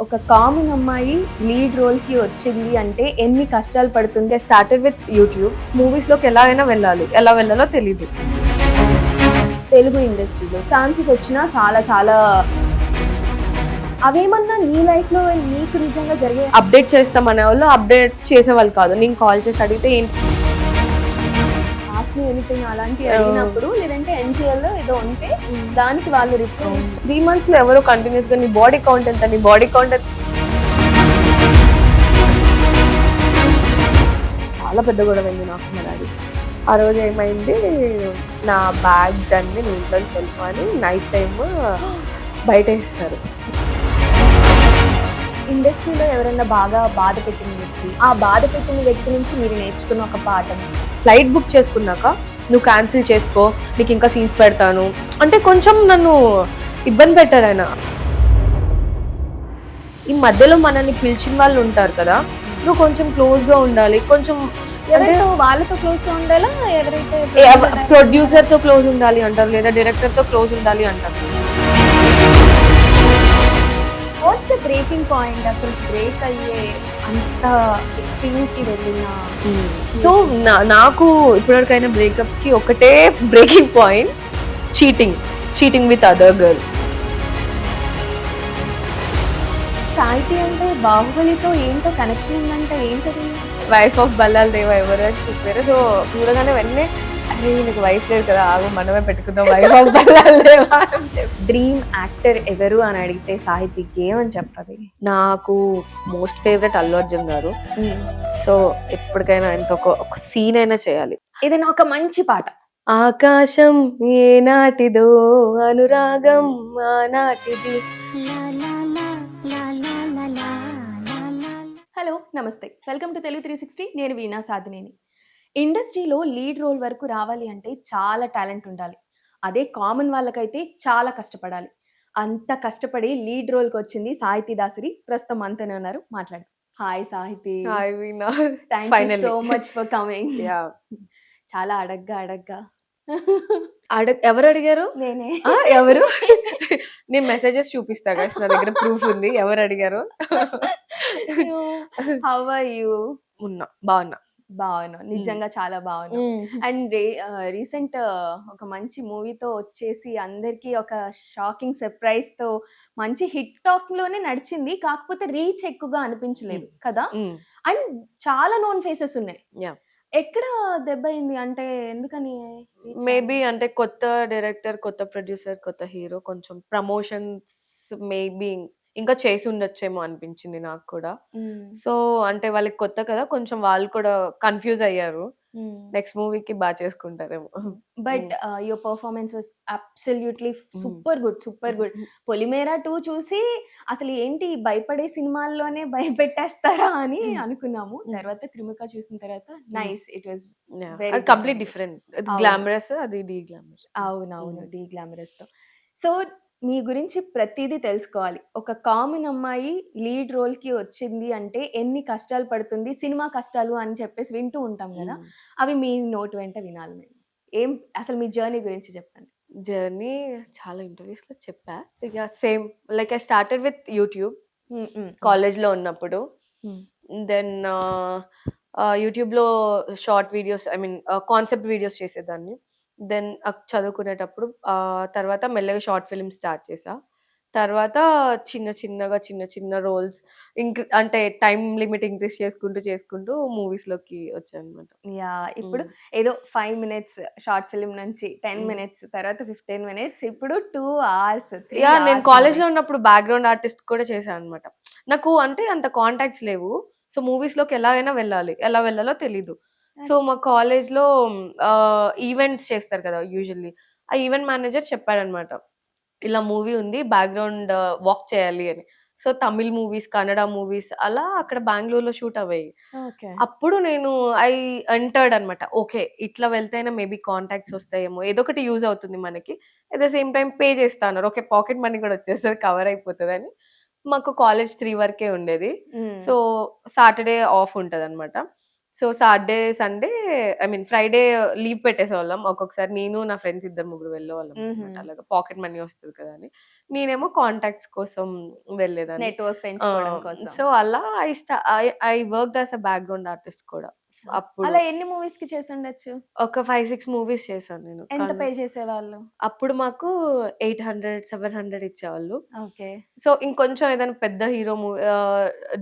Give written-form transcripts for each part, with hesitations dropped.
ఒక కామన్ అమ్మాయి లీడ్ రోల్‌కి వచ్చింది అంటే ఎన్ని కష్టాలు పడుతుంది. Started with YouTube. మూవీస్‌లోకి ఎలా అయినా వెళ్ళాలి. ఎలా వెళ్ళాలో తెలీదు. తెలుగు ఇండస్ట్రీలో ఛాన్సెస్ వచ్చినా చాలా చాలా అవేమన్నా నీ లైఫ్‌లో నీకు నిజంగా జరిగే అప్డేట్ చేస్తామనేవాళ్ళు అప్డేట్ చేసేవాళ్ళు కాదు. నేను కాల్ చేసి అడిగితే ఏంటి ఆస్క్ మీ ఎనీథింగ్ అలాంటివి అడిగినప్పుడు లేదంటే ఎన్‌జీఎల్‌లో ఏదో ఉంటే దానికి వాళ్ళు రిప్లై 3 మంత్స్‌లో ఎవరో కంటిన్యూస్‌గా నీ బాడీ కౌంట్ ఎంత? నీ బాడీ కౌంట్ ఎంత? చాలా పెద్ద గొడవైంది నాకు మా డాడీ. ఆ రోజు ఏమైంది, నా బ్యాగ్స్ అన్నీ నువ్వు ఇంట్లోంచి వెళ్ళిపో అని నైట్ టైమ్ బయటేస్తారు. ఇండస్ట్రీలో ఎవరైనా బాగా బాధ పెట్టిన వ్యక్తి, ఆ బాధ పెట్టిన వ్యక్తి నుంచి మీరు నేర్చుకున్న ఒక పాఠం. ఫ్లైట్ బుక్ చేసుకున్నాక నువ్వు క్యాన్సిల్ చేసుకో, నీకు ఇంకా సీన్స్ పెడతాను అంటే కొంచెం నన్ను ఇబ్బంది పెట్టారు ఆయన. ఈ మధ్యలో మనల్ని పిలిచిన వాళ్ళు ఉంటారు కదా, నువ్వు కొంచెం క్లోజ్గా ఉండాలి, కొంచెం అంటే వాళ్ళతో క్లోజ్గా ఉండాలా, ఎవరైతే ప్రొడ్యూసర్తో క్లోజ్ ఉండాలి అంటారు, లేదా డైరెక్టర్తో క్లోజ్ ఉండాలి అంటారు. What's the breaking point? అసలు బ్రేక్ అయ్యే అంత ఎక్స్ట్రీమ్కి వెళ్ళిన సో నాకు ఇప్పటివరకైనా బ్రేకప్స్కి ఒకటే breaking point, cheating with other girl. సాహితీ అంటే బాహుబలితో ఏంటో కనెక్షన్ ఉందంటే ఏంటది? వైఫ్ ఆఫ్ బల్లాల్ దేవ ఎవరు అని చెప్పారు. సో చూడగానే వెంటనే అరే నీకు వైఫ్ లేదు కదా, ఆగు మనమే పెట్టుకుందాం వైఫ్ ఆఫ్ బల్లాల్ దేవ అని చెప్పి. డ్రీమ్ యాక్టర్ ఎవరు అని అడిగితే సాహితీకి ఏమని చెప్పాలి? నాకు మోస్ట్ ఫేవరెట్ అల్లు అర్జున్ గారు. సో ఎప్పటికైనా ఆయనతో ఒక సీన్ అయినా చేయాలి. ఏదైనా ఒక మంచి పాట. ఆకాశం ఏనాటిదో అనురాగం ఆనాటిది. హలో నమస్తే, వెల్కమ్ టు తెలుగు 360. నేను వీణా సాధినేని. ఇండస్ట్రీలో లీడ్ రోల్ వరకు రావాలి అంటే చాలా టాలెంట్ ఉండాలి. అదే కామన్ వాళ్ళకైతే చాలా కష్టపడాలి. అంత కష్టపడి లీడ్ రోల్కి వచ్చింది సాహితీ దాసరి. ప్రస్తుతం మనతోనే ఉన్నారు, మాట్లాడు. హాయ్ సాహితీ. Hi veena. Thank you so much for coming. చాలా అడగ్గా ఎవరు అడిగారు? నేనే. ఎవరు? నేను మెసేజెస్ చూపిస్తా గైస్, నా దగ్గర ప్రూఫ్ ఉంది ఎవరు అడిగారు. How are you? బాగున్నా. నిజంగా చాలా బాగున్నా. అండ్ రీసెంట్ ఒక మంచి మూవీతో వచ్చేసి అందరికి ఒక షాకింగ్ సర్ప్రైజ్ తో మంచి హిట్ టాక్ లోనే నడిచింది, కాకపోతే రీచ్ ఎక్కువగా అనిపించలేదు కదా. అండ్ చాలా నోన్ ఫేసెస్ ఉన్నాయి. ఎక్కడ దెబ్బ అయింది అంటే ఎందుకని? మేబీ అంటే కొత్త డైరెక్టర్, కొత్త ప్రొడ్యూసర్, కొత్త హీరో, కొంచెం ప్రమోషన్స్ మేబీ ఇంకా చేసి ఉండొచ్చేమో అనిపించింది నాకు కూడా. సో అంటే వాళ్ళకి కొత్త కదా, కొంచెం వాళ్ళు కూడా కన్ఫ్యూజ్ అయ్యారు. నెక్స్ట్ మూవీకి బాగా చేసుకుంటారేమో. But your performance was absolutely super good. Polimera 2 చూసి అసలు ఏంటి భయపడే సినిమాల్లోనే భయపెట్టేస్తారా అని అనుకున్నాము. తర్వాత త్రిముఖ చూసిన తర్వాత nice, it was very complete different. Glamorous, అది డీ గ్లామరస్. అవునవును, డీ గ్లామరస్ తో. సో మీ గురించి ప్రతిదీ తెలుసుకోవాలి. ఒక కామన్ అమ్మాయి లీడ్ రోల్ కి వచ్చింది అంటే ఎన్ని కష్టాలు పడుతుంది, సినిమా కష్టాలు అని చెప్పేసి వింటూ ఉంటాం కదా, అవి మీ నోటి వెంట వినాలి మేము. ఏం అసలు మీ జర్నీ గురించి చెప్పండి. జర్నీ చాలా ఇంటర్వ్యూస్ లో చెప్పా. ఇక same like I started with YouTube కాలేజ్లో ఉన్నప్పుడు. దెన్ యూట్యూబ్లో short videos, I mean concept videos చేసేదాన్ని. దెన్ చదువుకునేటప్పుడు తర్వాత మెల్లగా షార్ట్ ఫిల్మ్ స్టార్ట్ చేసా. తర్వాత చిన్న రోల్స్ అంటే టైం లిమిట్ ఇంక్రీజ్ చేసుకుంటూ మూవీస్లోకి వచ్చానమాట. ఇప్పుడు ఏదో 5 minutes షార్ట్ ఫిల్మ్ నుంచి 10 minutes, తర్వాత 15 minutes, ఇప్పుడు 2 hours. నేను కాలేజ్లో ఉన్నప్పుడు బ్యాక్గ్రౌండ్ ఆర్టిస్ట్ కూడా చేశాను అనమాట. నాకు అంటే అంత కాంటాక్ట్స్ లేవు. సో మూవీస్లోకి ఎలా అయినా వెళ్ళాలి, ఎలా వెళ్ళాలో తెలీదు. సో మా కాలేజ్లో ఈవెంట్స్ చేస్తారు కదా యూజువల్లీ, ఆ ఈవెంట్ మేనేజర్ చెప్పాడనమాట, ఇలా మూవీ ఉంది, బ్యాక్గ్రౌండ్ వాక్ చేయాలి అని. So Tamil movies, Kannada movies అలా అక్కడ బెంగళూరులో షూట్ అవ్వాయి. అప్పుడు నేను ఐ ఎంటర్డ్ అనమాట. ఓకే, ఇట్లా వెళ్తేనే మేబీ కాంటాక్ట్స్ వస్తాయేమో, ఏదో ఒకటి యూజ్ అవుతుంది మనకి, at the same time pay చేస్తాను, ఓకే పాకెట్ మనీ కూడా వచ్చేస్తుంది, కవర్ అయిపోతుంది అని. మాకు కాలేజ్ 3 వరకే ఉండేది. సో సాటర్డే ఆఫ్ ఉంటుంది అనమాట. So Saturday Sunday I mean Friday leave పెట్టేసేవాళ్ళం. ఒక్కొక్కసారి నేను నా ఫ్రెండ్స్ ఇద్దరు ముగ్గురు వెళ్ళేవాళ్ళం అనమాట. అలాగా పాకెట్ మనీ వస్తది కదా అని. నేనేమో కాంటాక్ట్స్ కోసం వెళ్ళేదాన్ని. నెట్వర్క్ పెంచుకోవడం కోసం. సో అలా I worked as a background artist కూడా. అప్పుడు అలా ఎన్ని మూవీస్‌కి చేసుండొచ్చు? ఒక 5, 6 మూవీస్ చేశాను నేను. ఎంత పే చేసేవాళ్ళు? అప్పుడు మాకు 800, 700 ఇచ్చేవాళ్ళు. ఓకే. సో ఇంకొంచెం ఏదైనా పెద్ద hero movie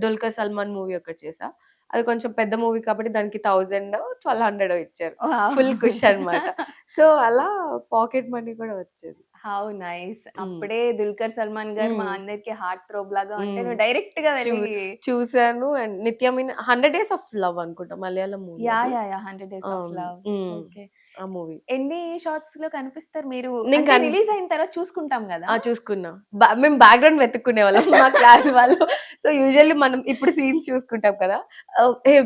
'Dulquer Salman' movie ఒకటి చేశా. అది కొంచెం పెద్ద మూవీ కాబట్టి దానికి 1000, 1200 ఇచ్చారు. వావ్! ఫుల్ కుష్ అన్నమాట. సో అలా పాకెట్ మనీ కూడా వచ్చేది. How nice. హ్మ్. అప్పుడే 'దుల్కర్ సల్మాన్' గారు మా హ్మ్. అందరికి హార్ట్ థ్రోబ్ లాగా ఉంటే హ్మ్. నువ్వు డైరెక్ట్‌గా చూ వెళ్లి చూసాను అండ్ 'నిత్య మీనన్' 100 డేస్ ఆఫ్ లవ్ అనుకుంటా మలయాళం మూవీ అది. Yeah! 100 days of love. Okay. ఆ మూవీ. ఎన్ని షాట్స్‌లో కనిపిస్తారు మీరు? నేను అంటే కన్ రిలీజ్ అయిన తర్వాత చూసుకుంటాం గదా! చూసుకున్నా. మేము బ్యాక్‌గ్రౌండ్ వెతుక్కునేవాళ్ళం మా క్లాస్ వాళ్ళు. సో యూజువల్లీ మనం ఇప్పుడు సీన్స్ చూసుకుంటాం కదా!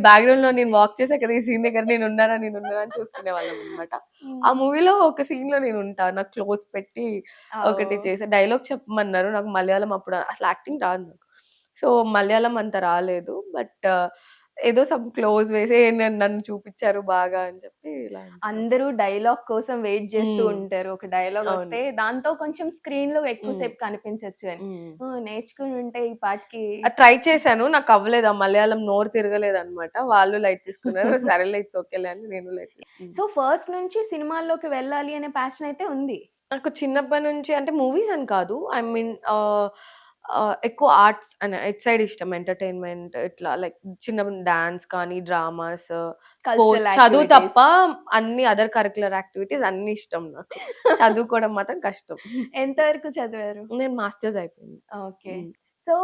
బ్యాక్‌గ్రౌండ్‌లో నేను వాక్ చేశా కదా! ఈ సీన్ దగ్గర నేనున్నానా అని చూసుకునేవాళ్ళం అన్నమాట. ఆ హ్మ్. మూవీలో ఒక సీన్‌లో నేనుంటా. నాకు క్లోజ్ పెట్టి ఒకటి ఓహ్! చేశా. డైలాగ్ చెప్పమన్నారు. నాకు మలయాళం అప్పుడు అసలు యాక్టింగ్ రాదు నాకు. సో మలయాళం అంత రాలేదు. బట్ ఏదో సమ్ క్లోజ్ వేసి నన్ను చూపిచ్చారు బాగా అని చెప్పి ఇలా అనుకున్నాను. అందరూ డైలాగ్ కోసం వెయిట్ చేస్తూ హ్మ్. ఉంటారు. ఒక డైలాగ్ అవును. వస్తే దాంతో కొంచెం స్క్రీన్‌లో ఎక్కువ హ్మ్. సేపు కనిపించొచ్చు అని. హ్మ్. నేర్చుకుని ఉంటే ఈ పాటికి ట్రై చేశాను. నాకవ్వలేదు. ఆ మలయాళం నోరు తిరగలేదనమాట. వాళ్ళు లైట్ తీసుకున్నారు. సరేలే ఇట్స్ ఓకేలే అని నేను లైట్ సో, ఫస్ట్ నుంచి సినిమాల్లోకి వెళ్ళాలి అనే ప్యాషన్ అయితే ఉంది. నాకు చిన్నప్పటి నుంచి అంటే మూవీస్ అని కాదు. ఐ మీన్ ఎక్కువ ఆర్ట్స్ అని ఇటు సైడ్ ఇష్టం. ఎంటర్‌టైన్‌మెంట్ ఇట్లా లైక్ చిన్నప్పుడు డాన్స్ కానీ, డ్రామాస్, కల్చరల్ స్పోర్ట్స్ చదువు యాక్టివిటీస్. తప్ప అన్ని అదర్ కరిక్యులర్ యాక్టివిటీస్ అన్నీ ఇష్టం నాకు. చదువుకోవడం మాత్రం కష్టం. ఎంత వరకు చదివారు? నేను మాస్టర్స్ అయిపోయింది. ఓకే. హ్మ్. సో,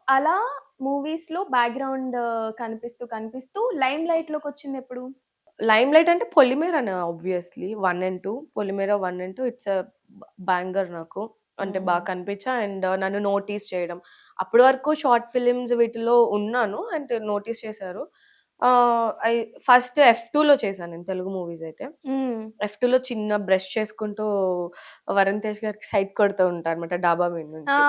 అలా మూవీస్‌లో బ్యాక్‌గ్రౌండ్ కనిపిస్తూ లైమ్ లైట్‌లోకొచ్చిందెప్పుడు? 'లైమ్‌లైట్' అంటే 'పొలిమేర'నే obviously 1 and 2 'Polimera' 1 and 2 it's banger నాకు. అంటే హ్మ్. బాగా కనిపించా అండ్ నన్ను నోటీస్ చేయడం. అప్పటి వరకు షార్ట్ ఫిల్మ్స్ వీటిలో ఉన్నాను. అంటే నోటీస్ చేశారు. ఐ ఫస్ట్ 'ఎఫ్2లో' చేశాను నేను తెలుగు మూవీస్ అయితే. హ్మ్. 'ఎఫ్2లో' చిన్న బ్రష్ చేసుకుంటూ వరుణ్ తేజ్ గారికి సైట్ కొడుతూ ఉంటా అనమాట డాబా మీద నుంచి. ఆ!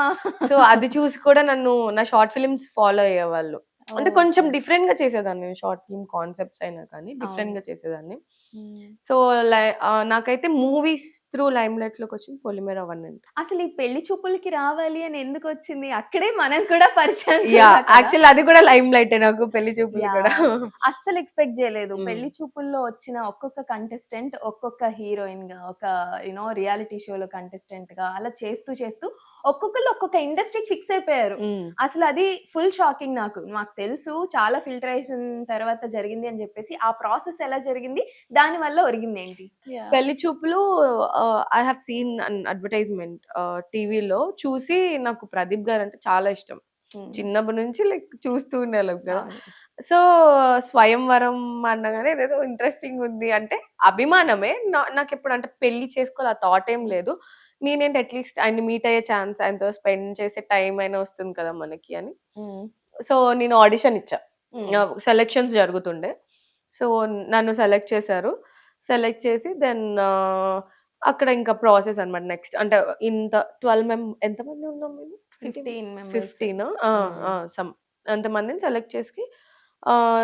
సో, అది చూసి కూడా నన్ను నా షార్ట్ ఫిల్మ్స్ ఫాలో అయ్యేవాళ్ళు. అంటే కొంచెం ఓకే. డిఫరెంట్‌గా చేసేదాన్ని నేను షార్ట్ ఫిల్మ్ కాన్సెప్ట్స్ అయినా కానీ అవును. డిఫరెంట్‌గా చేసేదాన్ని. హ్మ్. సో, నాకైతే మూవీస్ త్రూ లైమ్‌లైట్‌లోకొచ్చింది 'పొలిమేర 1 అండ్ 2'. అసలు ఈ పెళ్లి చూపులకి రావాలి అని ఎందుకొచ్చింది? అక్కడే మనం కూడా పరిచయం యాహ్! కూడా కదా! యాక్చువల్లీ అది కూడా లైమ్‌లైటే నాకు పెళ్లి చూపులు కూడా. యాహ్! అస్సలు ఎక్స్‌పెక్ట్ జేయలేదు. హ్మ్. పెళ్లి చూపుల్లో వచ్చిన ఒక్కొక్క కంటెస్టెంట్ ఒక్కొక్క హీరోయిన్‌గా, ఒక రియాలిటీ షోలో కంటెస్టెంట్‌గా అలా చేస్తూ ఒక్కొక్కళ్ళు ఒక్కొక్క ఇండస్ట్రీకి ఫిక్స్ అయిపోయారు. హ్మ్. అసలది ఫుల్ షాకింగ్ నాకు. నాకు తెలుసు చాలా ఫిల్టరేషన్ తర్వాత జరిగింది అని జెప్పేసి, ఆ ప్రాసెస్ ఎలా జరిగింది? దాని వల్ల ఒరిగిందేంటి? యాహ్! పెళ్లి చూపులు I have seen an advertisement టీవీలో చూసి నాకు ప్రదీప్ గారంటే చాలా ఇష్టం. హ్మ్. చిన్నప్పటి నుంచి లైక్ చూస్తూ ఉండేవాళ్ళం కదా! అవును. సో, స్వయంవరం అనగానే ఇదేదో ఇంట్రెస్టింగ్ ఉంది అంటే అభిమానమే. నాకెప్పుడు అంటే పెళ్లి చేసుకోవాలి ఆ థాట్ ఏం లేదు. నేనేంటి అట్‌లీస్ట్ ఆయన్ని మీట్ అయ్యే ఛాన్స్, ఆయనతో స్పెండ్ చేసే టైం అయినా వస్తుంది కదా మనకి అని. హ్మ్. సో, నేను ఆడిషన్ ఇచ్చా. హ్మ్. సెలక్షన్స్ జరుగుతుండే. సో, నన్ను సెలెక్ట్ చేశారు. సెలెక్ట్ చేసి దెన్ అక్కడ ఇంకా ప్రాసెస్ అన్నమాట నెక్స్ట్. అంటే ఇంత 12 ఎంతమంది ఉన్నాం మేము? 15 మెంబర్స్. 15 హ్మ్. సమ్ అంతమందిని సెలెక్ట్ చేసి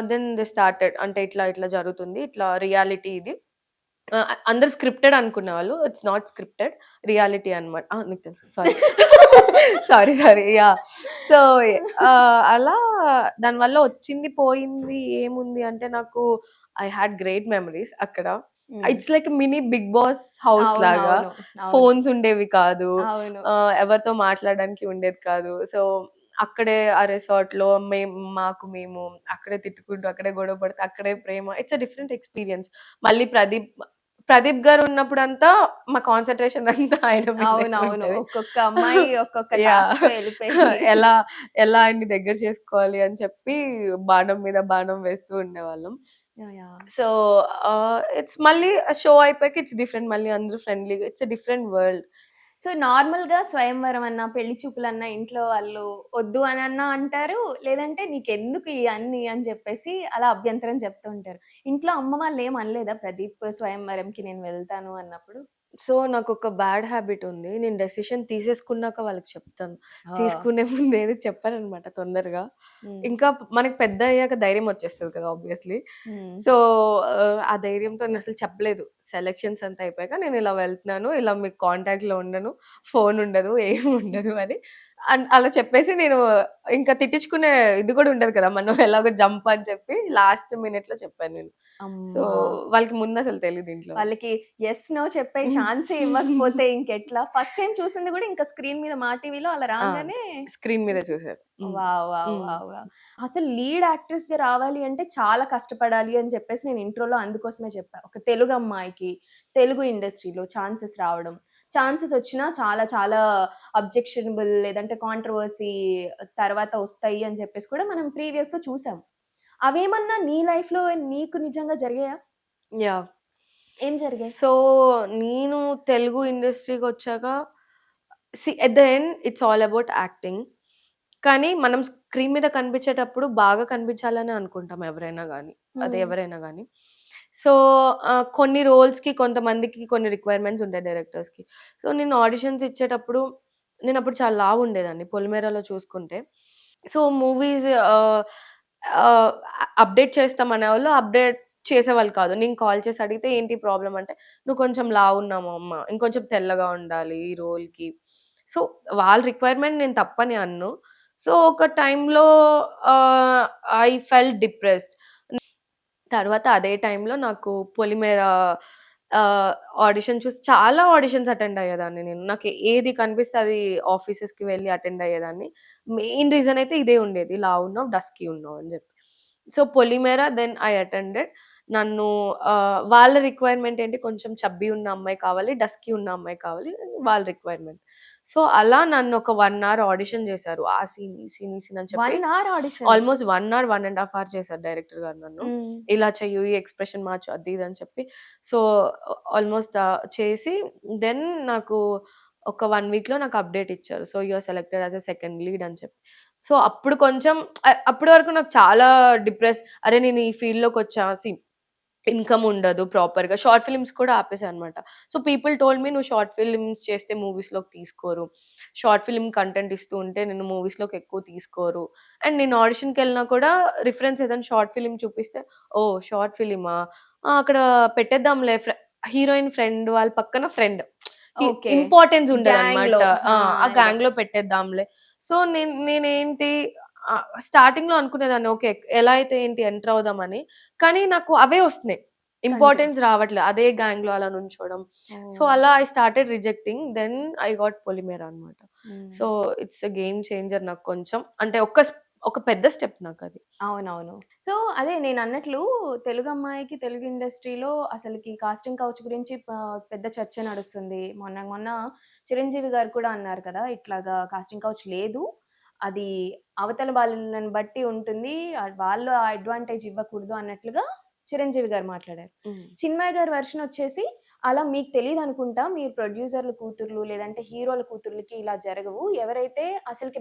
దెన్ దే స్టార్టెడ్. అంటే ఇట్లా జరుగుతుంది. ఇట్లా రియాలిటీ ఇది. అందరూ స్క్రిప్టెడ్ అనుకునేవాళ్ళు. It's not scripted. రియాలిటీ అన్నమాట. నీకు తెలుసు. సారీ. సారీ. యాహ్! సో, అలా దానివల్ల వచ్చింది, పోయింది ఏముంది అంటే నాకు ఐ హాడ్ గ్రేట్ మెమోరీస్ అక్కడ. Hmm. It's like mini Bigg Boss house లాగా. అవునవును. అవును. ఫోన్స్ ఉండేవి కాదు. అవును. ఎవరితో మాట్లాడడానికి ఉండేది కాదు. సో, అక్కడే ఆ రిసార్ట్‌లో మేము అక్కడే తిట్టుకుంటూ, అక్కడే గొడవ పడుతూ, అక్కడే ప్రేమ. It's a different experience. మళ్ళీ ప్రదీప్ గారు ఉన్నప్పుడంతా మా కాన్సంట్రేషన్ అంతా ఆయన మీదే అవునవును. ఉంటది. ఒక్కొక్క అమ్మాయి ఒక్కొక్క యాహ్! టాస్క్‌తో ఎళ్ళిపోయి ఎలా ఎలా ఆయన్ని దగ్గర చేసుకోవాలి అని చెప్పి బాణం మీద బాణం వేస్తూ ఉండేవాళ్ళం. యాహ్! యాహ్! సో, ఇట్స్ మళ్ళీ షో అయిపోయాక ఇట్స్ డిఫరెంట్. మళ్ళీ అందరూ ఫ్రెండ్లీగా it's a different world. So, నార్మల్‌గా స్వయంవరం అన్నా, పెళ్లి చూపులన్నా ఇంట్లో వాళ్ళు వద్దు అనన్నా అంటారు. లేదంటే నీకెందుకు ఇయన్నీ అని చెప్పేసి అలా అభ్యంతరం చెప్తూ ఉంటారు. ఇంట్లో అమ్మ వాళ్ళేం అనలేదా ప్రదీప్ స్వయంవరంకి నేను వెళ్తాను అన్నప్పుడు? సో, నాకొక బ్యాడ్ హ్యాబిట్ ఉంది. నేను డెసిషన్ తీసేసుకున్నాక వాళ్ళకి చెప్తాను. ఆ! తీసుకునే ముందు ఏది చెప్పననమాట తొందరగా. హ్మ్. ఇంకా మనకి పెద్దయ్యాక ధైర్యం వచ్చేస్తది కదా! ఆబ్వియస్‌లీ. హ్మ్. సో, ఆ ధైర్యంతో నేనసలు చెప్పలేదు. సెలక్షన్స్ అంతా అయిపోయాక నేనిలా వెళ్తున్నాను. ఇలా మీకు కాంటాక్ట్‌లో ఉండను. ఫోన్ ఉండదు. ఏమి ఉండదు అని అలా చెప్పేసి నేను ఇంకా తిట్టించుకునే ఇది కూడా ఉండదు కదా! మనం ఎలాగో జంప్ అని చెప్పి లాస్ట్ మినిట్‌లో చెప్పాను నేను. సో, అమ్మా! వాళ్ళకి ముందసలు తెలీదు ఇంట్లో. వాళ్ళకి యెస్, నో చెప్పే ఛాన్సే ఇవ్వకపోతే ఇంకెట్లా? ఫస్ట్ టైమ్ చూసింది గూడా ఇంకా స్క్రీన్ మీద మా టీవీలో అలా ఆ! రాంగానే స్క్రీన్ మీద చూసి చూసారు. హ్మ్. వావ్! వావ్! హ్మ్. వావ్! వావ్! అసలు లీడ్ యాక్ట్రెస్‌గా రావాలి అంటే చాలా కష్టపడాలి అని చెప్పేసి నేను ఇంట్రోలో అందుకోసమే చెప్పా. ఒక తెలుగు అమ్మాయికి తెలుగు ఇండస్ట్రీలో ఛాన్సెస్ రావడం. ఛాన్సెస్ వచ్చినా చాలా చాలా అబ్జెక్షనబుల్ లేదంటే కాంట్రోవర్సీ తర్వాత వస్తాయి అని చెప్పేసి కూడా మనం ప్రీవియస్‌గా చూసాం. అవేమన్నా నీ లైఫ్‌లో నీకు నిజంగా జరిగాయా? యాహ్! ఏం జరిగాయి? సో, నేను తెలుగు ఇండస్ట్రీకొచ్చాక at the end it's all about acting. కానీ మనం స్క్రీన్ మీద కనిపించేటప్పుడు బాగా కనిపించాలని అనుకుంటాం ఎవరైనా గానీ. అది హ్మ్. ఎవరైనా గానీ. సో, కొన్ని రోల్స్‌కి కొంతమందికి కొన్ని రిక్వైర్మెంట్స్ ఉంటాయి డైరెక్టర్స్‌కి. సో, నేను ఆడిషన్స్ ఇచ్చేటప్పుడు నేనప్పుడు చాలా లావుండేదాన్ని 'పొలిమేరలో' చూసుకుంటే. సో, మూవీస్ ఆహ్, అప్డేట్ చేస్తామనేవాళ్ళు. అప్డేట్ చేసేవాళ్ళు కాదు. నేను కాల్ చేసి అడిగితే ఏంటి ప్రాబ్లమ్ అంటే, "నువ్వు కొంచెం లావున్నావు అమ్మ. ఇంకొంచెం తెల్లగా ఉండాలి ఈ రోల్‌కి." సో, వాళ్ళ రిక్వైర్మెంట్ నేను తప్పని అనను. సో, ఒక టైంలో ఆహ్, ఐ ఫెల్ట్ డిప్రెస్డ్. తర్వాత అదే టైంలో నాకు 'పొలిమేర' ఆహ్, ఆడిషన్ చూసి చాలా ఆడిషన్స్ అటెండ్ అయ్యేదాన్ని నేను. నాకు ఏది కనిపిస్తే అది ఆఫీసెస్‌కి వెళ్లి అటెండ్ అయ్యేదాన్ని. మెయిన్ రీజన్ అయితే ఇదే ఉండేది. లావున్నావు, డస్కీ ఉన్నావు అని చెప్పి. So, 'Polimera' then I attended. నన్ను వాళ్ళ రిక్వైర్మెంట్ ఏంటి కొంచెం చబ్బీ ఉన్న అమ్మాయి కావాలి, డస్కీ ఉన్న అమ్మాయి కావాలి వాళ్ళ రిక్వైర్మెంట్. సో, అలా నన్ను ఒక 1 అవర్ ఆడిషన్ చేశారు. ఆ సీన్, ఈ సీన్, ఈ సీన్ అని 1 చెప్పి hour audition. Almost 1 hour, 1 ½ hour చేశారు డైరెక్టర్ గారు నన్ను. హ్మ్. ఇలా చెయ్యి, ఈ ఎక్స్‌ప్రెషన్ మార్చు అది ఇది అని చెప్పి. సో, ఆల్‌మోస్ట్ చేసి దెన్ నాకు ఒక 1 వీక్‌లో నాకు అప్డేట్ ఇచ్చారు. So, you are selected as a second lead అని చెప్పి. సో, అప్పుడు కొంచెం అప్పటి వరకు నాకు చాలా అరే! నేను ఈ ఫీల్డ్‌లోకొచ్చా ఇన్‌కమ్ ఉండదు ప్రాపర్‌గా. షార్ట్ ఫిల్మ్స్ కూడా ఆపేసా అనమాట. సో, పీపుల్ టోల్డ్ మీ "నువ్వు షార్ట్ ఫిల్మ్స్ చేస్తే మూవీస్‌లోకి తీసుకోరు. షార్ట్ ఫిల్మ్ కంటెంట్ ఇస్తూ ఉంటే నిన్ను మూవీస్‌లోకి ఎక్కువ తీసుకోరు." అండ్ నేను ఆడిషన్‌కెళ్ళినా కూడా రిఫరెన్స్ ఏదైనా షార్ట్ ఫిల్మ్ చూపిస్తే, "ఓహ్! షార్ట్ ఫిల్మా? ఆ! అక్కడ పెట్టేద్దాంలే హీరోయిన్ ఫ్రెండ్ వాళ్ళ పక్కన ఫ్రెండ్." ఓకే. ఇంపార్టెన్స్ ఉండదనమాట. గ్యాంగ్‌లో. ఆ! ఆ! ఆ ఇలా. గ్యాంగ్‌లో పెట్టేద్దాంలే. సో, నేనేంటి స్టార్టింగ్‌లో అనుకునేదాన్ని ఓకే. ఎలా అయితే ఏంటి ఎంటర్ అవుదామని. కానీ నాకు అవే వస్తున్నాయి. కంటెంట్. ఇంపార్టెన్స్ రావట్లే. అదే గ్యాంగ్‌లో అలా నుంచోవడం. So, oh! అలా I started rejecting. Then I got Polimera అనమాట. Hmm. So, it's a game changer నాకు కొంచెం. అంటే ఒక పెద్ద స్టెప్ నాకది. అవునవును. సో, అదే నేనన్నట్లు తెలుగు అమ్మాయికి తెలుగు ఇండస్ట్రీలో అసలకి కాస్టింగ్ కౌచ్ గురించి పెద్ద చర్చ నడుస్తుంది. మొన్న మొన్న చిరంజీవి గారు కూడా అన్నారు కదా! ఇట్లాగా కాస్టింగ్ కౌచ్ లేదు. అది అవతల వాళ్ళని బట్టి ఉంటుంది. వాళ్ళు ఆ అడ్వాంటేజ్ ఇవ్వకూడదు అన్నట్లుగా చిరంజీవి గారు మాట్లాడారు. హ్మ్. చిన్మయి గారి వెర్షన్ వచ్చేసి అలా మీకు తెలీదనుకుంటా. మీరు ప్రొడ్యూసర్‌ల కూతుర్లు లేదంటే హీరోల కూతుర్లకి ఇలా జరగవు. ఎవరైతే అసలకి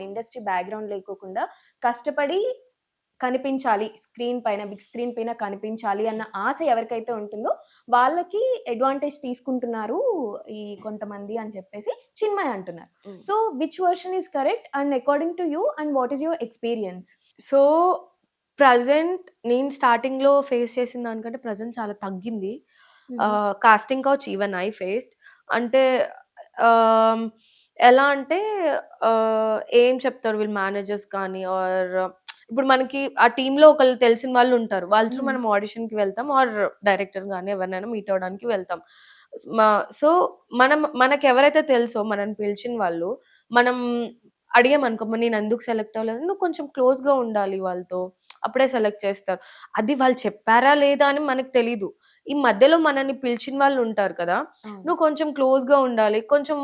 ఇండస్ట్రీ బ్యాక్‌గ్రౌండ్ లేకోకుండా కష్టపడి కనిపించాలి. స్క్రీన్ పైన, బిగ్ స్క్రీన్ పైన కనిపించాలి అన్న ఆశ ఎవరికైతే ఉంటుందో, వాళ్ళకి అడ్వాంటేజ్ తీసుకుంటున్నారు ఈ కొంతమంది అని చెప్పేసి చిన్మయి అంటున్నారు. Hmm. So, which version is correct and according to you and what is your experience? So, present నేను స్టార్టింగ్‌లో ఫేస్ చేసిన దానికంటే ప్రెజెంట్ చాలా తగ్గింది. Hmm. Casting couch even I faced. అంటే ఆహ్, ఎలా అంటే ఏం చెప్తారు వీళ్ళు మేనేజర్స్ కానీ ఇప్పుడు మనకి ఆ టీమ్‌లో ఒకళ్ళు తెలిసిన వాళ్ళుంటారు. వాళ్ళ త్రూ హ్మ్. మనం ఆడిషన్‌కి వెళ్తాం డైరెక్టర్ గాని ఎవరినైనా మీట్ అవ్వడానికి వెళ్తాం. మా సో, మనకెవరైతే తెలుసో మనల్ని పిలిచిన వాళ్ళు, మనం అడిగామనుకో నేనెందుకు సెలెక్ట్ అవ్వలేదు, నువ్వు కొంచెం క్లోజ్‌గా ఉండాలి వాళ్ళతో. అప్పుడే సెలెక్ట్ చేస్తారు. అది వాళ్ళు చెప్పారా లేదా అని మనకు తెలీదు. ఈ మధ్యలో మనల్ని పిలిచిన వాళ్ళుంటారు కదా! అవును. నువ్వు కొంచెం క్లోజ్‌గా ఉండాలి. కొంచెం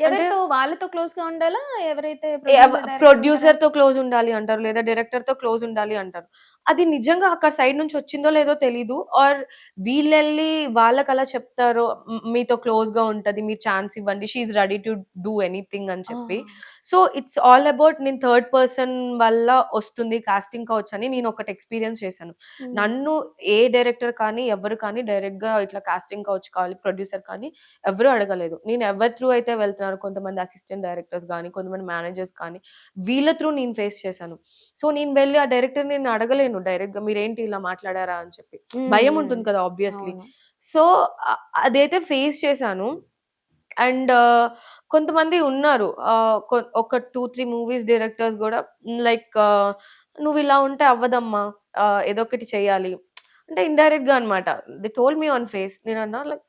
అంటే ఎవరితో వాళ్ళతో క్లోజ్‌గా ఉండాలా? ఎవరైతే ప్రొడ్యూసర్, డైరెక్టర్ ఉంటారా? ప్రొడ్యూసర్‌తో క్లోజ్ ఉండాలి అంటారు. లేదా డైరెక్టర్‌తో క్లోజ్ ఉండాలి అంటారు. అది నిజంగా అక్కడ సైడ్ నుంచి వచ్చిందో లేదో తెలీదు. ఆర్ వీళ్ళెళ్ళి వాళ్ళకలా చెప్తారో మీతో క్లోజ్‌గా ఉంటది. మీరు ఛాన్స్ ఇవ్వండి. She is ready to do anything అని ఆ! చెప్పి. సో, ఇట్స్ ఆల్ అబౌట్ నేను థర్డ్ పర్సన్ వల్ల వస్తుంది కాస్టింగ్ కౌచ్ అని నేనొకటి ఎక్స్‌పీరియన్స్ చేశాను. హ్మ్. నన్ను ఏ డైరెక్టర్ కానీ, ఎవ్వరు కానీ డైరెక్ట్‌గా ఇట్లా కాస్టింగ్ కౌచ్ కావాలి, ప్రొడ్యూసర్ కానీ ఎవ్వరు అడగలేదు. నేను ఎవరి త్రూ అయితే వెళ్తున్నానో కొంతమంది అసిస్టెంట్ డైరెక్టర్స్ గానీ, కొంతమంది మేనేజర్స్ కానీ వీళ్ళ త్రూ నేను ఫేస్ చేశాను. సో, నేను వెళ్లి ఆ డైరెక్టర్‌ని నేను అడగలేను డైరెక్ట్‌గా మీరేంటి ఇలా మాట్లాడారా అని చెప్పి. హ్మ్. భయం హ్మ్. ఉంటుంది కదా! ఆబ్వియస్‌లీ. అవును. సో, అదైతే ఫేస్ చేశాను. అండ్ కొంతమంది ఉన్నారు. ఒక 2, 3 మూవీస్ డైరెక్టర్స్ గూడా లైక్ "నువ్విలా ఉంటే అవ్వదమ్మా. ఏదో ఒకటి చేయాలి." అంటే ఇండైరెక్ట్‌గా అన్నమాట. They told me on face. నేనన్నా లైక్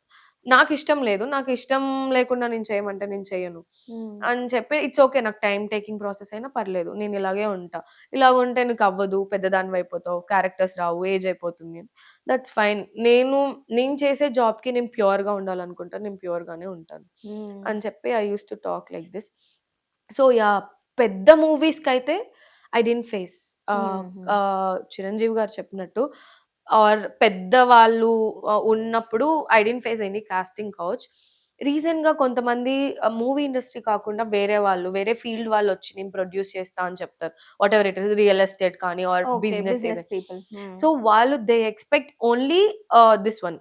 నాకిష్టం లేదు. నాకిష్టం లేకుండా నేను చేయమంటే నేను చెయ్యను. హ్మ్. అని చెప్పి ఇట్స్ ఓకే. నాకు టైమ్ టేకింగ్ ప్రాసెస్ అయినా పర్లేదు. నేను ఇలాగే ఉంటా. ఇలాగుంటే నీకవ్వదు. పెద్దదానివయిపోతావు. క్యారెక్టర్స్ రావు. ఏజ్ అయిపోతుంది. That's fine. నేను చేసే జాబ్‌కి నేను ప్యూర్‌గా ఉండాలనుకుంటాను. నేను ప్యూర్‌గానే ఉంటాను. హ్మ్. అని చెప్పి I used to talk like this. So, yeah! పెద్ద మూవీస్‌కైతే ఐ డిడ్ంట్ ఫేస్. ఆహ్, హుహు. చిరంజీవి గారు చెప్పినట్టు ఆర్ పెద్దవాళ్ళు ఉన్నప్పుడు I didn't face any casting couch. రీసెంట్‌గా కొంతమంది మూవీ ఇండస్ట్రీ కాకుండా వేరే వాళ్ళు, వేరే ఫీల్డ్ వాళ్ళొచ్చి నేను ప్రొడ్యూస్ చేస్తా అని చెప్తారు. Whatever it is real estate కానీ ఆర్ ఓకే. బిజినెస్ బిజినెస్ ఏదైనా. పీపుల్. హ్మ్. సో, వాళ్ళు they expect only this one.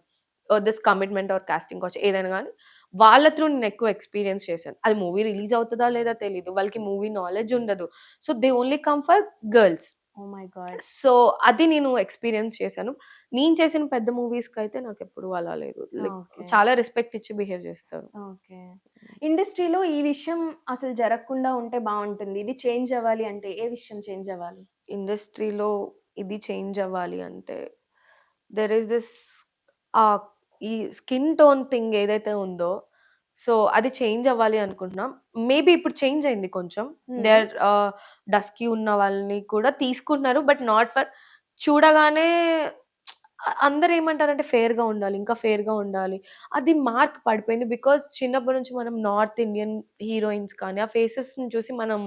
This commitment or casting couch ఏదైనా గాని వాళ్ళ త్రూ నేనెక్కువ ఎక్స్‌పీరియన్స్ చేశాను. అది మూవీ రిలీజ్ అవుతదా లేదా తెలీదు. వాళ్ళకి మూవీ నాలెడ్జ్ ఉండదు. So, they only come for girls. Oh my God! So, అది నేను ఎక్స్‌పీరియన్స్ చేశాను. నేను చేసిన పెద్ద మూవీస్‌కైతే నాకెప్పుడు అలా లేదు. Like okay. చాలా రెస్పెక్ట్ ఇచ్చి బిహేవ్ చేస్తారు. ఓకే. ఇండస్ట్రీలో ఈ విషయం అసలు జరగకుండా ఉంటే బావుంటుంది. ఇది చేంజ్ అవ్వాలి అంటే ఏ విషయం చేంజ్ అవ్వాలి? ఇండస్ట్రీలో ఇది చేంజ్ అవ్వాలి అంటే దేర్ ఈస్ దిస్ ఆహ్, ఈ స్కిన్ టోన్ థింగ్ ఏదైతే ఉందో, సో, అది చేంజ్ అవ్వాలి అనుకుంటున్నాం. మేబీ ఇప్పుడు చేంజ్ అయింది కొంచెం. దే హ్మ్. ఆర్ డస్కీ ఉన్న వాళ్ళని కూడా తీసుకుంటున్నారు. బట్ నాట్ ఫర్ చూడగానే అందరూ ఏమంటారంటే ఫెయిర్‌గా ఉండాలి. ఇంకా ఫెయిర్‌గా ఉండాలి. అది మార్క్ పడిపోయింది. బికాజ్ చిన్నప్పటి నుంచి మనం నార్త్ ఇండియన్ హీరోయిన్స్ కానీ, ఆ ఫేసెస్‌ని చూసి మనం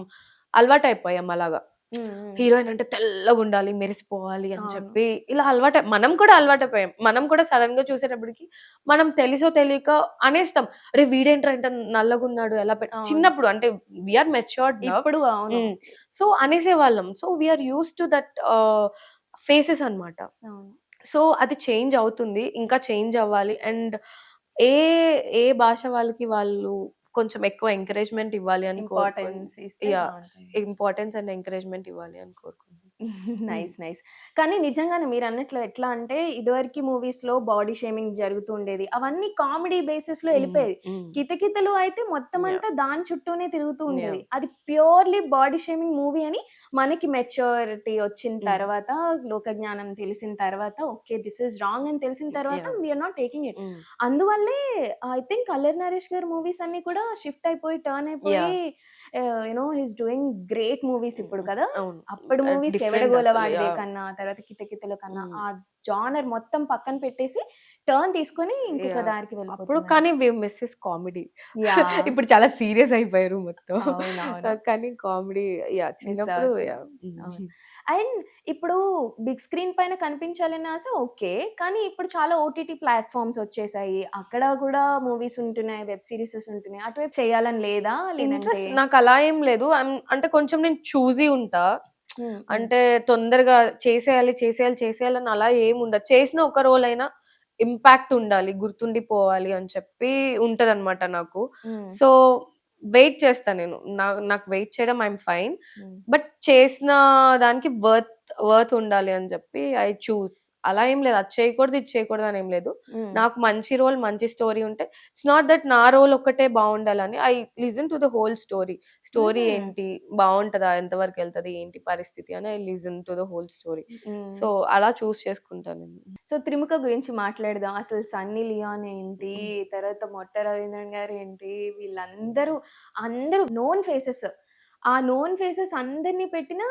అలవాటయిపోయాం అలాగా. హ్మ్. హ్మ్. హీరోయిన్ అంటే తెల్లగుండాలి, మెరిసిపోవాలి అని అవును. చెప్పి ఇలా మనం కూడా అలవాటయిపోయాం. మనం కూడా సడెన్‌గా చూసేటప్పటికి మనం తెలిసో తెలియక అనేస్తాం. "అరే! వీడేంట్రా ఇంత నల్లగున్నాడు ఎలా అవును. చిన్నప్పుడు అంటే వి ఆర్ మెచ్యూర్డ్ నౌ. ఇప్పుడు అవును. హ్మ్. సో, అనేసేవాళ్ళం. So, we are used to that faces అన్నమాట. అవును. సో, అది చేంజ్ అవుతుంది. ఇంకా చేంజ్ అవ్వాలి. అండ్ ఏ, ఏ భాష వాళ్ళకి వాళ్ళు కొంచెం ఎక్కువ ఎంకరేజ్‌మెంట్ ఇవ్వాలి అని ఇంపార్టెన్స్ ఇస్తే యాహ్! బావుంటాయి. ఇంపార్టెన్స్ అండ్ ఎంకరేజ్‌మెంట్ ఇవ్వాలి అని కోరుకుంటున్నాను. హ్మ్. నైస్. నైస్. కానీ నిజంగానే మీరన్నట్లు ఎట్లా అంటే ఇదివరకి మూవీస్‌లో బాడీ షేమింగ్ జరుగుతూ ఉండేది. అవన్నీ కామెడీ బేసిస్‌లో హ్మ్. ఎళ్ళిపోయేది. హ్మ్. 'కితకితలు' అయితే మొత్తం యాహ్! అంతా దాని చుట్టూనే తిరుగుతూ ఉండేది. యాహ్! అది ప్యూర్‌లీ బాడీ షేమింగ్ మూవీ అని మనకి మెచ్యూరిటీ వచ్చిన హ్మ్. తర్వాత, లోకజ్ఞానం తెలిసిన తర్వాత, ఓకే. దిస్ ఈస్ రాంగ్ అని తెలిసిన తర్వాత yeah! We are not taking it. Hmm. అందువల్లే ఐ థింక్ 'అల్లరి నరేష్' గారి మూవీస్ అన్నీ కూడా షిఫ్ట్ అయిపోయి, టర్న్ అయిపోయి yeah! He is doing great movies హ్మ్. ఇప్పుడు హ్మ్. కదా! అవును. అప్పటి మూవీస్‌కి డిఫరెంట్ 'ఎవడగోల అసలు. వాడిదే' యాహ్! కన్నా, తర్వాత 'కితకితలు' కన్నా హ్మ్. ఆ జానర్ మొత్తం పక్కన పెట్టేసి టర్న్ తీసుకొని ఇంకొక యాహ్! దారికి అప్పుడు వెళ్ళిపోతున్నారు. కానీ we miss his comedy. Yeah! ఇప్పుడు చాలా సీరియస్ అయిపోయారు మొత్తం. అవునవును. కానీ కామెడీ యాహ్! మిస్ చిన్నప్పుడు అవుతున్నాం. యాహ్! అవును. హ్మ్. అండ్ ఇప్పుడు బిగ్ స్క్రీన్ పైన కనిపించాలన్న ఆశ ఓకే. కానీ ఇప్పుడు చాలా ఓటీటీ ప్లాట్‌ఫార్మ్స్ వచ్చేసాయి. అక్కడ కూడా మూవీస్ ఉంటున్నాయి, వెబ్ సీరీసెస్ ఉంటున్నాయి. అటువైపు చేయాలని లేదా? లేదంటే ఇంట్రెస్ట్ నాకలా ఏం లేదు. అంటే కొంచెం నేను చూజీ ఉంటా. హ్మ్. హ్మ్. అంటే తొందరగా చేసేయాలి, చేసేయాలి, చేసేయాలని అలా ఏముండదు. చేసిన ఒక రోలయినా ఇంపాక్ట్ ఉండాలి, గుర్తుండిపోవాలి అని చెప్పి ఉంటదనమాట నాకు. హ్మ్. సో, వెయిట్ చేస్తా నేను. నాకు వెయిట్ చేయడం ఐయామ్ ఫైన్. హ్మ్. బట్ చేసిన దానికి వర్త్ ఉండాలి అని చెప్పి ఐ చూస్. అలా ఏం లేదు. అది చేయకూడదు, ఇది చేయకూడదు అని ఏం లేదు. హ్మ్. నాకు మంచి రోల్, మంచి స్టోరీ ఉంటే ఇట్స్ నాట్ దట్ నా రోల్ ఒక్కటే బావుండాలని. I listen to the whole story. Story హుహు. ఏంటి? బావుంటదా? ఎంతవరకెళ్తది? ఏంటి పరిస్థితి? అని I listen to the whole story. Hmm. So, అలా చూజ్ చేసుకుంటా నేను. సో 'త్రిముఖ' గురించి మాట్లాడదాం. అసలు 'సన్నీ లియోన్' ఏంటి, హ్మ్. తర్వాత 'మొట్ట రవీంద్రన్' గారేంటి, వీళ్ళందరూ అందరూ నోన్ ఫేసెస్. ఆ నోన్ ఫేసెస్ అందరిని పెట్టినా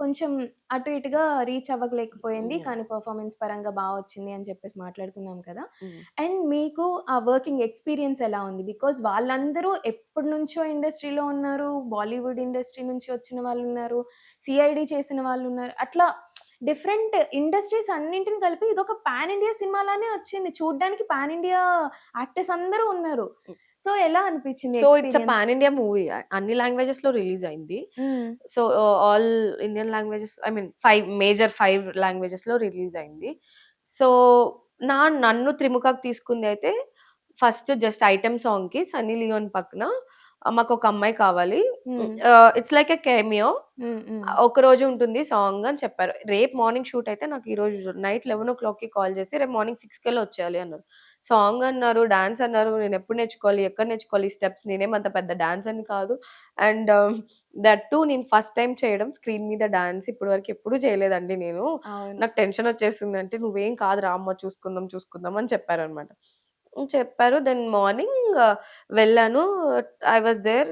కొంచెం అటు ఇటుగా రీచ్ అవ్వలేకపోయింది. యాహ్! కానీ పెర్ఫార్మన్స్ పరంగా వచ్చింది అని చెప్పేసి మాట్లాడుకున్నాం కదా! హ్మ్. అండ్ మీకు ఆ వర్కింగ్ ఎక్స్‌పీరియన్స్ ఎలా ఉంది? బికాజ్ వాళ్ళందరూ ఎప్పటినుంచో ఇండస్ట్రీలో ఉన్నారు. బాలీవుడ్ ఇండస్ట్రీ నుంచి వచ్చిన వాళ్ళున్నారు. సీఐడీ చేసిన వాళ్ళున్నారు. అట్లా డిఫరెంట్ ఇండస్ట్రీస్ అన్నింటిని కలిపి ఇదొక పాన్ ఇండియా సినిమాలానే వచ్చింది. చూడ్డానికి పాన్ ఇండియా యాక్టర్స్ అందరూ ఉన్నారు. సో, ఎలా అనిపించింది so, it's a experience? Pan India movie. అన్ని లాంగ్వేజెస్‌లో రిలీజ్ అయింది. Hmm. So, all Indian languages I mean 5 లాంగ్వేజెస్‌లో రిలీజ్ అయింది. సో, నన్ను త్రిముఖకి తీసుకుందయితే ఫస్ట్ జస్ట్ ఐటెమ్ సాంగ్‌కి 'సన్నీ లియోన్' పక్కన మాకొక అమ్మాయి కావాలి. Hmm. It's like a cameo. Hmm. Hmm. ఒకరోజు ఉంటుంది సాంగ్ అని చెప్పారు. రేపు మార్నింగ్ షూట్ అయితే నాకు ఈరోజు నైట్ 11:00కి కాల్ చేసి రేపు మార్నింగ్ 6 వచ్చేయాలి అన్నారు. సాంగ్ అన్నారు, డాన్స్ అన్నారు. నేనెప్పుడు నేర్చుకోవాలి? ఎక్కడ నేర్చుకోవాలి? ఈ స్టెప్స్ నేనేమంత పెద్ద డాన్సర్‌ని కాదు. అండ్ దట్ టూ నేను ఫస్ట్ టైమ్ చేయడం స్క్రీన్ మీద డాన్స్ ఇప్పటి వరకు ఎప్పుడూ చేయలేదండి నేను. అవును. నాకు టెన్షన్ వచ్చేసింది. అంటే "నువ్వేం కాదు రామ్మా చూసుకుందాం, చూసుకుందాం" అని చెప్పారనమాట. చెప్పారు. దెన్ మార్నింగ్ వెళ్ళాను. ఐ వాస్ దేర్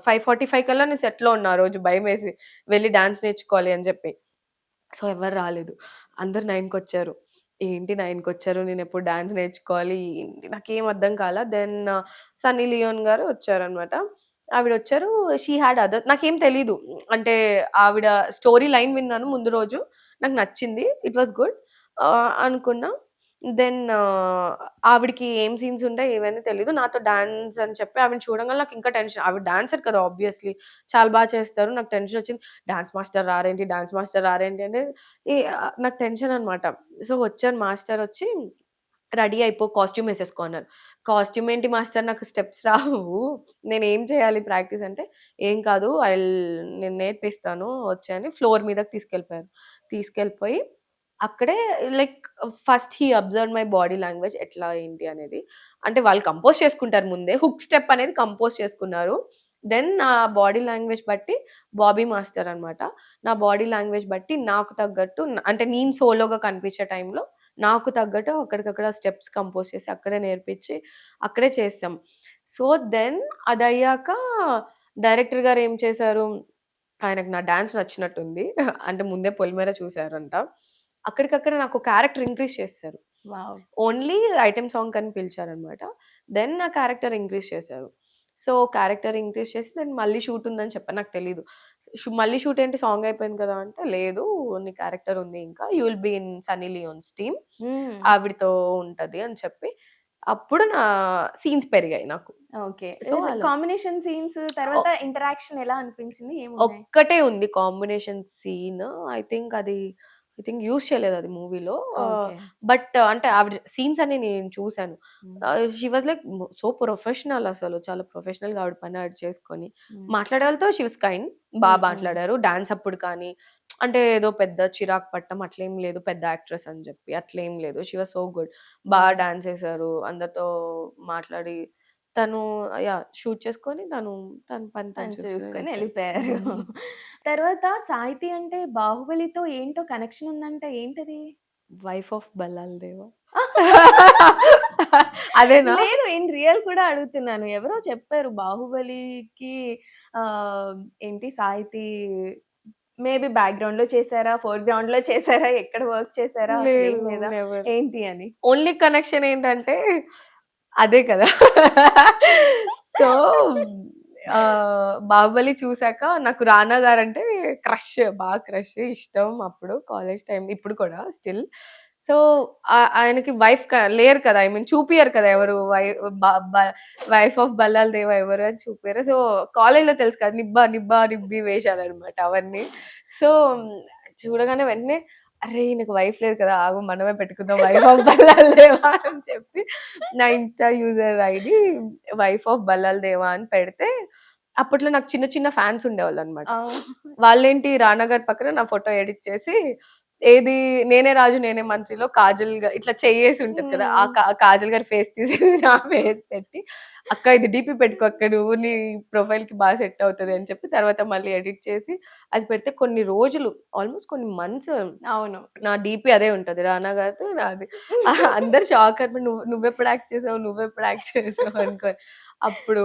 5:45 కల్లా నేను సెట్‌లో ఉన్నా ఆ రోజు భయమేసి. వెళ్లి డాన్స్ నేర్చుకోవాలి అని చెప్పి. సో, ఎవరు రాలేదు. అందరూ 9:00కొచ్చారు. ఏంటి 9:00కొచ్చారు నేనెప్పుడు డాన్స్ నేర్చుకోవాలి ఏంటి నాకేం అర్థం కాలా. దెన్ సన్నీ లియోన్ గారు వచ్చారనమాట. ఆవిడొచ్చారు. షీ హాడ్ అదర్ నాకేం తెలీదు. అంటే ఆవిడ స్టోరీ లైన్ విన్నాను ముందు రోజు. నాకు నచ్చింది. ఇట్ వాస్ గుడ్ అనుకున్నా. దెన్ ఆవిడకి ఏం సీన్స్ ఉంటాయి ఏవని తెలీదు. నాతో డాన్స్ అని చెప్పి ఆవిడని చూడంగానే నాకు ఇంకా టెన్షన్. ఆవిడ డాన్సర్ కదా! ఆబ్వియస్‌లీ చాలా చేస్తారు. నాకు టెన్షనొచ్చింది. డాన్స్ మాస్టర్ రారేంటి? డాన్స్ మాస్టర్ రారేంటి? అంటే నాకు టెన్షన్ అనమాట. సో, వచ్చారు మాస్టరొచ్చి రెడీ అయిపో కాస్ట్యూమ్ ఎసేసుకో అన్నారు. కాస్ట్యూమ్ ఏంటి మాస్టర్ నాకు స్టెప్స్ రావు. నేనేం చేయాలి ప్రాక్టీస్ అంటే, "ఏం కాదు నేను నేర్పిస్తాను వచ్చి" అని ఫ్లోర్ మీదకి తీసుకెళ్ళిపోయారు. తీసుకెళ్ళిపోయి అక్కడే like first he observed my body language ఎట్లా ఏంటి అనేది. అంటే వాళ్ళు కంపోజ్ చేసుకుంటారు ముందే. హుక్ స్టెప్ అనేది కంపోజ్ చేసుకున్నారు. దెన్ నా బాడీ లాంగ్వేజ్ బట్టి బాబీ మాస్టర్ అన్నమాట. నా బాడీ లాంగ్వేజ్ బట్టి నాకు తగ్గట్టు అంటే నేను సోలోగా కనిపించే టైంలో నాకు తగ్గట్టు అక్కడికక్కడ స్టెప్స్ కంపోజ్ చేసి అక్కడే నేర్పించి అక్కడే చేసాం. సో, దెన్ అదయ్యాక డైరెక్టర్ గారు ఏం చేశారు, ఆయనకు నా డాన్స్ నచ్చినట్టుంది. అంటే ముందే పొలిమేర చూసారంట. అక్కడికక్కడ నాకు క్యారెక్టర్ ఇంక్రీజ్ చేసేసారు. వావ్! ఓన్లీ ఐటెమ్ సాంగ్ అని పిలిచారనమాట. దెన్ నా క్యారెక్టర్ ఇంక్రీజ్ చేశారు. సో, క్యారెక్టర్ ఇంక్రీజ్ చేసి దెన్ మళ్ళీ షూట్ ఉందని చెప్పారు. నాకు తెలీదు. మళ్ళీ షూట్ ఏంటి సాంగ్ అయిపోయింది కదా! అంటే, లేదు నీ క్యారెక్టర్ ఉంది ఇంకా. You will be in Sunny Leone's team. Hmm. ఆవిడతో ఉంటది అని చెప్పి, అప్పుడు నా సీన్స్ పెరిగాయి నాకు. ఓకే. సో, అలా. కాంబినేషన్ సీన్స్ తర్వాత ఇంటరాక్షన్ ఎలా అనిపించింది? ఏమున్నాయి? ఒక్కటే ఉంది combination scene. I think use చేయలేదది మూవీలో. ఓకే. బట్ అంటే ఆవిడ సీన్స్ అన్ని నేను చూసాను. హ్మ్. She was like so professional అసలు. చాలా ప్రొఫెషనల్‌గా ఆవిడ పని ఆవిడ చేసుకొని, హ్మ్. మాట్లాడే వాళ్ళతో షీ వాస్ కైండ్. హ్మ్. హ్మ్. మాట్లాడారు. డాన్స్ అప్పుడు కానీ, అంటే ఏదో పెద్ద చిరాకు పట్టం అట్లేం లేదు. పెద్ద యాక్ట్రెస్ అని చెప్పి అట్లేం లేదు. She was so good. హ్మ్. డాన్స్ చేసారు. అందరితో మాట్లాడి తను షూట్ చేసుకొని తన పని తను పని చూసుకొని చూసుకొని వెళ్ళిపోయారు. ఎళ్ళిపోయారు. తర్వాత సాహితీ అంటే 'బాహుబలితో' ఏంటో కనెక్షన్ ఉందంట ఏంటది? వైఫ్ ఆఫ్ బల్లాల్ దేవ. అదేనా? లేదు. ఇన్ రియల్ కూడా అడుగుతున్నాను. ఎవరో చెప్పారు 'బాహుబలికి' ఏంటి సాహితీ మేబీ బ్యాక్‌గ్రౌండ్‌లో చేసారా? ఫోర్‌గ్రౌండ్‌లో చేసారా? ఎక్కడ వర్క్ చేసారా? అసలేం లేదు. లేదా? నెవర్. ఏంటి అని? ఓన్లీ కనెక్షన్ ఏంటంటే అదే కదా! సో, 'బాహుబలి' చూసాక నాకు 'రానా' గారంటే క్రష్. క్రష్ ఇష్టం అప్పుడు కాలేజ్ టైమ్ ఇప్పుడు కూడా స్టిల్. సో, ఆయనకి వైఫ్ లేరు కదా! ఐ మీన్ చూపియరు కదా! ఎవరు బ బ వైఫ్ ఆఫ్ బల్లాల్ దేవ ఎవరు అని చూపియరు. సో, కాలేజ్‌లో తెలుసు కదా! నిబ్బి వేషాలనమాట అవన్నీ. సో, చూడగానే వెంటనే అరే! ఈయనకి వైఫ్ లేదు కదా! ఆగు మనమే పెట్టుకుందాం వైఫ్ ఆఫ్ బల్లాల్ దేవా అని చెప్పి నా Insta user ID wife of Ballal దేవా అని పెడితే అప్పట్లో నాకు చిన్న చిన్న ఫ్యాన్స్ ఉండేవాళ్ళనమాట. ఆ! వాళ్ళేంటి 'రానా' గారి పక్కన నా ఫోటో ఎడిట్ చేసి ఏది 'నేనే రాజు నేనే మంత్రిలో' కాజల్‌గా ఇట్లా చెయ్యేసి ఉంటది కదా! ఆ హ్మ్. కాజల్ గారి ఫేస్ తీసేసి నా ఫేస్ పెట్టి, "అక్క ఇది డీపీ పెట్టుకో అక్క నువ్వు నీ ప్రొఫైల్‌కి సెట్ అవుతది" అని చెప్పి తర్వాత మళ్ళీ ఎడిట్ చేసి అది పెడితే కొన్ని రోజులు ఆల్‌మోస్ట్ కొన్ని మంత్స్ అవును. నా డీపీ అదే ఉంటది. 'రానా' గారిది నాది. అందరూ షాక్ అయిపోయి నువ్వెప్పుడు యాక్ట్ చేసావు? నువ్వెప్పుడు యాక్ట్ చేసావు? అనుకోని. అప్పుడు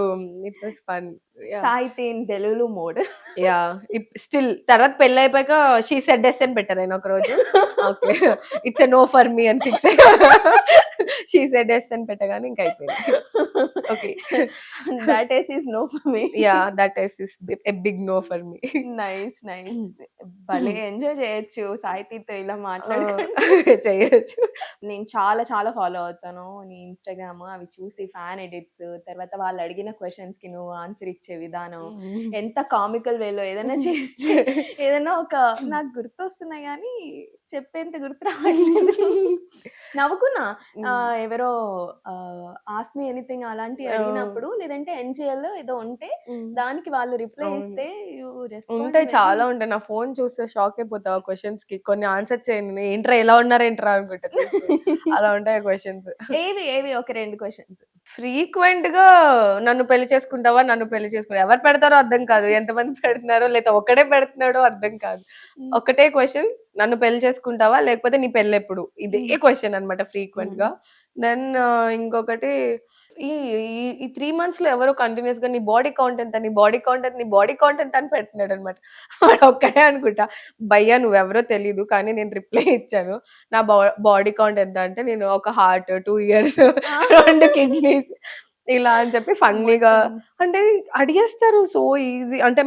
it was fun. Yeah! Sahithi in తెలుగులో మోడ్. యాహ్! స్టిల్ తర్వాత పెళ్లయిపోయాక షీ సెడ్ యెస్ అని పెట్టా నేను ఒకరోజు. Okay. It's a no for me అని ఫిక్స్ అయ్యా. షీ సెడ్ యెస్ అని పెట్టగానే ఇంక అయిపోయింది. Okay. That is is no for me. Yeah! That is a big no for me. Nice. Nice. భలే ఎంజాయ్ చేయొచ్చు సాహితీతో ఇలా ఆ! మాట్లాడుకుంటూ. చేయొచ్చు. నేను చాలా చాలా ఫాలో అవుతాను నీ ఇన్‌స్టాగ్రామ్. అవి చూసి ఫ్యాన్ ఎడిట్స్, తర్వాత వాళ్ళు అడిగిన క్వెషన్స్‌కి నువ్వు ఆన్సర్ ఇచ్చే విధానం, హ్మ్. ఎంత కామికల్ వేలో ఏదైనా చేస్తే ఏదైనా ఒక నాకు గుర్తొస్తున్నాయి గానీ చెప్పేంత గుర్తు రావట్లేదు. నవ్వుకున్నా. హ్మ్. ఎవరో ఆస్క్ మీ ఎనీథింగ్ అలాంటివి ఆ! అడిగినప్పుడు లేదంటే ఎన్‌జీఎల్‌లో ఏదో ఉంటే హ్మ్. దానికి వాళ్ళు రిప్లై అవును. ఇస్తే యూ రెస్పాండ్ ఉంటాయి. వెరీ చాలా ఉంటాయి. నా ఫోను చూస్తే షాక్ అయిపోతావు ఆ క్వెషన్స్‌కి. కొన్ని ఆన్సర్ చేయను. ఏంట్రా ఇలా ఉన్నారేంట్రా అనుకుంటా చూస్తే. అలా ఉంటాయి ఆ క్వెషన్స్. ఏవి ఒక 2 క్వెషన్స్. ఫ్రీక్వెంట్‌గా నన్ను పెళ్లి చేసుకుంటావా? నన్ను పెళ్లి చేసుకుంటావా? ఎవరు పెడతారో అర్థం కాదు. ఎంతమంది పెడుతున్నారో లేతే ఒక్కడే పెడుతున్నాడో అర్థం కాదు. హ్మ్. ఒకటే క్వెషన్ నన్ను పెళ్లి చేసుకుంటావా? లేకపోతే నీ పెళ్లెప్పుడు? ఇదే హ్మ్. క్వెషన్ అన్నమాట హ్మ్. ఫ్రీక్వెంట్‌గా. దెన్ ఇంకొకటి ఈ ఈ 3 మంత్స్‌లో ఎవరో కంటిన్యూయస్‌గా నీ బాడీ కౌంట్ ఎంత? నీ బాడీ కౌంట్ ఎంత? నీ బాడీ కౌంట్ ఎంత? అని పెడుతున్నాడన్నమాట. వాడొక్కడే అనుకుంటా. భయ్యా నువ్వెవరో తెలీదు. కానీ నేను రిప్లై ఇచ్చాను. నా బాడీ కౌంట్ ఎంత అంటే నేను ఒక హార్ట్, 2 ఇయర్స్, ఆ! 2 కిడ్నీస్ ఇలా అని చెప్పి ఫన్నీగా మొత్తం. అంటే అడిగేస్తారు సో ఈజీ. అంటే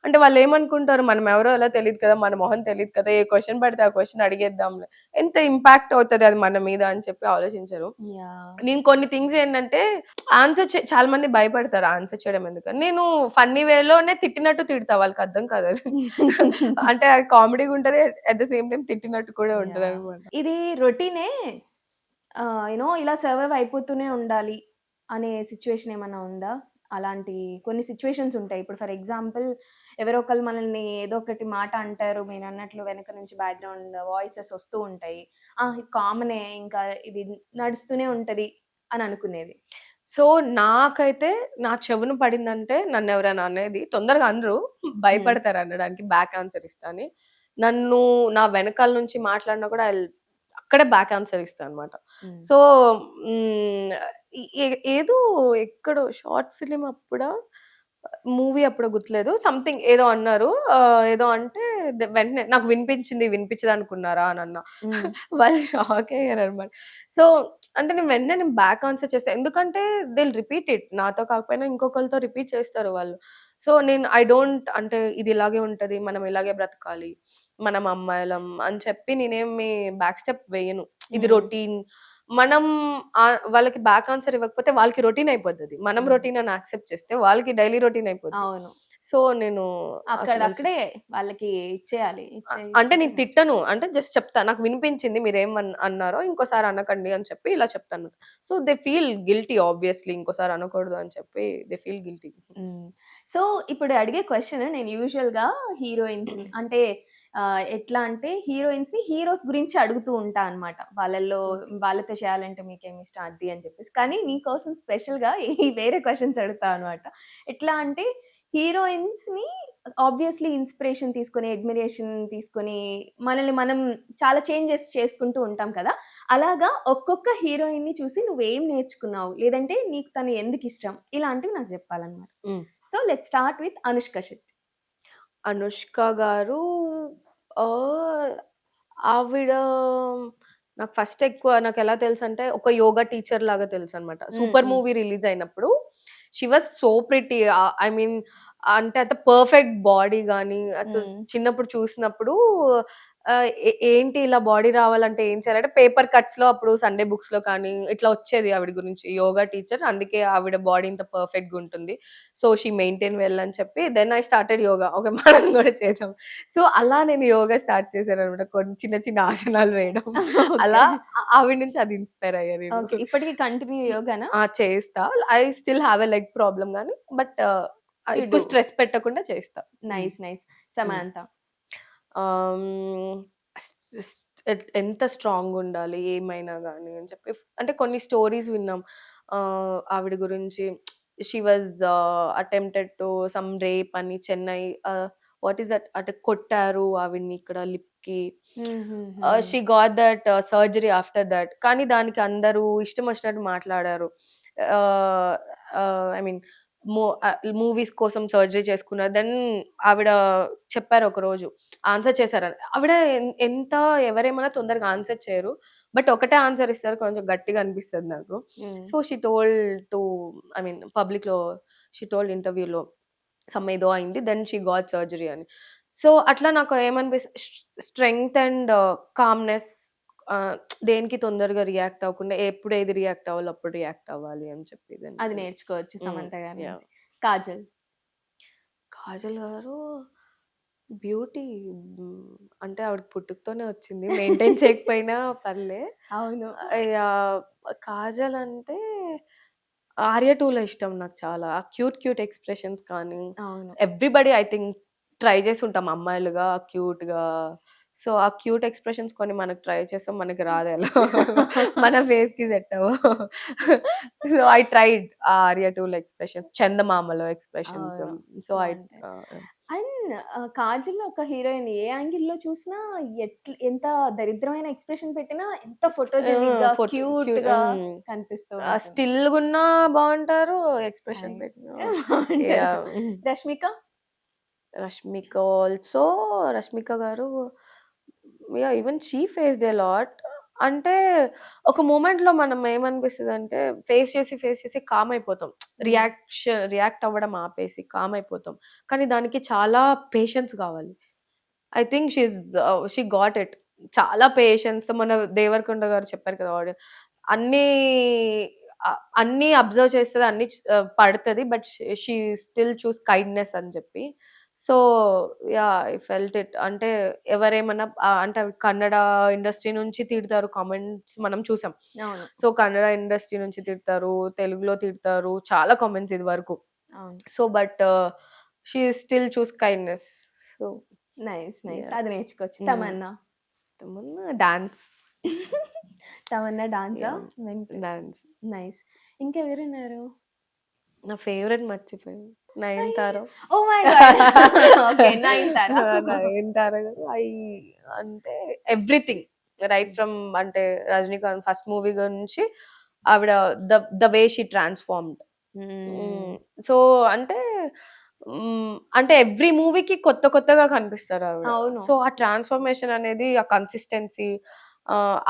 అంటే వాళ్ళేమనుకుంటారు మనం ఎవరో ఎలా తెలీదు కదా! మన మొహం తెలీదు కదా! ఏ క్వెషన్ పడితే ఆ క్వెషన్ అడిగేద్దాంలే. ఎంత ఇంపాక్ట్ అవుతది అది మన మీద అని చెప్పి ఆలోచించరు. యాహ్! నేను కొన్ని థింగ్స్ ఏంటంటే చాలా మంది భయపడతారు ఆన్సర్ చేయడం ఎందుకని. నేను ఫన్నీ వేలోనే తిట్టినట్టు తిడతా వాళ్ళకర్థం కాదది. అంటే అది కామెడీగా ఉంటది. అట్ ద సేమ్ టైమ్ తిట్టినట్టు కూడా యాహ్! ఉంటదనమాట. ఇది రొటీనే ఇలా సర్వైవ్ అయిపోతూనే ఉండాలి అనే సిట్యుయేషన్ ఏమన్నా ఉందా? అలాంటి కొన్ని సిట్యుయేషన్స్ ఉంటాయి. ఇప్పుడు ఫర్ ఎగ్జాంపుల్ ఎవరో ఒకళ్ళు మనల్ని ఏదో ఒకటి మాట అంటారు. మీరన్నట్లు వెనక నుంచి బ్యాక్‌గ్రౌండ్ వాయిసెస్ వస్తూ ఉంటాయి. ఇది కామనే ఇంకా ఇది నడుస్తూనే ఉంటది అని అనుకునేది. సో, నాకైతే నా చెవున పడిందంటే నన్నెవరైనా అనేది తొందరగా అనరు. హ్మ్. భయపడతారు అనడానికి బ్యాక్ ఆన్సర్ ఇస్తా అని. నన్ను నా వెనకాల నుంచి మాట్లాడినా కూడా అక్కడే బ్యాక్ ఆన్సర్ ఇస్తా అనమాట. హ్మ్. సో, హ్మ్. ఎ ఎ ఏదో ఎక్కడో షార్ట్ ఫిల్మ్ అప్పుడా? మూవీ అప్పుడో గుర్తులేదు. సంథింగ్ ఏదో అన్నారు. ఏదో అంటే వెంటనే నాకు వినిపించింది. వినిపించదనుకున్నారా అనన్నా. హ్మ్. వాళ్ళు షాక్ అయ్యారనమాట. సో, అంటే నేను బ్యాక్ ఆన్సర్ చేస్తా. ఎందుకంటే దే విల్ రిపీట్ ఇట్. నాతో కాకపోయినా ఇంకొకళ్ళతో రిపీట్ చేస్తారు వాళ్ళు. సో, నేను ఐ డోంట్ అంటే ఇది ఇలాగే ఉంటది. మనం ఇలాగే బ్రతకాలి. మనం అమ్మాయిలం అని చెప్పి నేనేమి బ్యాక్ స్టెప్ వేయను. ఇది హ్మ్. రొటీన్. మనం వాళ్ళకి బ్యాక్ ఆన్సర్ ఇవ్వకపోతే వాళ్ళకి రొటీన్ అయిపోతది. మనం హ్మ్. రొటీన్ అని యాక్సెప్ట్ చేస్తే వాళ్ళకి డైలీ రొటీన్ అయిపోద్ది. అవును. సో, నేను అసలు అక్కడక్కడే వాళ్ళకి ఇచ్చేయాలి. అంటే ఇచ్చితే నేను తిట్టను. అంటే జస్ట్ చెప్తా. నాకు వినిపించింది అన్నారో ఇంకోసారి అనకండి అని చెప్పి ఇలా చెప్తాను. So, they feel guilty obviously ఇంకోసారి అనకూడదు అని చెప్పి దే ఫీల్ గిల్టీ. హ్మ్. సో, ఇప్పుడు అడిగే క్వెషన్ నేను యూజువల్‌గా హీరోయిన్స్‌ని అంటే ఎట్లా అంటే హీరోయిన్స్‌ని హీరోస్ గురించి అడుగుతూ ఉంటా అన్నమాట. ఓకే. వాళ్ళతో చేయాలంటే మీకేమి ఇష్టం అది అని చెప్పేసి. కానీ నీకోసం స్పెషల్‌గా ఈ వేరే క్వెషన్స్ అడుగుతా అన్నమాట. ఎట్లా అంటే హీరోయిన్స్‌ని ఆబ్వియస్‌లీ ఇన్‌స్పిరేషన్ తీసుకొని, అడ్మిరేషన్ తీసుకొని మనల్ని మనం చాలా చేంజెస్ చేసుకుంటూ ఉంటాం కదా! అలాగా ఒక్కొక్క హీరోయిన్‌ని చూసి నువ్వేం నేర్చుకున్నావు? లేదంటే నీకు తను ఎందుకిష్టం? ఇలాంటివి నాకు జెప్పాలన్నమాట. హ్మ్. So, let's start with 'Anushka Shetty.' 'Anushka' గారు ఆహ్, ఆవిడ నాకు ఫస్ట్ ఎక్కువ నాకెలా తెలుసంటే ఒక యోగా టీచర్ లాగా తెలుసనమాట. హ్మ్. 'సూపర్' హ్మ్. మూవీ రిలీజ్ అయినప్పుడు she was so pretty. I mean అంటే అంత పర్ఫెక్ట్ బాడీ గాని అసలు హ్మ్. చిన్నప్పుడు చూసినప్పుడు ఏంటి ఇలా బాడీ రావాలంటే ఏం చేయాలంటే పేపర్ కట్స్‌లో అప్పుడు సండే బుక్స్‌లో కానీ ఇట్లా వచ్చేది ఆవిడ గురించి. యోగా టీచర్ అందుకే ఆవిడ బాడీ ఇంత పర్ఫెక్ట్‌గా ఉంటుంది. సో, షీ మెయింటైన్ వెల్ అని చెప్పి then I started yoga. Okay. మనం గూడా చేద్దాం. సో, అలా నేను యోగా స్టార్ట్ చేశాననమాట. కొన్ని చిన్న చిన్న ఆసనాలు వేయడం. ఓకే. అలా ఆవిడ నుంచి అది ఇన్‌స్పైర్ అయ్యా నేను. ఓకే. ఇప్పటికి కంటిన్యూ యోగానా? చేస్తా. I still have a leg problem గానీ బట్ యూ ఎక్కువ డూ. స్ట్రెస్ పెట్టకుండా చేస్తా. హ్మ్. నైస్. నైస్. హ్మ్. 'సమాంత.' ఆహ్, హ్మ్. స్ స్ ఎంత స్ట్రాంగుండాలి ఏమైనా గాని అని చెప్పి అంటే కొన్ని స్టోరీస్ విన్నాం. ఆవిడ గురించి she was attempted to some rape అని చెన్నై వాట్ ఈస్ దట్ అంటే కొట్టారు ఆవిడని ఇక్కడ లిప్‌కి. హుహుహు. She got that surgery after that. కానీ దానికి అందరూ ఇష్టం వచ్చినట్టు మాట్లాడారు. ఆహ్, ఐ మీన్ మూవీస్ కోసం సర్జరీ చేసుకున్నారు. దెన్ ఆవిడ చెప్పారు ఒకరోజు. ఆన్సర్ చేశారని. ఆవిడ ఎంత ఎవరేమన్నా తొందరగా ఆన్సర్ చేయరు. బట్ ఒకటే ఆన్సర్ ఇస్తారు. కొంచెం గట్టిగా అనిపిస్తది నాకు. హ్మ్. So, she told to I mean పబ్లిక్‌లో షీ టోల్డ్ ఇంటర్వ్యూలో ఏదో అయింది. దెన్ షీ గాట్ సర్జరీ అని. సో, అట్లా నాకు స్ట్రెంగ్త్ అండ్ కామ్‌నెస్ ఆహ్, దేనికి తొందరగా రియాక్ట్ అవ్వకుండా ఎప్పుడు ఏది రియాక్ట్ అవ్వాలో అప్పుడు రియాక్ట్ అవ్వాలి అని చెప్పి అది నేర్చుకోవచ్చు హ్మ్. సమంత గారి యాహ్! నుంచి. కాజల్. కాజల్ గారు బ్యూటీ అంటే ఆవిడకి పుట్టుకతోనే వచ్చింది. మెయింటైన్ చేయకపోయినా పర్లే. అవును. యాహ్! కాజల్ అంటే 'ఆర్య 2లో ఇష్టం నాకు చాలా. ఆ క్యూట్ ఎక్స్‌ప్రెషన్స్ కానీ అవును. ఎవ్రీబడీ ఐ థింక్ ట్రై చేసుంటాం అమ్మాయిలుగా క్యూట్‌గా. సో, ఆ క్యూట్ ఎక్స్‌ప్రెషన్స్ కొన్ని మనకు ట్రై చేస్తాం. మనకి రాదెలా. మన ఫేస్‌కి సెట్ అవ్వవు. సో, ఐ ట్రైడ్ ఆ 'ఆర్య 2లో ఎక్స్‌ప్రెషన్స్, 'చందమామలో' ఎక్స్‌ప్రెషన్స్. అవును. సో, బావుంటాయి. అండ్ కాజల్‌లో ఒక హీరోయిన్ ఏ యాంగిల్‌లో చూసినా ఎంత దరిద్రమైన ఎక్స్‌ప్రెషన్ పెట్టినా ఎంత ఫోటోజెనిక్‌గా, ఫోటో క్యూట్‌గా కనిపిస్తూ ఉంటుంది. స్టిల్‌గున్నా బావుంటారు. ఎక్స్‌ప్రెషన్ అయి పెట్టినా బావుంటారు. యాహ్! 'రష్మిక'? 'రష్మిక' ఆల్సో 'రష్మిక' గారు yeah! Even she faced a lot. అంటే ఒక మొమెంట్‌లో మనం ఏమనిపిస్తదంటే ఫేస్ చేసి కామ్ అయిపోతాం. హ్మ్. రియాక్ట్ అవ్వడం ఆపేసి కామ్ అయిపోతాం. కానీ దానికి చాలా పేషెన్స్ కావాలి. I think she got it. చాలా పేషెన్స్ మొన్న 'దేవరకొండ' గారు చెప్పారు కదా! అన్నీ అన్నీ అబ్జర్వ్ చేస్తది. అన్నీ పడతది. But she still choose kindness అని చెప్పి. So, yeah! I felt it. అంటే ఎవరేమన్నా అంటే అవి కన్నడ ఇండస్ట్రీ నుంచి తిడతారు కామెంట్స్ మనం చూసాం. అవును. సో, కన్నడ ఇండస్ట్రీ నుంచి తిడతారు, తెలుగులో తిడతారు. చాలా కామెంట్స్ ఇదివరకు. అవును. So, but she still choose kindness. So, nice. Yeah! అది నేర్చుకోవచ్చు. హ్మ్. తమన్నా. తమన్నా డాన్స్. తమన్నా డాన్సా? యాహ్! డాన్స్. నైస్. ఇంకెవరున్నారు? నా ఫేవరెట్ మర్చిపోయాను. అయ్యయ్యో! 'Nayanthara.' Oh my god! Okay. 'Nayanthara'. 'Nayanthara' garu అంటే ఎవ్రీథింగ్ రైట్ ఫ్రమ్ అంటే 'రజనీకాంత్' ఫస్ట్ మూవీ నుంచి ఆవిడ the the way she transformed. హ్మ్. హ్మ్. సో, అంటే అంటే ఎవ్రీ మూవీకి కొత్తగా కనిపిస్తారావిడ. అవును. సో, ఆ ట్రాన్స్‌ఫర్మేషన్ అనేది, ఆ కన్సిస్టెన్సీ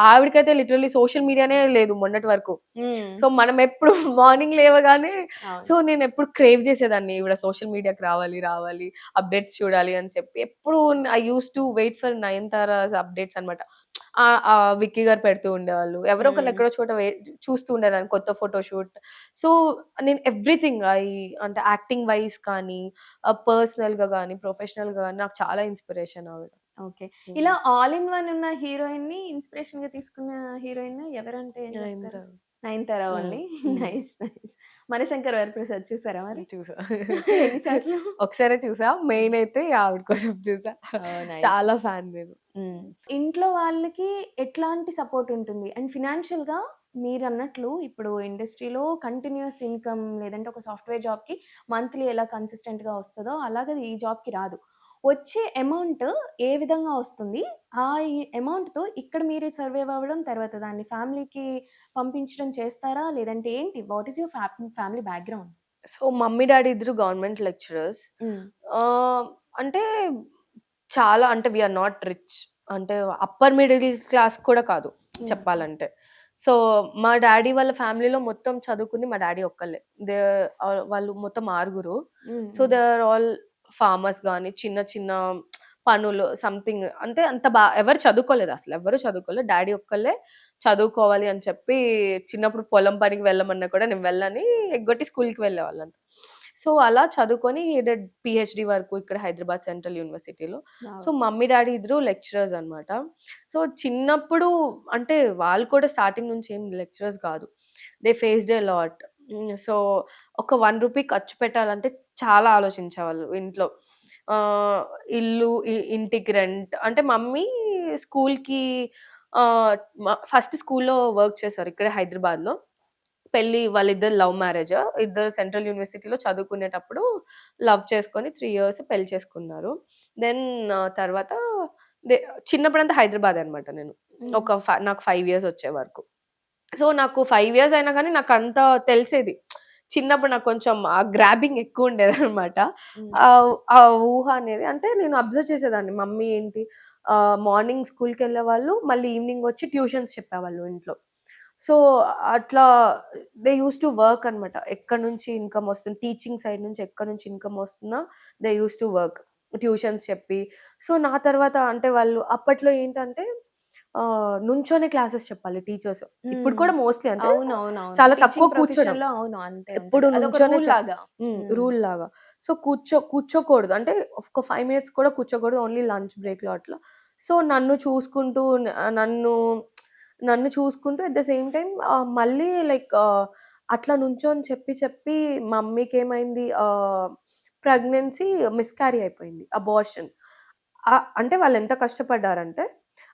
ఆవిడకైతే లిటరల్లీ సోషల్ మీడియానే లేదు మొన్నటి వరకు. హ్మ్. సో, మనమెప్పుడు మార్నింగ్ లేవగానే అవును. సో, నేనెప్పుడు క్రేవ్ చేసేదాన్ని. ఈవిడ సోషల్ మీడియాకి రావాలి, అప్‌డేట్స్ చూడాలి అని చెప్పి. ఎప్పుడు I used to wait for 'Nayanthara's' updates అన్నమాట. విక్కీ గారు పెడుతూ ఉండేవాళ్ళు. ఎవరో ఒకళ్ళు హ్మ్. ఎక్కడో చోట చూస్తూ ఉండేదాన్ని కొత్త ఫోటోషూట్. సో, నేను ఎవ్రీథింగ్ అంటే యాక్టింగ్ వైస్ కానీ, పర్సనల్‌గా గానీ, ప్రొఫెషనల్‌గా గానీ నాకు చాలా ఇన్‌స్పిరేషన్ ఆవిడ. ఓకే. ఇలా హ్మ్. ఆల్ ఇన్ వన్ ఉన్న హీరోయిన్‌ని ఇన్‌స్పిరేషన్‌గా తీసుకున్న హీరోయిన్ ఎవరంటే ఏం చెప్తారు? 'నయనతార.' 'నయనతార' హ్మ్. ఓన్లీ. హ్మ్. నైస్. 'మనశంకర్ వరప్రసాద్' చూసారా మరి? చూసా. ఎన్ని సార్లు? ఒకసారే చూసా. హ్మ్. మెయిన్ అయితే ఆవిడ కోసం చూసా. ఓహ్! నైస్. చాలా ఫ్యాన్ నేను. హ్మ్. ఇంట్లో వాళ్ళకి ఎట్లాంటి సపోర్ట్ ఉంటుంది? అండ్ ఫినాన్షియల్‌గా మీరన్నట్లు ఇప్పుడు ఇండస్ట్రీలో కంటిన్యూయస్ ఇన్‌కమ్ లేదంటే ఒక సాఫ్ట్‌వేర్ జాబ్‌కి మంత్లీ ఎలా కన్సిస్టెంట్‌గా వస్తదో అలాగే ఈ జాబ్‌కి రాదు. వచ్చే అమౌంట్ ఏ విధంగా వస్తుంది? ఈ అమౌంట్‌తో ఇక్కడ మీరు సర్వైవ్ అవ్వడం, తర్వాత దాన్ని ఫ్యామిలీకి పంపించడం చేస్తారా? లేదంటే ఏంటి? What is your family background? So, mummy, daddy ఇద్దరు గవర్నమెంట్ లెక్చరర్స్. హ్మ్. ఆహ్, అంటే చాలా అంటే వి ఆర్ నాట్ రిచ్. అంటే అప్పర్ మిడిల్ క్లాస్ కూడా కాదు హ్మ్. చెప్పాలంటే. సో, మా డ్యాడీ వాళ్ళ ఫ్యామిలీలో మొత్తం చదువుకుంది మా డ్యాడీ ఒక్కళ్ళే. దే వాళ్ళు మొత్తం ఆరుగురు. హ్మ్. సో, హ్మ్. దే ఆర్ ఆల్ ఫార్మర్స్ గాని, చిన్న పనులు సంథింగ్ అంటే అంత ఎవరు చదువుకోలేదు అసలు. ఎవ్వరు చదువుకోలేదు. డ్యాడీ ఒక్కళ్ళే చదువుకోవాలి అని చెప్పి చిన్నప్పుడు పొలం పనికి వెళ్ళమన్నా కూడా నేను వెళ్ళని ఎగ్గొట్టి స్కూల్‌కి వెళ్ళేవాళ్ళంట. సో, అలా చదువుకొని హి డిడ్ పీహెచ్‌డీ వరకు ఇక్కడ హైదరాబాద్ సెంట్రల్ యూనివర్సిటీలో. So, wow! మమ్మీ, డ్యాడీ ఇద్దరు లెక్చరర్స్ అన్నమాట. సో, చిన్నప్పుడు అంటే వాళ్ళు కూడా స్టార్టింగ్ నుంచి ఏం లెక్చరర్స్ కాదు. They faced a lot. So, ఒక రూ. 1 ఖర్చు పెట్టాలంటే చాలా ఆలోచించేవాళ్ళు ఇంట్లో. ఆహ్, ఇల్లు, ఇంటికి రెంట్ అంటే మమ్మీ స్కూల్‌కి ఆహ్, ఫస్ట్ స్కూల్‌లో వర్క్ చేశారు ఇక్కడే హైదరాబాద్‌లో. వాళ్ళిద్దరు లవ్ మ్యారేజ్. ఇద్దరు సెంట్రల్ యూనివర్సిటీలో చదువుకునేటప్పుడు లవ్ చేసుకొని 3 ఇయర్స్ పెళ్లి చేసుకున్నారు. దెన్ తర్వాత దె చిన్నప్పుడంతా హైదరాబాదే అనమాట నేను. హ్మ్. నాకు 5 ఇయర్స్ వచ్చే వరకు. సో, నాకు 5 ఇయర్స్ అయినా గానీ నాకంత తెలిసేది. చిన్నప్పుడు నాకు కొంచెం ఆ గ్రాబింగ్ ఎక్కువ ఉండేదనమాట. హ్మ్. ఆ ఊహ అనేది అంటే నేను అబ్జర్వ్ చేసేదాన్ని. మమ్మీ ఏంటి మార్నింగ్ స్కూల్‌కెళ్ళేవాళ్ళు, మళ్ళీ ఈవినింగ్ వచ్చి ట్యూషన్స్ చెప్పేవాళ్ళు ఇంట్లో. సో, అట్లా దే యూజ్డ్ టు వర్క్ అనమాట. ఎక్కడి నుంచి ఇన్‌కమ్ వస్తుంది, టీచింగ్ సైడ్ నుంచి ఎక్కడి నుంచి ఇన్‌కమ్ వస్తున్నా they used to work. Tuitions చెప్పి. సో, నా తర్వాత అంటే వాళ్ళు అప్పట్లో ఏంటంటే నుంచొనే క్లాసెస్ చెప్పాలి టీచర్స్. ఇప్పుడు హ్మ్. కూడా మోస్ట్‌లీ అంటే అవునవునవును. చాలా తక్కువ టీచింగ్ కూర్చోడం. ప్రొఫెషన్‌లో అవును. అంతే ఎప్పుడు ఉంటది. అదొక నుంచొనే రూల్ లాగా. హ్మ్. రూల్ లాగా. సో, కూర్చోకూడదు. అంటే ఒక 5 మినిట్స్ కూడా కూర్చోకూడదు. ఓన్లీ లంచ్ బ్రేక్‌లో అట్లా. సో, నన్ను నన్ను చూసుకుంటూ అట్ ద సేమ్ టైమ్ మళ్ళీ లైక్ అట్లా నుంచొని చెప్పి మమ్మీకేమైంది ప్రెగ్నెన్సీ మిస్‌క్యారీ అయిపోయింది. అబార్షన్. అంటే వాళ్ళెంత కష్టపడ్డారంటే,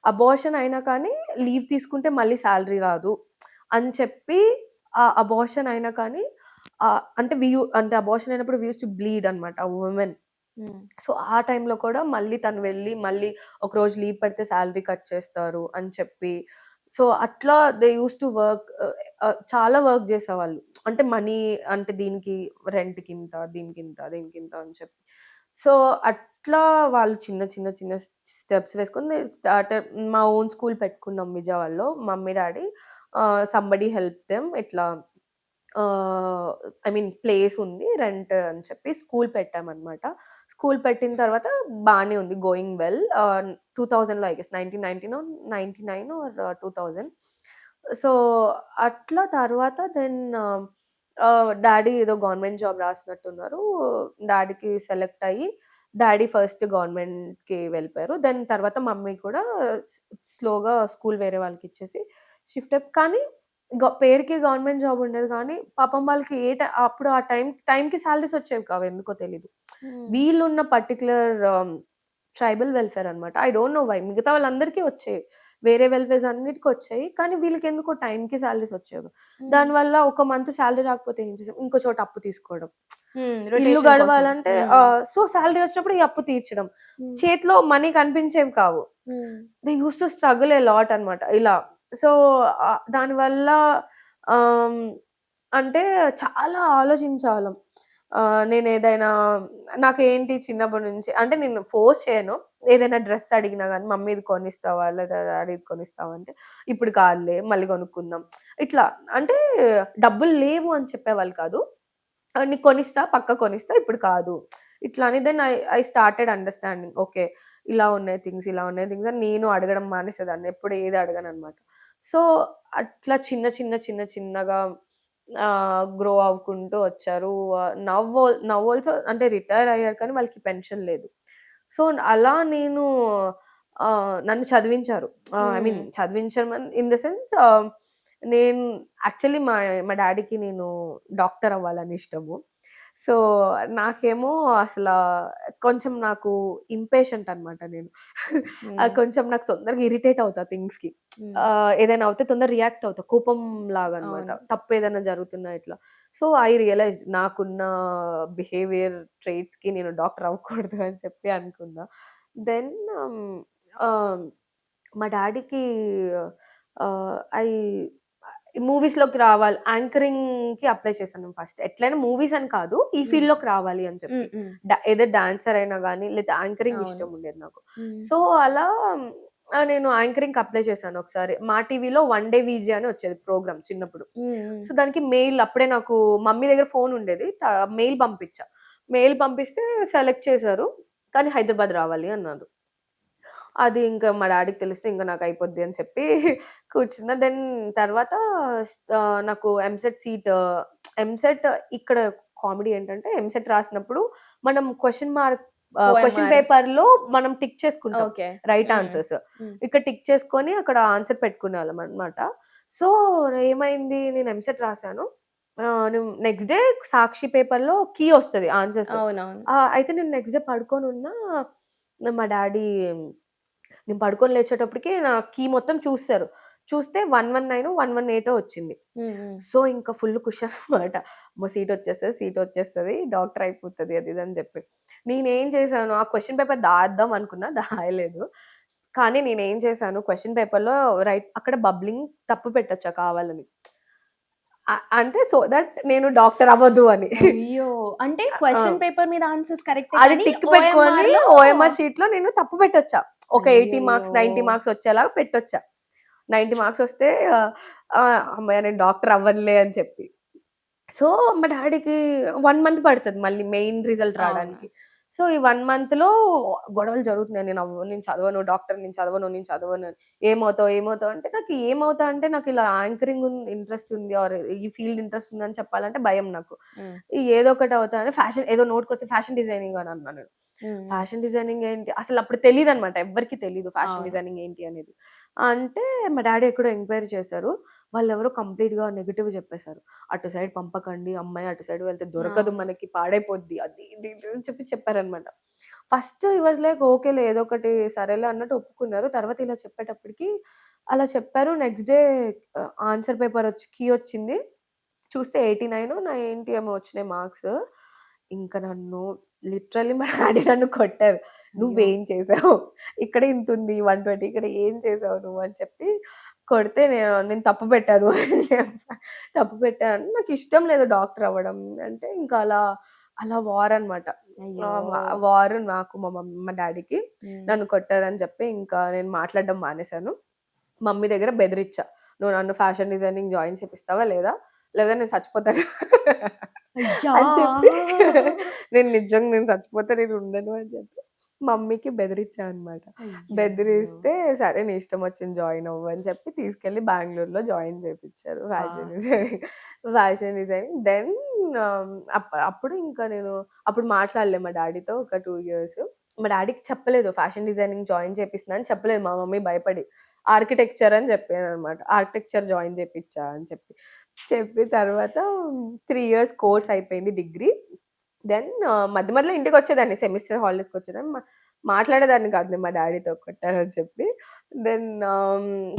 అబార్షన్ అయినా కానీ లీవ్ తీసుకుంటే మళ్ళీ సాలరీ రాదు అని చెప్పి అబార్షన్ అయినా కానీ అంటే అబార్షన్ అయినప్పుడు వి యూజ్డ్ టు బ్లీడ్ అనమాట వుమెన్. హ్మ్. సో, ఆ టైంలో కూడా మళ్ళీ తను వెళ్ళి, మళ్ళీ ఒకరోజు లీవ్ పెడితే సాలరీ కట్ చేస్తారు అని చెప్పి, సో, అట్లా దే యూజ్డ్ టు వర్క్ చాలా వర్క్ జేసేవాళ్ళు. అంటే మనీ అంటే దీనికి రెంట్‌కింత, దీనికింత అని చెప్పి. సో, అట్లా వాళ్ళు చిన్న స్టెప్స్ వేసుకొని స్టార్టెడ్ మా ఓన్ స్కూల్ పెట్టుకున్నాం విజయవాడలో. Mummy, daddy somebody help them ఇట్లా ఆహ్, ఐ మీన్ ప్లేస్ ఉంది. రెంట్ అని చెప్పి స్కూల్ పెట్టామనమాట. స్కూల్ పెట్టిన తర్వాత బానే ఉంది. Going well. 2000లో ఐ గెస్ 1999 ఆర్ 2000. సో, అట్లా తర్వాత డ్యాడీ ఏదో గవర్నమెంట్ జాబ్ రాసినట్టున్నారు. డ్యాడీకి సెలెక్ట్ అయ్యి, డ్యాడీ ఫస్ట్ గవర్నమెంట్‌కి వెళ్ళిపోయారు. దెన్ తర్వాత మమ్మీ కూడా స్ స్లోగా స్కూల్ వేరే వాళ్ళకిచ్చేసి షిఫ్ట్ కానీ పేరుకి గవర్నమెంట్ జాబ్ ఉండేది గానీ, పాపం వాళ్ళకి అప్పుడు ఆ టైంకి సాలరీస్ వచ్చేవి కావు ఎందుకో తెలీదు. హ్మ్. వీళ్ళున్న పర్టిక్యులర్ ట్రైబల్ వెల్‌ఫేర్ అన్నమాట. ఐ డోంట్ నో వై మిగతా వాళ్ళందరికీ వచ్చేయి. వేరే వెల్‌ఫేర్స్ అన్నిటికి వచ్చాయి. కానీ వీళ్ళకెందుకో టైంకి సాలరీస్ వచ్చేవి. హ్మ్. దానివల్ల ఒక మంత్ సాలరీ రాకపోతే ఏం చేసాం, ఇంకో చోట అప్పు తీసుకోవడం. ఇల్లు రొటేషన్ కోసం. గడవాలంటే హ్మ్. సో, సాలరీ వచ్చినప్పుడు ఈ అప్పు తీర్చడం. హ్మ్. చేతిలో మనీ కనిపించేవి కావు. హ్మ్. They used to struggle a lot అన్నమాట ఇలా. సో, దానివల్ల ఆహ్, అంటే చాలా ఆలోచించేవాళ్ళం. నేనేదైనా నాకేంటి చిన్నప్పటి నుంచి అంటే నేను ఫోర్స్ చేయను. ఏదైనా డ్రెస్ అడిగినా గాని, "మమ్మీ ఇది కొనిస్తావా?" లేదా "డాడీ ఇది కొనిస్తావా?" అంటే, "ఇప్పుడు కాదులే మళ్ళీ కొనుక్కుందాం." ఇట్లా అంటే డబ్బులు లేవు అని చెప్పేవాళ్ళు కాదు. "నీకు కొనిస్తా, పక్కా కొనిస్తా, ఇప్పుడు కాదు." ఇట్లా అని then I started understanding. Okay. ఇలా ఉన్నాయి థింగ్స్ అని నేను అడగడం మానేసేదాన్ని. ఎప్పుడు ఏది అడగననమాట. సో, అట్లా చిన్నగా గ్రో అవ్వుకుంటూ వచ్చారు. నౌ ఆల్సో అంటే రిటైర్ అయ్యారు కానీ వాళ్ళకి పెన్షన్ లేదు. సో, అలా నేను నన్ను చదివించారు. ఐ మీన్ హ్మ్. చదివించడం ఇన్ ద సెన్స్ నేను యాక్చువల్లీ మా మా డ్యాడీకి నేను డాక్టర్ అవ్వాలని ఇష్టము. సో, నాకేమో అసలా కొంచెం నాకు ఇంపేషెంట్ అనమాట నేను. హ్మ్. కొంచెం నాకు తొందరగా ఇరిటేట్ అవుతా థింగ్స్‌కి. హ్మ్. ఏదైనా అవుతే తొందరగా రియాక్ట్ అవుతా. కోపంలాగా అనమాట. అవును. తప్పేదైనా జరుగుతున్నా ఇట్లా. సో, ఐ రియలైజ్డ్ నాకున్న బిహేవియర్ ట్రైట్స్‌కి నేను డాక్టర్ అవ్వకూడదు అని చెప్పి అనుకున్నా. దెన్ ఆహ్, మా డ్యాడీకి ఐ మూవీస్‌లోకి రావాలి. యాంకరింగ్‌కి అప్లై చేశాను ఫస్ట్. ఎట్లైనా మూవీస్ అని కాదు. ఈ హ్మ్. ఫీల్డ్‌లోకి రావాలి అని చెప్పి. హ్మ్. హ్మ్. ఎయిదర్ డాన్సర్ అయినా గాని, లేదా యాంకరింగ్ అవును. ఇష్టం ఉండేది నాకు. హ్మ్. సో, అలా నేను యాంకరింగ్‌కి అప్లై చేశాను ఒకసారి. మా టీవీలో 'వన్ డే వీజే' అని వచ్చేది ప్రోగ్రామ్ చిన్నప్పుడు. హ్మ్. హ్మ్. సో, దానికి మెయిల్ అప్పుడే నాకు మమ్మీ దగ్గర ఫోన్ ఉండేది. మెయిల్ పంపించా. మెయిల్ పంపిస్తే సెలెక్ట్ చేశారు. కానీ హైదరాబాద్ రావాలి అన్నారు. అది ఇంకా మా డ్యాడీకి తెలిస్తే ఇంక నాకయిపోద్ది అని చెప్పి కూర్చున్నా. దెన్ తర్వాత నాకు ఎంసెట్ ఇక్కడ కామెడీ ఏంటంటే ఎంసెట్ రాసినప్పుడు మనం క్వెషన్ ఓఎంఆర్. పేపర్‌లో మనం టిక్ చేసుకుంటాం. ఓకే. రైట్ హ్మ్. ఆన్సర్స్. హ్మ్. ఇక్కడ టిక్ చేసుకొని అక్కడ ఆన్సర్ పెట్టుకునేవాళ్ళం అన్నమాట. సో, ఏమైంది నేను ఎంసెట్ రాసాను. నెక్స్ట్ డే సాక్షి పేపర్‌లో కీ ఒస్తది ఆన్సర్స్. అవునవును. అయితే నేను నెక్స్ట్ డే పడుకొనున్నా. మా డ్యాడీ నేను పడుకొని లేచేటప్పటికి నా కీ మొత్తం చూసేసారు. చూస్తే 119, 118 వచ్చింది. హ్మ్. హ్మ్. సో, ఇంకా ఫుల్ ఖుషి అనమాట. అమ్మో! సీటొచ్చేస్తది. డాక్టర్ అయిపోతది అది ఇది అని చెప్పి. నేనేం చేశాను, ఆ క్వెషన్ పేపర్ దాద్దాం అనుకున్నా. దాయలేదు. కానీ నేనేం చేశాను క్వెషన్ పేపర్‌లో అక్కడ బబ్లింగ్ తప్పు పెట్టొచ్చా కావాలని. అంటే సో దట్ నేను డాక్టర్ అవ్వద్దు అని. అయ్యో! అంటే ఆ! క్వెషన్ పేపర్ మీద ఆన్సర్స్ కరెక్టే అది కానీ టిక్ పెట్టుకొని ఓఎంఆర్‌లో ఓఎంఆర్ షీట్‌లో నేను తప్పు పెట్టొచ్చా. ఒక 80 మార్క్స్, 90 అయ్యయ్యో! మార్క్స్ వచ్చేలాగా పెట్టొచ్చా. 90 మార్క్స్ వస్తే హమ్మయ్య! నేను డాక్టర్ అవ్వనులే అని చెప్పి. సో, మా డ్యాడీకి 1 మంత్ పడతది మళ్ళీ మెయిన్ రిజల్ట్ అవును. రాడానికి. సో, ఈ 1 మంత్‌లో గొడవలు జరుగుతున్నాయి. నేను చదవను, డాక్టర్ నేను చదవను అని. ఏమవుతావు? ఏమవుతావు? అంటే నాకు ఏమవుతా అంటే నాకు ఇలా యాంకరింగ్ ఇంట్రెస్ట్ ఉంది ఆర్ ఈ ఫీల్డ్ ఇంట్రెస్ట్ ఉందని చెప్పాలంటే భయం నాకు. హ్మ్. ఏదో ఒకటి అవుతా అని ఫ్యాషన్ ఏదో నోటికొచ్చి ఫ్యాషన్ డిజైనింగ్ అని అన్నా నేను. హ్మ్. ఫ్యాషన్ డిజైనింగ్ ఏంటి? అసలప్పుడు తెలీదనమాట. ఎవ్వరికీ తెలీదు ఫ్యాషన్ అవును. డిజైనింగ్ ఏంటి అనేది. అంటే మా డ్యాడీ ఎక్కడో ఎంక్వైరీ చేశారు. వాళ్ళెవరో కంప్లీట్‌గా నెగెటివ్ చెప్పేసారు. అటు సైడ్ పంపకండి. అమ్మాయి అటు సైడ్ వెళ్తే దొరకదు అవును. మనకి పాడైపోద్ది. అది ఇది ఇది అని చెప్పి చెప్పారనమాట. ఫస్ట్ హి వాస్ లైక్ ఓకేలే ఏదో ఒకటి సరేలే అన్నట్టు ఒప్పుకున్నారు. తర్వాత ఇలా చెప్పేటప్పటికి అలా చెప్పారు. Next day answer paper key వచ్చింది. చూస్తే 89 90 ఏమో వచ్చినాయి మార్క్స్. ఇంక నన్ను లిటరల్లీ మా డ్యాడీ నన్ను కొట్టారు. అయ్యో! "నువ్వేం చేసావు? ఇక్కడ ఇంతుంది 120 ఇక్కడ ఏం చేసావు నువ్వు?" అని చెప్పి కొడితే నేను తప్పు పెట్టాను అని చెప్పా. తప్పు పెట్టాను. నాకిష్టం లేదు డాక్టర్ అవ్వడం. అంటే ఇంకా అలా వార్ అనమాట. అయ్యో! వార్ నాకు మా డ్యాడీకి. హ్మ్. నన్ను కొట్టారని చెప్పి ఇంకా నేను మాట్లాడడం మానేశాను. మమ్మీ దగ్గర బెదిరిచ్చా. "నువ్వు నన్ను ఫ్యాషన్ డిజైనింగ్ జాయిన్ చేపిస్తావా లేదా? లేదా నేను చచ్చిపోతాను" అయ్యా! అని చెప్పి నేను చచ్చిపోతే నేను ఉండను అని చెప్పి మమ్మీకి బెదిరిచ్చా అనమాట. అయ్యయ్యో! బెదిరిస్తే సరే నీ ఇష్టం వచ్చింది జాయిన్ అవ్వు అని చెప్పి తీసుకెళ్ళి బెంగుళూరులో జాయిన్ చేపిచ్చారు ఆ! Fashion designing. దెన్ అప్పుడు ఇంకా నేను అప్పుడు మాట్లాడలే మా డ్యాడీతో ఒక 2 ఇయర్స్. మా డ్యాడీకి చెప్పలేదు ఫ్యాషన్ డిజైనింగ్ జాయిన్ చేపిస్తున్నా అని చెప్పలేదు మా మమ్మీ భయపడి. ఆర్కిటెక్చర్ అని చెప్పాననమాట. ఆర్కిటెక్చర్ జాయిన్ చేపిచ్చా అని చెప్పి. చెప్పి తర్వాత 3 ఇయర్స్ కోర్స్ అయిపోయింది డిగ్రీ. దెన్ మధ్య మధ్యలో ఇంటికొచ్చేదాన్ని. సెమిస్టర్ హాలిడేస్‌కొచ్చేదాన్ని. మాట్లాడేదాన్ని కాదు నేను మా డ్యాడీతో కొట్టారని చెప్పి. దెన్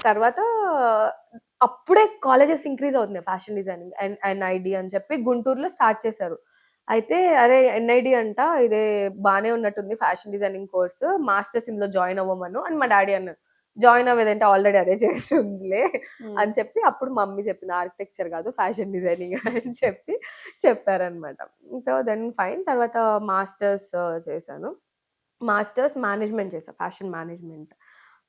తర్వాత అప్పుడే కాలేజెస్ ఇంక్రీజ్ అవుతున్నాయి ఫ్యాషన్ డిజైనింగ్. ఎన్‌ఐడి అని చెప్పి గుంటూరులో స్టార్ట్ చేశారు. అయితే అరే! ఎన్‌ఐడి అంట ఇదే బానే ఉన్నట్టుంది ఫ్యాషన్ డిజైనింగ్ కోర్స్. మాస్టర్స్ ఇందులో జాయిన్ అవ్వమను అని మా డ్యాడీ అన్నారు. జాయిన్ అవ్వేదేంటి ఆల్రెడీ అదే చేస్తుందిలే హ్మ్. అని చెప్పి అప్పుడు మమ్మీ చెప్పింది. ఆర్కిటెక్చర్ కాదు ఫ్యాషన్ డిజైనింగ్ అని చెప్పి చెప్పారనమాట. So, then fine. తర్వాత మాస్టర్స్ చేశాను. మాస్టర్స్ మేనేజ్‌మెంట్ చేశా. Fashion management.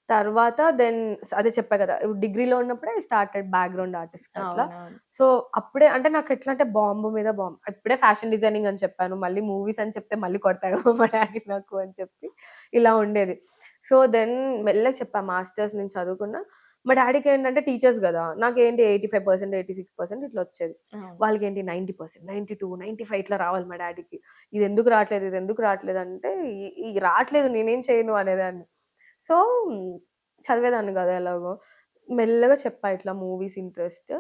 తర్వాత దెన్ అదే చెప్పా కదా! డిగ్రీలో ఉన్నప్పుడే స్టార్టెడ్ బ్యాక్‌గ్రౌండ్ ఆర్టిస్ట్‌గా అట్లా. అవునవును. సో, అప్పుడే అంటే నాకెట్లా అంటే బాంబు మీద బాంబ్. ఇప్పుడే ఫ్యాషన్ డిజైనింగ్ అని చెప్పాను. మళ్ళీ మూవీస్ అని చెప్తే మళ్ళీ కొడతాడు మా డ్యాడీ నాకు అని చెప్పి ఇలా ఉండేది. సో, దెన్ మెల్లగా చెప్పా మాస్టర్స్ నేను చదువుకున్నా. మా డ్యాడీకేంటంటే టీచర్స్ గదా! నాకేంటి 85%, 86% ఇట్లొచ్చేది. అవును. వాళ్ళకేంటి 90%, 92, 95 ఇట్లా రావాలి మా డ్యాడీకి. ఇదెందుకు రాట్లేదు, ఇదెందుకు రాట్లేదంటే, రాట్లేదు నేనేం చేయను అనేదాన్ని. సో, చదివేదాన్ని కాదు ఎలాగో. మెల్లగా చెప్పా ఇట్లా మూవీస్ ఇంట్రెస్ట్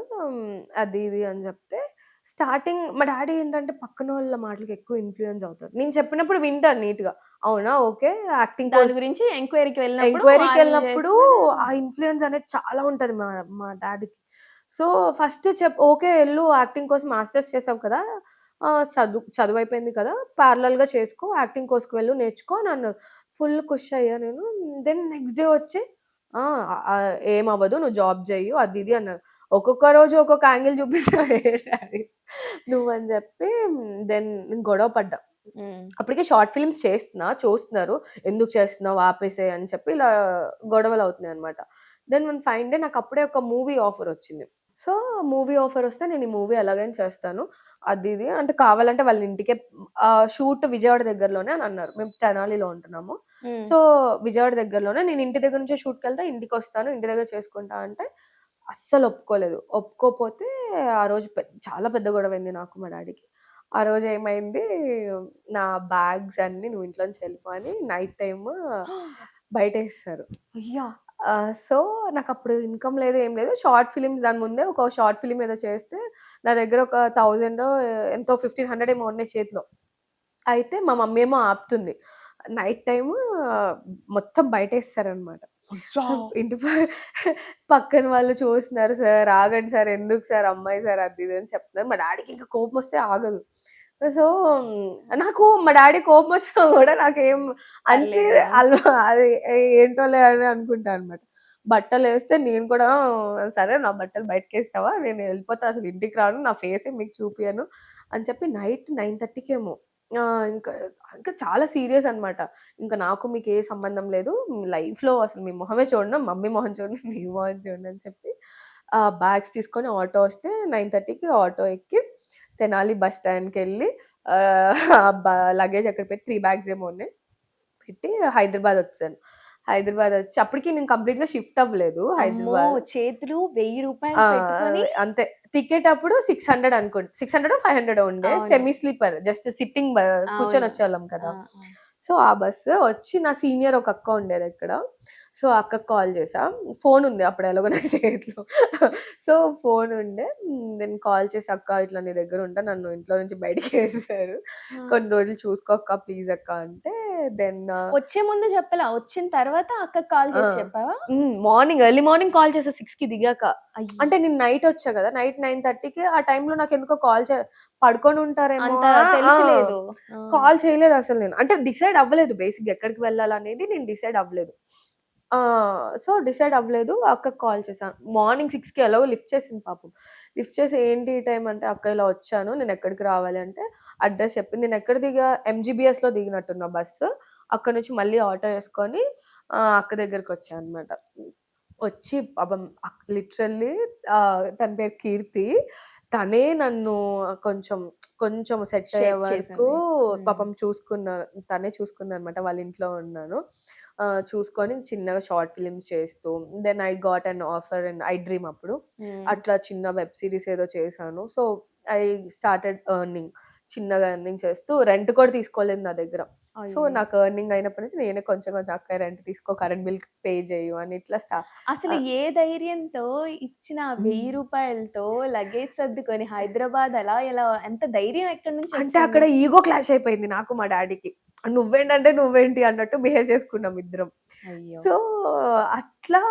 అది ఇది అని చెప్తే, స్టార్టింగ్ మా డ్యాడీ ఏంటంటే పక్కనోళ్ళ మాటలకి ఎక్కువ ఇన్‌ఫ్లూయెన్స్ అవుతారు. నేను చెప్పినప్పుడు వింటారు నీట్‌గా. అవునా! ఓకే. యాక్టింగ్ దాని కోర్స్ గురించి ఎంక్వైరీకి వెళ్ళినప్పుడు వాళ్ళు ఎంక్వైరీకెళ్ళినప్పుడు చేస్తారు. ఆ ఇన్‌ఫ్లూయెన్స్ అనేది చాలా ఉంటది మా మా డ్యాడీకి. So, first okay. ఎళ్ళు యాక్టింగ్ కోసం మాస్టర్స్ చేసావు కదా! చదువయిపోయింది కదా! ప్యారలల్‌గా చేసుకో. యాక్టింగ్ కోర్స్‌కి వెళ్ళు నేర్చుకో అని అన్నారు. ఫుల్ ఖుష్ అయ్యా నేను. దెన్ నెక్స్ట్ డే వచ్చి ఆ! ఏమవ్వదు నువ్వు జాబ్ చెయ్యు అది ఇది అన్నారు. ఒక్కొక్క రోజు ఒక్కొక్క యాంగిల్ చూపిస్తావే డాడీ నువ్వని చెప్పి దెన్ నేను గొడవ పడ్డా. హ్మ్. అప్పటికే షార్ట్ ఫిల్మ్స్ చేస్తున్నా. చూస్తున్నారు. ఎందుకు చేస్తున్నావు? ఆపేసేయి అని చెప్పి ఇలా గొడవలవుతున్నాయన్నమాట. దెన్ వన్ ఫైన్ డే నాకప్పుడే ఒక మూవీ ఆఫరొచ్చింది. సో, మూవీ ఆఫరొస్తే నేను ఈ మూవీ ఎలాగైనా చేస్తాను. అది ఇది అంటే కావాలంటే వాళ్ళ ఇంటికే షూట్ విజయవాడ దగ్గరలోనే అని అన్నారు. మేము తెనాలిలో ఉంటున్నాము. హ్మ్. సో, విజయవాడ దగ్గరలోనే నేను ఇంటి దగ్గర నుంచే షూట్‌కెళ్తా, ఇంటికొస్తాను. ఇంటి దగ్గర చేసుకుంటా అంటే అస్సలు ఒప్పుకోలేదు. ఒప్పుకోపోతే ఆ రోజు చాలా పెద్ద గొడవైంది నాకు మా డ్యాడీకి. ఆ రోజు ఏమైంది నా బ్యాగ్స్ అన్నీ నువ్వు ఇంట్లో నుంచి వెళ్ళిపో అని నైట్ టైమ్ బయటేసేసారు. అయ్యా! సో, నాకప్పుడు ఇన్‌కమ్ లేదు, ఏం లేదు. షార్ట్ ఫిల్మ్స్ దాని ముందే ఒక షార్ట్ ఫిల్మ్ ఏదో చేస్తే నా దగ్గర ఒక 1000 ఎంతో 1500 ఏమో ఉన్నాయి చేతిలో. అయితే మా మమ్మీ ఏమో ఆపుతుంది. నైట్ టైము మొత్తం బయటేసేసారనమాట. అయ్యా! ఇంటి పక్కన వాళ్ళు చూస్తున్నారు. "సార్ ఆగండి సార్. ఎందుకు సార్ అమ్మాయి సార్" అది ఇది అని చెప్తున్నారు. మా డ్యాడీకి ఇంకా కోపమొస్తే ఆగదు. సో, నాకు మా డ్యాడీ కోపమొచ్చినా గూడా నాకేం పర్లేదా? అనిపియదు. అది ఏంటోలే అని అనుకుంటా అనమాట. బట్టలేస్తే నేను కూడా సరే నా బట్టలు బయటకేస్తావా? నేను వెళ్ళిపోతా అసలు ఇంటికి రాను. నా ఫేసే మీకు చూపియను అని చెప్పి నైట్ 9:30కేమో ఇంకా ఇంకా చాలా సీరియస్ అనమాట. ఇంక నాకు మీకు ఏ సంబంధం లేదు. లైఫ్‌లో అసలు మీ మొహమే చూడను. మమ్మీ మొహం చూడను, నీ మొహం చూడను అని చెప్పి బ్యాగ్స్ తీసుకొని ఆటో వస్తే 9:30కి ఆటో ఎక్కి తెనాలి బస్ స్టాండ్‌కెళ్ళి లగేజ్ అక్కడ పెట్టి 3 బ్యాగ్స్ ఏమో ఉన్నాయి. పెట్టి హైదరాబాద్ వచ్చాను. హైదరాబాద్ వచ్చి అప్పటికి నేను కంప్లీట్‌గా షిఫ్ట్ అవ్వలేదు అమ్మో! హైదరాబాద్. చేతులు రూ. ఆ! 1000 పెట్టుకొని అంతే. టికెట్ అప్పుడు 600 అనుకోండి. 600 500 ఉండే. అవును. సెమీ స్లీపర్ జస్ట్ సిట్టింగ్ కూర్చొని అవును. వచ్చేవాళ్ళం ఆ! కదా! ఆ! సో, ఆ బస్సు వచ్చి నా సీనియర్ ఒక అక్క ఉండేదక్కడ. సో, ఆ అక్కకి కాల్ చేశా. ఫోనుంది అప్పుడు ఎలాగో నా చేతిలో. సో, ఫోనుండే నేను కాల్ చేసి, "అక్క ఇట్లా నీ దగ్గర ఉంటా. నన్ను ఇంట్లో నుంచి బయటికేసేశారు. ఆ! కొన్ని రోజులు చూసుకో అక్క ప్లీజ్ అక్క" అంటే దెన్ వచ్చే ముందు చెప్పలా? వచ్చిన తర్వాత అక్కకి కాల్ ఆ! చేసి చెప్పావా? ఎర్లీ మార్నింగ్ కాల్ చేశా 6కి దిగాక. అయ్యో! అంటే నేను నైట్ వచ్చా కదా! నైట్ 9:30కి ఆ టైంలో నాకెందుకో కాల్ పడుకొని ఉంటారేమో అంత ఆ! తెలిసి లేదు. ఆ! కాల్ చేయలేదసలు నేను. అంటే డిసైడ్ అవ్వలేదు బేసిక్‌గా ఎక్కడికి వెళ్ళాలనేది నేను డిసైడ్ అవ్వలేదు. సో, డిసైడ్ అవ్వలేదు. అక్కకి కాల్ చేశా. మార్నింగ్ 6కి ఎలాగో లిఫ్ట్ చేసింది పాపం. లిఫ్ట్ చేసి ఏంటి ఈ టైం అంటే, "అక్క ఇలా వచ్చాను. నేనెక్కడికి రావాలి" అంటే అడ్రెస్ చెప్పింది. నేనెక్కడ దిగా ఎంజీబీఎస్‌లో దిగినట్టున్నా బస్సు. అక్కడి నుంచి మళ్ళీ ఆటో ఏసుకొని అక్క దగ్గరకొచ్చా అనమాట. వచ్చి పాపం లిటరల్లీ తన పేరు కీర్తి. తనే నన్ను కొంచెం, కొంచెం సెట్ అయ్యే షేప్ వరకు చేసింది. హ్మ్. పాపం తనే చూసుకుందనమాట. వాళ్ళ ఇంట్లో ఉన్నాను. చూసుకొని చిన్నగా షార్ట్ ఫిల్మ్స్ చేస్తూ then I got an offer in I dream అప్పుడు. హ్మ్. అట్లా చిన్న వెబ్ సీరీస్ ఏదో చేశాను. So, I started earning. చిన్నగా ఎర్నింగ్ చేస్తూ రెంట్ కూడా తీసుకోలేదు నా దగ్గర. సో, అయ్యో! నాకు ఎర్నింగ్ అయినప్పటి నుంచి నేనే కొంచెం కొంచెం "అక్క రెంట్ తీసుకో, కరెంట్ బిల్ పే చెయ్యు" అని ఇట్లా అసలు ఆహ్, ఏ ధైర్యంతో ఇచ్చిన ఆ హ్మ్. రూ. 1000తో లగేజ్ సర్దుకొని హైదరాబాద్ అలా ఎలా ఎంత ధైర్యం ఎక్కడి నుంచి అంటే వచ్చింది? అక్కడ ఈగో క్లాష్ అయిపోయింది నాకు మా డ్యాడీకి. నువ్వేంటంటే నువ్వేంటి అన్నట్టు బిహేవ్ చేసుకున్నాం ఇద్దరం. అయ్యో! సో, అట్లా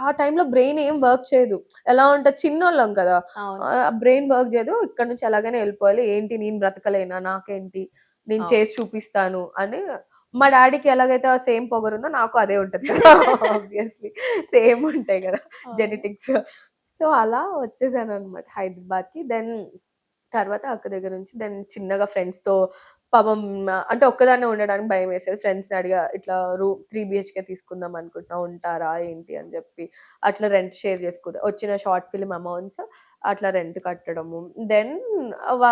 ఆ టైంలో బ్రెయిన్ ఏం వర్క్ చేయదు. ఎలా ఉంటది చిన్నోళ్ళం కదా! అవును. బ్రెయిన్ వర్క్ చేయదు. ఇక్కడి నుంచి ఎలాగైనా ఎళ్ళిపోవాలి. ఏంటి నేను బ్రతకలేనా? నాకేంటి? నేను అవును. చేసి చూపిస్తాను అని మా డ్యాడీకి ఎలాగైతే ఆ సేమ్ పొగరుందో నాకు అదే ఉంటది కదా! ఆబ్వియస్‌లీ సేమ్ ఉంటాయి కదా! అవును. జెనెటిక్స్. సో, అలా వచ్చేసాననమాట హైదరాబాద్‌కి. దెన్ తర్వాత అక్క దగ్గర నుంచి దెన్ చిన్నగా ఫ్రెండ్స్‌తో పాపం అంటే ఒక్కదాన్నే ఉండడానికి భయమేసేది. ఫ్రెండ్స్‌ని అడిగా ఇట్లా 3 బీహెచ్‌కే తీసుకుందాం అనుకుంటున్నా ఉంటారా ఏంటి అని జెప్పి అట్లా రెంట్ షేర్ వచ్చిన షార్ట్ ఫిల్మ్ అమౌంట్స్ అట్లా రెంట్ కట్టడము. దెన్ వ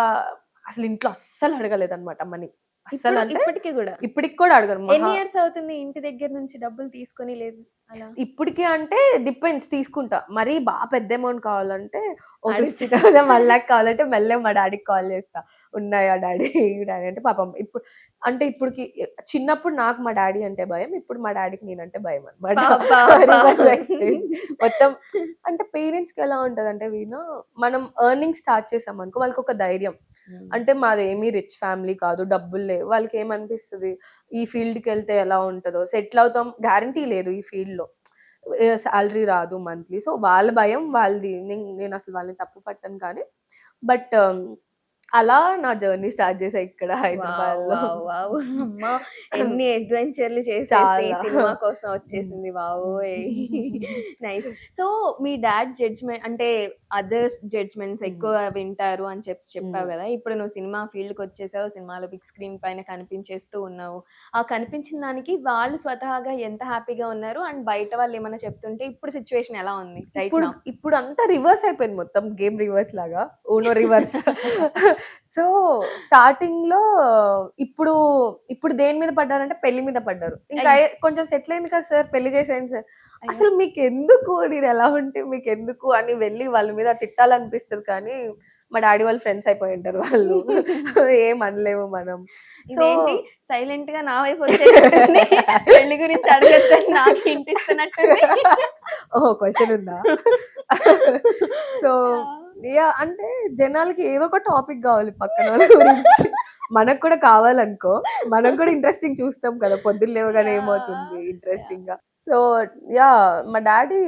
అసలు ఇంట్లో అస్సలు అడగలేదన్నమాట మనీ. అస్సలంటే ఇప్పటికి గూడా. ఇప్పటికి కూడా అడగను. ఎన్ని ఇయర్స్ అవుతుంది ఇంటి దగ్గర నుంచి డబ్బులు తీసుకొని లేదు అలా? ఇప్పటికి అంటే డిపెండ్స్ తీసుకుంటా. మరీ పెద్ద అమౌంట్ కావాలంటే ఓ అడిగితే 50,000, 1,00,000 కావాలంటే మెల్లగా మా డ్యాడీకి కాల్ చేస్తా. ఉన్నాయా డ్యాడీ? డ్యాడీ అంటే పాపం అంటే ఇప్పటికి చిన్నప్పుడు నాకు మా డ్యాడీ అంటే భయం. ఇప్పుడు మా డ్యాడీకి నేనంటే భయమనమాట. పాపం. రివర్స్ అయిపోయింది. మొత్తం అంటే పేరెంట్స్‌కి ఎలా ఉంటదంటే మనం ఎర్నింగ్ స్టార్ట్ చేసామనుకో వాళ్ళకొక ధైర్యం. హ్మ్. అంటే మాదేమి రిచ్ ఫ్యామిలీ కాదు. డబ్బులు లేవు. వాళ్ళకేమనిపిస్తది ఈ ఫీల్డ్‌కెళ్తే ఎలా ఉంటదో, సెటిల్ అవుతాం గ్యారంటీ లేదు ఈ ఫీల్డ్‌లో. సాలరీ రాదు మంత్లీ. సో, వాళ్ళ భయం వాళ్ళది. నేనసలు వాళ్ళని తప్పు పట్టను కానీ, బట్ అలా నా జర్నీ స్టార్ట్ చేశా ఇక్కడ వావ్! హైదరాబాద్‌లో. వావ్! వావ్! అమ్మా! ఎన్ని అడ్వెంచర్‌లు చేసేసి చాలా. సినిమా కోసం హ్మ్. వచ్చేసింది. బాబోయ్! హ్మ్. నైస్. సో, మీ డాడ్ జడ్జ్‌మెంట్ అంటే అదర్స్ జడ్జ్‌మెంట్స్ హ్మ్. ఎక్కువ వింటారు అని చెప్పావు హ్మ్. గదా! ఇప్పుడు నువ్వు సినిమా ఫీల్డ్‌కొచ్చేసావు. సినిమాలో బిగ్ స్క్రీన్ పైన కనిపించేస్తూ ఉన్నావు. ఆ కనిపించిన దానికి వాళ్ళు స్వతహాగా ఎంత హ్యాపీగా ఉన్నారు? అండ్ బయట వాళ్ళేమన్నా చెప్తుంటే ఇప్పుడు సిట్యుయేషన్ ఎలా ఉంది రైట్ నౌ? ఇప్పుడంతా రివర్స్ అయిపోయింది మొత్తం. గేమ్ రివర్స్ లాగా. ఊనో రివర్స్. సో, స్టార్టింగ్‌లో ఇప్పుడు, ఇప్పుడు దేని మీద పడ్డారంటే పెళ్లి మీద పడ్డారు. ఇంకా అయ్యో! కొంచెం సెటిల్ అయింది కదా సార్ పెళ్లి చేసేయండి సార్. అయ్యో! అసలు మీకెందుకు నేనెలా ఉంటే మీకెందుకు అని వెళ్లి వాళ్ళ మీద తిట్టాలనిపిస్తది కానీ, మా డ్యాడీ వాళ్ళు ఫ్రెండ్స్ అయిపోయుంటారు వాళ్ళు. ఏమనలేము మనం. సో ఇదేంటి సైలెంట్‌గా నా వైపు వచ్చేటట్టుంది. పెళ్లి గురించి అడగొచ్చని నాకు హింట్ ఇస్తున్నట్టుంది. ఓహో! క్వెషన్ ఉందా? So, yeah! అంటే జనాలకి ఏదో ఒక టాపిక్ గావాలి పక్కనోళ్ళ గురించి. మనకు కూడా కావాలనుకో, మనం కూడా ఇంట్రెస్టింగ్ చూస్తాం కదా! పొద్దున్న లేవగానే ఏమవుతుంది యాహ్! యాహ్! ఇంట్రెస్టింగ్‌గా. సో, మా డ్యాడీ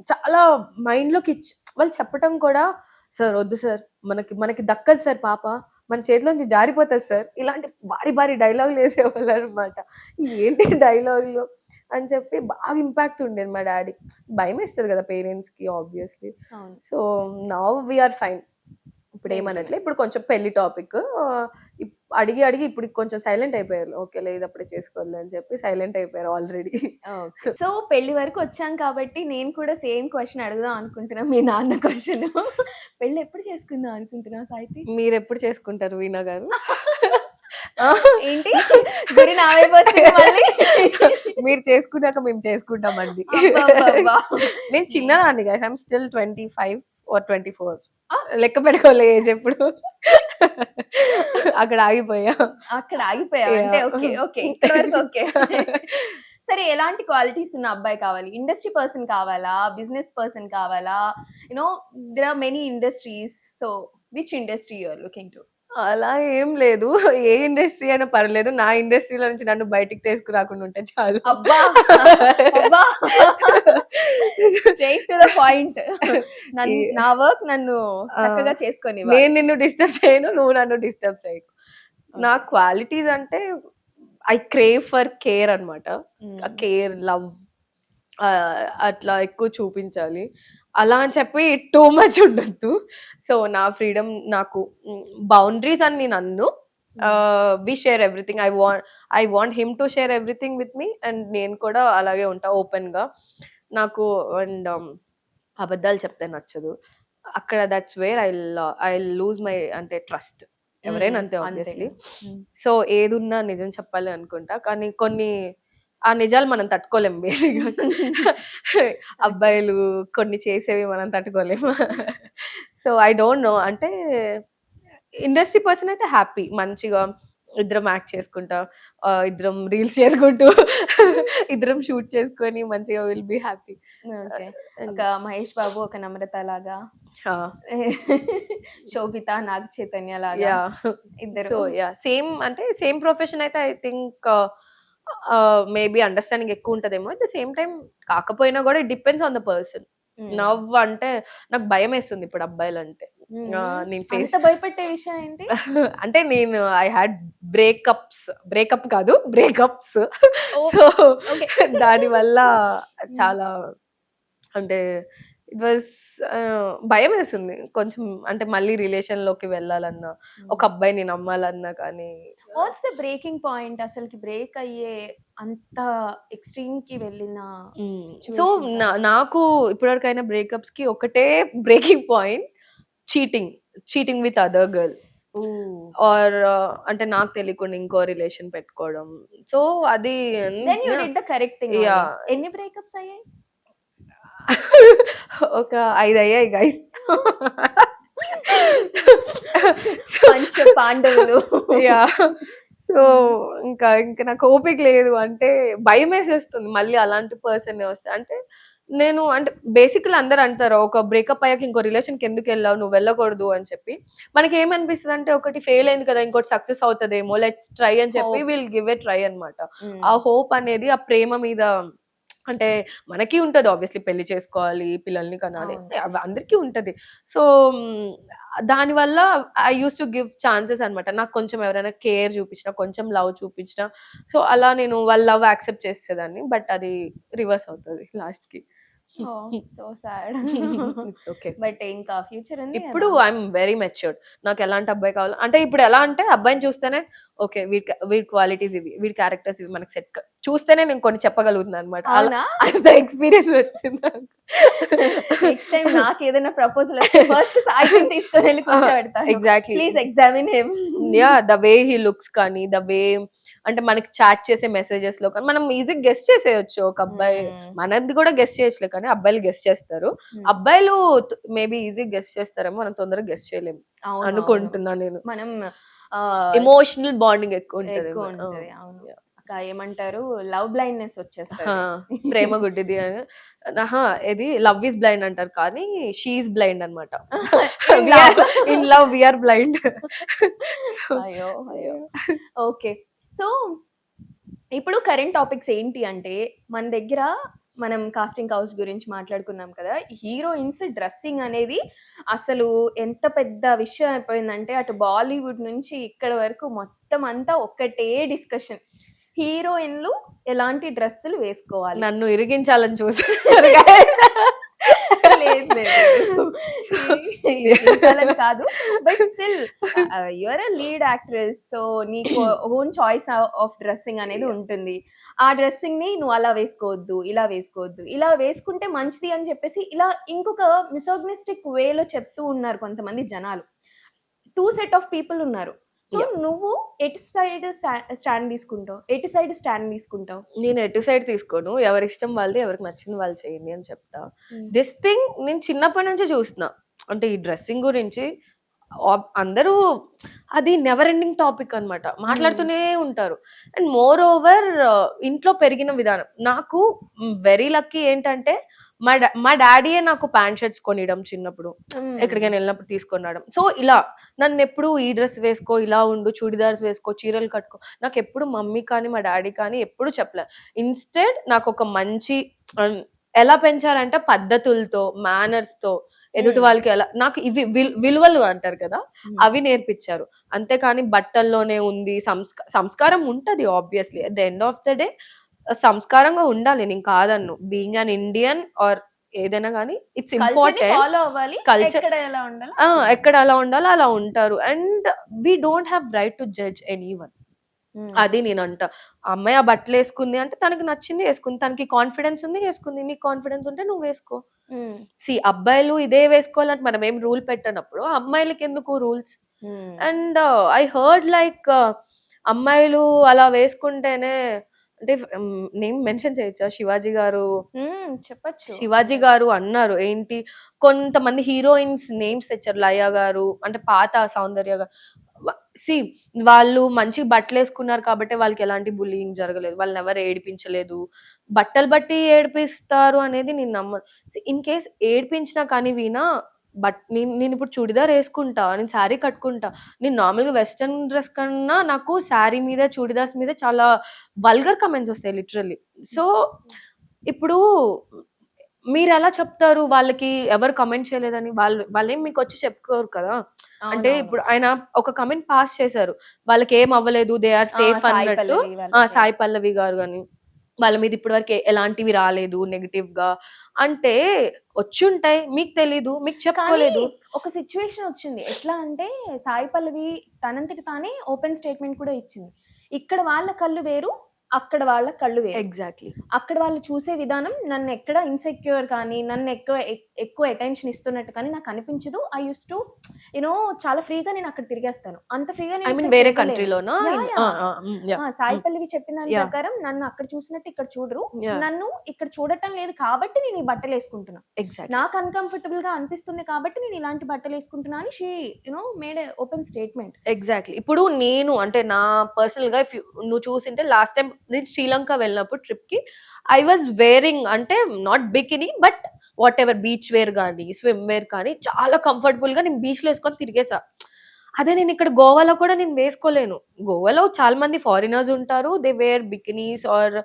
చాలా మైండ్‌లోకిచ్ వాళ్ళు చెప్పటం కూడా, "సార్ వద్దు సార్. మనకి మనకి దక్కదు సార్ పాప. మన చేతిలోంచి జారిపోతది సార్." ఇలాంటి భారీ భారీ డైలాగులేసేవాళ్ళనమాట. ఏంటి డైలాగులు? అని చెప్పి బాగా ఇంపాక్ట్ ఉండేది మా డాడీ. భయం వేస్తుంది కదా పేరెంట్స్కి ఆబ్వియస్లీ. అవును. So now we're fine. ఇప్పుడు ఏమనట్లే. ఇప్పుడు కొంచెం పెళ్లి టాపిక్ అడిగి అడిగి ఇప్పుడు కొంచెం సైలెంట్ అయిపోయారు. ఓకే లేదు అప్పుడే చేసుకోవాలి అని చెప్పి సైలెంట్ అయిపోయారు ఆల్రెడీ. ఓకే. సో పెళ్లి వరకు వచ్చాం కాబట్టి నేను కూడా సేమ్ క్వశ్చన్ అడుగుదాం అనుకుంటున్నా. మీ నాన్న క్వశ్చన్. పెళ్లి ఎప్పుడు చేసుకుందాం అనుకుంటున్నావు సాహితి? మీరు ఎప్పుడు చేసుకుంటారు వీణా గారు? ఏంటి గురి నా వైపు వచ్చింది మళ్ళీ? మీరు చేసుకున్నాక మేము చేసుకుంటామండి. అబ్బబ్బబ్బా. నేను చిన్నదాన్ని గైస్. I'm still 25 or 24. లెక్క పెట్టుకోలే ఏజ్ ఎప్పుడు. అక్కడ ఆగిపోయా. అక్కడ ఆగిపోయావు అంటే ఓకే ఓకే ఇక్కడ వరకు ఓకే. సరే ఎలాంటి క్వాలిటీస్ ఉన్న అబ్బాయి కావాలి? ఇండస్ట్రీ పర్సన్ కావాలా, బిజినెస్ పర్సన్ కావాలా? You know there are many industries. So which industry you are looking to? అలా ఏం లేదు. ఏ ఇండస్ట్రీ అయినా పర్లేదు. నా ఇండస్ట్రీలో నుంచి నన్ను బయటికి తీసుకురాకుండా ఉంటే చాలు. అబ్బా అబ్బా స్ట్రైట్ టు ద పాయింట్. నా వర్క్ నన్ను చక్కగా చేసుకొని నేను నిన్ను డిస్టర్బ్ చేయను, నువ్వు నన్ను డిస్టర్బ్ చేయకు. నా క్వాలిటీస్ అంటే ఐ క్రేవ్ ఫర్ కేర్ అనమాట. కేర్, లవ్ అట్లా ఎక్కువ చూపించాలి. అలా అని చెప్పి టూ మచ్ ఉండొద్దు. సో నా ఫ్రీడమ్, నాకు బౌండరీస్ అని నేను అన్ను. We share everything. I want him to share everything with me. And నేను కూడా అలాగే ఉంటా ఓపెన్గా. నాకు అండ్ అబద్ధాలు చెప్తే నచ్చదు. అక్కడ that's where I lose my అంటే ట్రస్ట్. ఎవరైనా అంతే ఆబ్వియస్లీ. సో ఏదున్నా నిజం చెప్పాలి అనుకుంటా. కానీ కొన్ని ఆ నిజాలు మనం తట్టుకోలేం బేసిక్గా. అబ్బాయిలు కొన్ని చేసేవి మనం తట్టుకోలేము. So I don't know. అంటే ఇండస్ట్రీ పర్సన్ అయితే హ్యాపీ, మంచిగా ఇద్దరం యాక్ట్ చేసుకుంటా, ఇద్దరం రీల్స్ చేసుకుంటూ, ఇద్దరం షూట్ చేసుకొని మంచిగా విల్ బి హ్యాపీ. ఓకే. ఒక మహేష్ బాబు, ఒక నమ్రత లాగా, శోభిత, నాగ చైతన్య లాగా ఇద్దరు. సో యా సేమ్ అంటే సేమ్ ప్రొఫెషన్ అయితే ఐ థింక్ మేబీ అండర్స్టాండింగ్ ఎక్కువ ఉంటదేమో. అట్ ద సేమ్ టైం కాకపోయినా కూడా it depends on the person. నవ్వు అంటే నాకు భయం వేస్తుంది ఇప్పుడు అబ్బాయిలు అంటే. నేను ఫేస్ భయపెట్టే విషయం ఏంటి అంటే నేను ఐ హ్యాడ్ బ్రేకప్ కాదు బ్రేకప్స్. సో దాని వల్ల చాలా అంటే ఇట్ వాజ్ భయం వేస్తుంది కొంచెం. అంటే మళ్ళీ రిలేషన్ లోకి వెళ్ళాలన్నా, ఒక అబ్బాయిని నమ్మాలన్నా కానీ. What's the breaking point? అసలుకి బ్రేక్ అయ్యే అంత ఎక్స్ట్రీమ్ కి వెళ్ళిన సో నాకు ఇప్పటివరకైనా బ్రేకప్స్ కి ఒకటే breaking point, cheating with other girl. Or అంటే నాకు తెలియకుండా ఇంకో రిలేషన్ పెట్టుకోవడం. సో అది then you did the correct thing. ఎన్ని బ్రేకప్స్ అయ్యాయి? ఒక 5 అయ్యాయి గైస్. పంచ పాండవులు. యా. సో ఇంకా నాకు ఓపిక లేదు. అంటే భయం వేసేస్తుంది మళ్ళీ అలాంటి పర్సన్ వస్తే. అంటే నేను అంటే బేసిక్లీ అందరు అంటారు ఒక బ్రేకప్ అయ్యాక ఇంకో రిలేషన్కి ఎందుకు వెళ్ళావు, నువ్వు వెళ్ళకూడదు అని చెప్పి. మనకి ఏమనిపిస్తుంది అంటే ఒకటి ఫెయిల్ అయింది కదా, ఇంకోటి సక్సెస్ అవుతుందేమో, లెట్స్ ట్రై అని చెప్పి విల్ గివ్ ఎ ట్రై అనమాట. ఆ హోప్ అనేది ఆ ప్రేమ మీద అంటే మనకి ఉంటది ఆబ్వియస్లీ, పెళ్లి చేసుకోవాలి, పిల్లల్ని కనాలి, అందరికీ ఉంటది. సో దానివల్ల I use to give chances అనమాట. నాకు కొంచెం ఎవరైనా కేర్ చూపించిన, కొంచెం లవ్ చూపించిన, సో అలా నేను వాళ్ళ లవ్ యాక్సెప్ట్ చేసేదాన్ని. బట్ అది రివర్స్ అవుతుంది లాస్ట్ కి. So sad. It's okay. But ఇంకా ఫ్యూచర్ ఉంది. ఇప్పుడు ఐఎమ్ వెరీ మెచ్యూర్డ్. నాకు ఎలాంటి అబ్బాయి కావాలి అంటే ఇప్పుడు ఎలా అంటే అబ్బాయిని చూస్తేనే ఓకే వీడి క్వాలిటీస్ ఇవి, వీడి క్యారెక్టర్స్ ఇవి మనకి సెట్ చూస్తేనే నేను కొన్ని చెప్పగలుగుతున్నాను అనమాట. అలా అంత ఎక్స్పీరియన్స్ వచ్చింది. నెక్స్ట్ టైం నాకు ఏదైనా ప్రపోజల్ వస్తే ఫస్ట్ సాయిని తీసుకొని వెళ్ళి కూర్చోబెడతా. Exactly. Please examine him. Yeah, the way he looks కానీ, ద వే అంటే మనకి చాట్ చేసే మెసేజెస్ లో కానీ మనం ఈజీగా గెస్ట్ చేసేయచ్చు. ఒక అబ్బాయి మనది కూడా గెస్ట్ చేయొచ్చులే, కానీ అబ్బాయిలు గెస్ట్ చేస్తారు. అబ్బాయిలు మేబీ ఈజీగా గెస్ట్ చేస్తారేమో, మనం తొందరగా గెస్ట్ చేయలేము అనుకుంటున్నా నేను. మనం ఎమోషనల్ బాండింగ్ ఎక్కువ ఉంటది. అవును. ఏమంటారు, లవ్ బ్లైండ్నెస్ వచ్చేస్తుంది. ప్రేమ గుడ్డిది అని. ఇది లవ్ ఈస్ బ్లైండ్ అంటారు, కానీ షీఈస్ బ్లైండ్ అనమాట. In love we're blind. అయ్యో అయ్యో. ఓకే. సో ఇప్పుడు కరెంట్ టాపిక్స్ ఏంటి అంటే, మన దగ్గర మనం కాస్టింగ్ హౌస్ గురించి మాట్లాడుకున్నాం కదా, హీరోయిన్స్ డ్రెస్సింగ్ అనేది అసలు ఎంత పెద్ద విషయం అయిపోయిందంటే, అటు బాలీవుడ్ నుంచి ఇక్కడ వరకు మొత్తం అంతా ఒక్కటే డిస్కషన్. హీరోయిన్లు ఎలాంటి డ్రెస్సులు వేసుకోవాలి? నన్ను ఇరిగించాలని చూసారు లేదు లేదు ఇరిగించాలని కాదు, but still your a lead actress, so నీకు ఓన్ చాయిస్ ఆఫ్ డ్రెస్సింగ్ అనేది ఉంటుంది. ఆ డ్రెస్సింగ్ ని నువ్వు అలా వేసుకోవద్దు, ఇలా వేసుకోవద్దు, ఇలా వేసుకుంటే మంచిది అని చెప్పేసి ఇలా ఇంకొక మిసోగ్నిస్టిక్ వేలో చెప్తూ ఉన్నారు కొంతమంది జనాలు. టూ సెట్ ఆఫ్ పీపుల్ ఉన్నారు. సో నువ్వు ఎటు సైడ్ స్టాండ్ తీసుకుంటావు? నేను ఎటు సైడ్ తీసుకోను, ఎవరి ఇష్టం వాళ్ళది, ఎవరికి నచ్చింది వాళ్ళు చేయండి అని చెప్తా. దిస్ థింగ్ నేను చిన్నప్పటి నుంచి చూస్తున్నా, అంటే ఈ డ్రెస్సింగ్ గురించి అందరూ అది నెవర్ ఎండింగ్ టాపిక్ అన్నమాట, మాట్లాడుతూనే ఉంటారు. అండ్ మోర్ ఓవర్ ఇంట్లో పెరిగిన విధానం, నాకు వెరీ లక్కీ ఏంటంటే మా డాడీయే నాకు ప్యాంట్ షర్ట్స్ కొనియడం చిన్నప్పుడు, ఎక్కడికైనా వెళ్ళినప్పుడు తీసుకొని రావడం. సో ఇలా నన్ను ఎప్పుడు ఈ డ్రెస్ వేసుకో, ఇలా ఉండు, చూడిదార్స్ వేసుకో, చీరలు కట్టుకో, నాకు ఎప్పుడు మమ్మీ కానీ మా డాడీ కానీ ఎప్పుడు చెప్పలే. ఇన్స్టెడ్ నాకు ఒక మంచి ఎలా పెంచారంటే పద్ధతులతో, మేనర్స్తో, ఎదుటి వాళ్ళకి ఎలా, నాకు ఇవి విలువలు అంటారు కదా, అవి నేర్పించారు. అంతేకాని బట్టల్లోనే ఉంది సంస్కారం ఉంటది obviously. At the end of the day సంస్కారంగా ఉండాలి, నేను కాదన్ను. బీయింగ్ అన్ ఇండియన్ ఆర్ ఏదైనా కానీ ఇట్స్ ఇంపార్టెంట్. ఫాలో అవ్వాలి, కల్చర్ ఎక్కడ ఎలా ఉండాలో అలా ఉంటారు. And we don't have right to judge anyone. అది నేను అంట. అమ్మాయి ఆ బట్టలు వేసుకుంది అంటే తనకి నచ్చింది వేసుకుంది, తనకి కాన్ఫిడెన్స్ ఉంది వేసుకుంది, నీకు కాన్ఫిడెన్స్ ఉంటే నువ్వు వేసుకో. అబ్బాయిలు ఇదే వేసుకోవాలంటే మనం ఏం రూల్ పెట్టనప్పుడు అమ్మాయిలకి ఎందుకు rules? And I heard like అమ్మాయిలు అలా వేసుకుంటేనే, అంటే నేమ్ మెన్షన్ చేయొచ్చా, శివాజీ గారు చెప్పచ్చు, శివాజీ గారు అన్నారు ఏంటి, కొంతమంది హీరోయిన్స్ నేమ్స్ తెచ్చారు, లయ గారు అంటే పాత సౌందర్య గారు. వాళ్ళు మంచి బట్టలు వేసుకున్నారు కాబట్టి వాళ్ళకి ఎలాంటి బుల్లింగ్ జరగలేదు, వాళ్ళని ఎవరు ఏడిపించలేదు. బట్టలు బట్టి ఏడిపిస్తారు అనేది నేను నమ్మను. ఇన్ కేస్ ఏడిపించినా కానీ వీణా నేను ఇప్పుడు చుడిదార్ వేసుకుంటా, నేను శారీ కట్టుకుంటా, నేను నార్మల్గా వెస్ట్రన్ డ్రెస్ కన్నా నాకు శారీ మీద చుడిదార్స్ మీద చాలా వల్గర్ కమెంట్స్ వస్తాయి లిటరల్లీ. సో ఇప్పుడు మీరు ఎలా చెప్తారు వాళ్ళకి ఎవరు కమెంట్ చేయలేదని? వాళ్ళేం మీకు వచ్చి చెప్పుకోరు కదా. అంటే ఇప్పుడు ఆయన ఒక కమెంట్ పాస్ చేశారు, వాళ్ళకి ఏం అవ్వలేదు, దే ఆర్ సేఫ్ అన్నట్టు. సాయి పల్లవి గారు కానీ వాళ్ళ మీద ఇప్పటి వరకు ఎలాంటివి రాలేదు నెగటివ్ గా అంటే, వచ్చి ఉంటాయి, మీకు తెలీదు, మీకు చెప్పుకోలేదు. ఒక సిచ్యువేషన్ వచ్చింది, ఎట్లా అంటే సాయి పల్లవి తనంతటి తానే ఓపెన్ స్టేట్మెంట్ కూడా ఇచ్చింది. ఇక్కడ వాళ్ళ కళ్ళు వేరు, అక్కడ వాళ్ళ కళ్ళు వేరు. ఎగ్జాక్ట్లీ. అక్కడ వాళ్ళు చూసే విధానం నన్ను ఎక్కడ ఇన్సెక్యూర్ కానీ, నన్ను ఎక్కువ అటెన్షన్ ఇస్తున్నట్టు కానీ నాకు అనిపించదు. ఐ యూస్ టు యూనో చాలా ఫ్రీగా నేను అక్కడ తిరిగేస్తాను, అంత ఫ్రీగా వేరే కంట్రీలోనా. సాయి పల్లవి చెప్పిన దాని ప్రకారం నన్ను అక్కడ చూసినట్టు ఇక్కడ చూడరు, నన్ను ఇక్కడ చూడటం లేదు కాబట్టి నేను ఈ బట్టలు వేసుకుంటున్నా, నాకు అన్కంఫర్టబుల్ గా అనిపిస్తుంది కాబట్టి నేను ఇలాంటి బట్టలు వేసుకుంటున్నా అని she you know made open statement. Exactly. ఇప్పుడు నేను అంటే నా పర్సనల్ గా నువ్వు చూసింటే లాస్ట్ టైం నేను శ్రీలంక వెళ్ళినప్పుడు ట్రిప్ కి ఐ వాజ్ వేరింగ్, అంటే not bikini but what ever beach wear కానీ స్విమ్ వేర్ కానీ చాలా కంఫర్టబుల్ గా నేను బీచ్ లో వేసుకొని తిరిగేసా. అదే నేను ఇక్కడ గోవాలో కూడా నేను వేసుకోలేను. గోవాలో చాలా మంది ఫారినర్స్ ఉంటారు, they wear bikinis or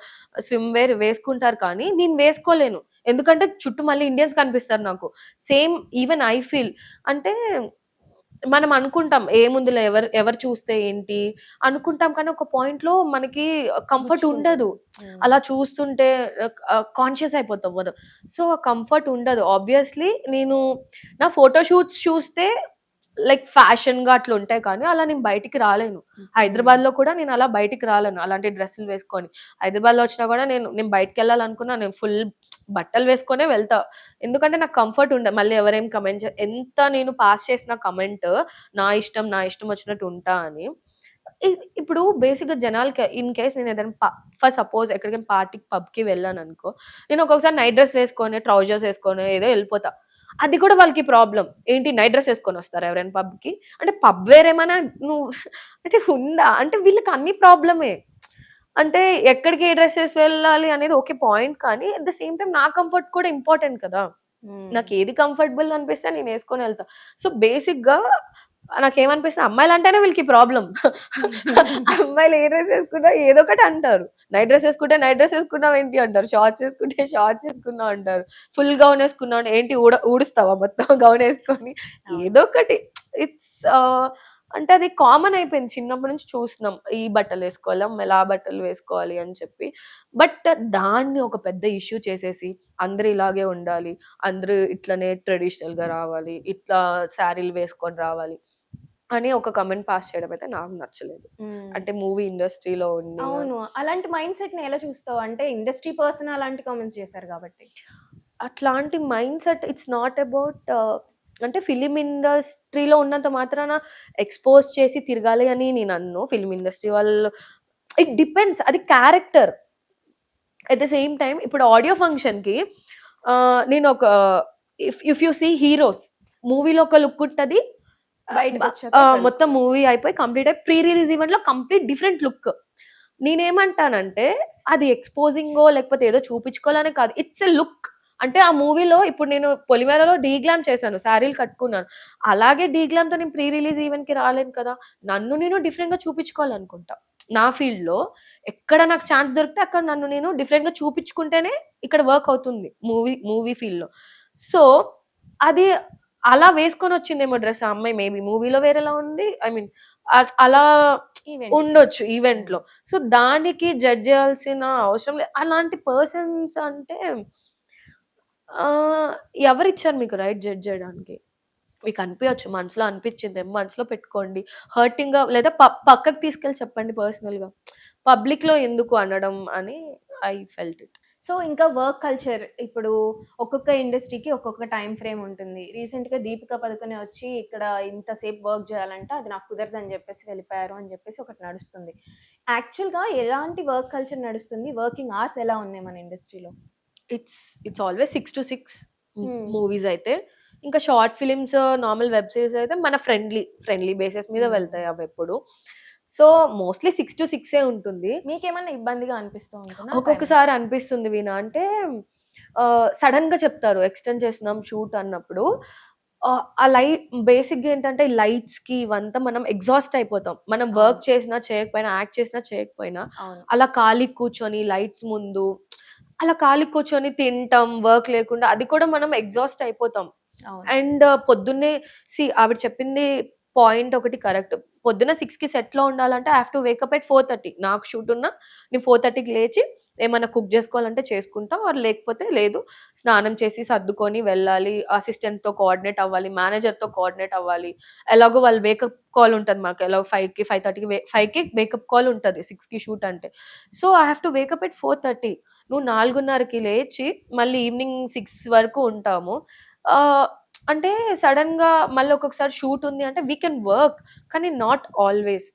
swimwear వేసుకుంటారు, కానీ నేను వేసుకోలేను ఎందుకంటే చుట్టూ మళ్ళీ ఇండియన్స్ కనిపిస్తారు నాకు. సేమ్ ఈవెన్ ఐ ఫీల్, అంటే మనం అనుకుంటాం ఏముందిలే, ఎవరు చూస్తే ఏంటి అనుకుంటాం, కానీ ఒక పాయింట్ లో మనకి కంఫర్ట్ ఉండదు, అలా చూస్తుంటే కాన్షియస్ అయిపోతాం మనం. సో కంఫర్ట్ ఉండదు ఆబ్వియస్లీ. నేను నా ఫోటో షూట్స్ చూస్తే లైక్ ఫ్యాషన్ గా అట్లా ఉంటాయి, కానీ అలా నేను బయటికి రాలేను. హైదరాబాద్ లో కూడా నేను అలా బయటికి రాలేను అలాంటి డ్రెస్సులు వేసుకొని. హైదరాబాద్ లో వచ్చినా కూడా నేను బయటకు వెళ్ళాలనుకున్నా నేను ఫుల్ బట్టలు వేసుకొనే వెళ్తా, ఎందుకంటే నాకు కంఫర్ట్ ఉండదు. మళ్ళీ ఎవరేం కమెంట్ ఎంత నేను పాస్ చేసిన కమెంట్ నా ఇష్టం వచ్చినట్టు ఉంటా అని. ఇప్పుడు బేసిక్ గా జనాలకి ఇన్ కేస్ నేను ఏదైనా ఫర్ సపోజ్ ఎక్కడికైనా పార్టీకి పబ్కి వెళ్ళాను అనుకో, నేను ఒక్కొక్కసారి నైట్ డ్రెస్ వేసుకొని ట్రౌజర్స్ వేసుకొని ఏదో వెళ్ళిపోతా. అది కూడా వాళ్ళకి ప్రాబ్లం ఏంటి, నైట్ డ్రెస్ వేసుకొని వస్తారు ఎవరైనా పబ్కి అంటే, పబ్ వేరేమైనా నువ్వు అంటే ఉందా అంటే, వీళ్ళకి అన్ని ప్రాబ్లమే. అంటే ఎక్కడికి ఏ డ్రెస్సెస్ వెళ్ళాలి అనేది ఓకే పాయింట్, కానీ అట్ ద సేమ్ టైం నా కంఫర్ట్ కూడా ఇంపార్టెంట్ కదా. నాకు ఏది కంఫర్టబుల్ అనిపిస్తే నేను వేసుకొని వెళ్తా. సో బేసిక్ గా నాకేమనిపిస్తుంది, అమ్మాయిలు అంటేనే వీళ్ళకి ప్రాబ్లం. అమ్మాయిలు ఏ డ్రెస్ వేసుకున్నా ఏదో ఒకటి అంటారు, నైట్ డ్రెస్ వేసుకుంటే నైట్ డ్రెస్ వేసుకున్నావు ఏంటి అంటారు, షార్ట్స్ వేసుకుంటే షార్ట్స్ వేసుకున్నావు అంటారు, ఫుల్ గౌన్ వేసుకున్నావు ఏంటి ఊడుస్తావా మొత్తం గౌన్ వేసుకొని, ఏదో ఒకటి. ఇట్స్ అంటే అది కామన్ అయిపోయింది. చిన్నప్పటి నుంచి చూస్తున్నాం. ఈ బట్టలు వేసుకోవాలి, అమ్మాయిలు ఆ బట్టలు వేసుకోవాలి అని చెప్పి. బట్ దాన్ని ఒక పెద్ద ఇష్యూ చేసేసి అందరూ ఇలాగే ఉండాలి, అందరూ ఇట్లనే ట్రెడిషనల్‌గా రావాలి, ఇట్లా శారీలు వేసుకొని రావాలి అని ఒక కామెంట్ పాస్ చేయడం అయితే నాకు నచ్చలేదు. అంటే మూవీ ఇండస్ట్రీలో ఉండి అవును. అలాంటి మైండ్ సెట్‌ని ఎలా చూస్తావు? అంటే ఇండస్ట్రీ పర్సన్ అలాంటి కామెంట్స్ చేశారు కాబట్టి. అట్లాంటి mind set it's not about అంటే ఫిల్మ్ ఇండస్ట్రీలో ఉన్నంత మాత్రాన ఎక్స్‌పోజ్ చేసి తిరగాలి అని నేను అనను. ఫిల్మ్ ఇండస్ట్రీ వాళ్ళు ఇట్ డిపెండ్స్, అది character. At the same time ఇప్పుడు ఆడియో ఫంక్షన్‌కి నేను ఒక ఇఫ్ యూ సీ హీరోస్ మూవీలో ఒక లుక్ ఉంటది. బయటకొచ్చాక మొత్తం మూవీ అయిపోయి కంప్లీట్ అయ్యి ప్రీ రిలీజ్ ఈవెంట్‌లో కంప్లీట్ డిఫరెంట్ లుక్. నేనేమంటానంటే అది ఎక్స్‌పోజింగో లేకపోతే ఏదో చూపించుకోవాలనే కాదు. It's a look. అంటే ఆ మూవీలో ఇప్పుడు నేను 'పొలిమేరలో' డీగ్లామ్ చేశాను. శారీలు కట్టుకున్నాను. అలాగే డీగ్లామ్‌తో నేను ప్రీ రిలీజ్ ఈవెంట్‌కి రాలేను కదా! నన్ను నేను డిఫరెంట్‌గా చూపించుకోవాలనుకుంటా. నా ఫీల్డ్‌లో ఎక్కడ నాకు ఛాన్స్ దొరికితే అక్కడ నన్ను నేను డిఫరెంట్‌గా చూపించుకుంటేనే ఇక్కడ వర్క్ అవుతుంది మూవీ ఫీల్డ్‌లో. సో, అది అలా వేసుకొనొచ్చిందేమో డ్రెస్ ఆ అమ్మాయి మేబీ మూవీలో వేరేలా ఉంది. ఐ మీన్ అలా ఈవెంట్. ఉండొచ్చు ఈవెంట్‌లో. సో, దానికి జడ్జ్ చేయాల్సిన అవసరం లేదు. అలాంటి పర్సన్స్ అంటే ఆహ్, ఎవరిచ్చారు మీకు రైట్ జడ్జ్ చేయడానికి? మీకు అనిపియచ్చు. మనసులో అనిపిచ్చిందేమో మనసులో పెట్టుకోండి. హర్టింగ్‌గా లేదా పక్కకి తీసుకెళ్ళి చెప్పండి పర్సనల్‌గా. పబ్లిక్‌లో ఎందుకు అనడం అని ఐ ఫెల్ట్ ఇట్. సో, ఇంకా వర్క్ కల్చర్ ఇప్పుడు ఒక్కొక్క ఇండస్ట్రీకి ఒక్కొక్క టైమ్ ఫ్రేమ్ ఉంటుంది. రీసెంట్‌గా 'దీపిక పదుకొనె' వచ్చి ఇక్కడ ఇంతసేపు వర్క్ చేయాలంటే అది నాకు కుదరదని చెప్పేసి వెళ్ళిపోయారు అని చెప్పేసి ఒకటి నడుస్తుంది. యాక్చువల్‌గా ఎలాంటి వర్క్ కల్చర్ నడుస్తుంది? వర్కింగ్ అవర్స్ ఎలా ఉన్నాయి మన ఇండస్ట్రీలో? ఇట్స్ ఆల్‌వేస్ 6-6 హ్మ్. మూవీస్ అయితే. ఇంకా short films, normal web series అయితే మన ఫ్రెండ్లీ బేసిస్ మీద వెళ్తాయి అవెప్పుడు. సో, మోస్ట్‌లీ 6-6 ఉంటుంది. మీకేమన్నా ఇబ్బందిగా అనిపిస్తూ ఉంటుందా? ఒక్కొక్కసారి అనిపిస్తుంది వీణా అంటే సడెన్‌గా చెప్తారు ఎక్స్‌టెండ్ చేస్తున్నాం షూట్ అన్నప్పుడు. ఆ లైట్ బేసిక్‌గా ఏంటంటే లైట్స్‌కి ఇవంతా మనం ఎగ్జాస్ట్ అయిపోతాం. మనం వర్క్ అవును. చేసినా చేయకపోయినా, యాక్ట్ చేసినా చేయకపోయినా అవును. అలా ఖాళీగా కూర్చొని లైట్స్ ముందు అలా ఖాళీగా కూర్చొని తింటాం, వర్క్ లేకుండా అది కూడా మనం ఎగ్జాస్ట్ అయిపోతాం. అవును. అండ్ పొద్దున్నే ఆవిడ చెప్పింది పాయింట్ ఒకటి కరెక్ట్. పొద్దున్న 6కి సెట్‌లో ఉండాలంటే I have to wake up at 4:30. నాకు షూట్ ఉన్నా నేను 4:30కి లేచి ఏమన్నా కుక్ జేసుకోవాలంటే చేసుకుంటా. ఆర్ లేకపోతే లేదు. స్నానం చేసి సర్దుకొని వెళ్ళాలి. అసిస్టెంట్‌తో కోఆర్డినేట్ అవ్వాలి. మేనేజర్‌తో కోఆర్డినేట్ అవ్వాలి. ఎలాగో వాళ్ళు వేకప్ కాల్ ఉంటది మాకు. ఎలాగో 5కి, 5:30కి 5కి వేకప్ కాల్ ఉంటది. 6కి షూట్ అంటే. So, I have to wake up at 4:30. నువ్వు 4:30కి లేచి మళ్ళీ ఈవినింగ్ 6 వరకు ఉంటాము. ఆహ్, అంటే సడెన్‌గా మళ్ళీ ఒక్కొక్కసారి షూట్ ఉంది అంటే వి కెన్ వర్క్. కానీ నాట్ ఆల్‌వేస్.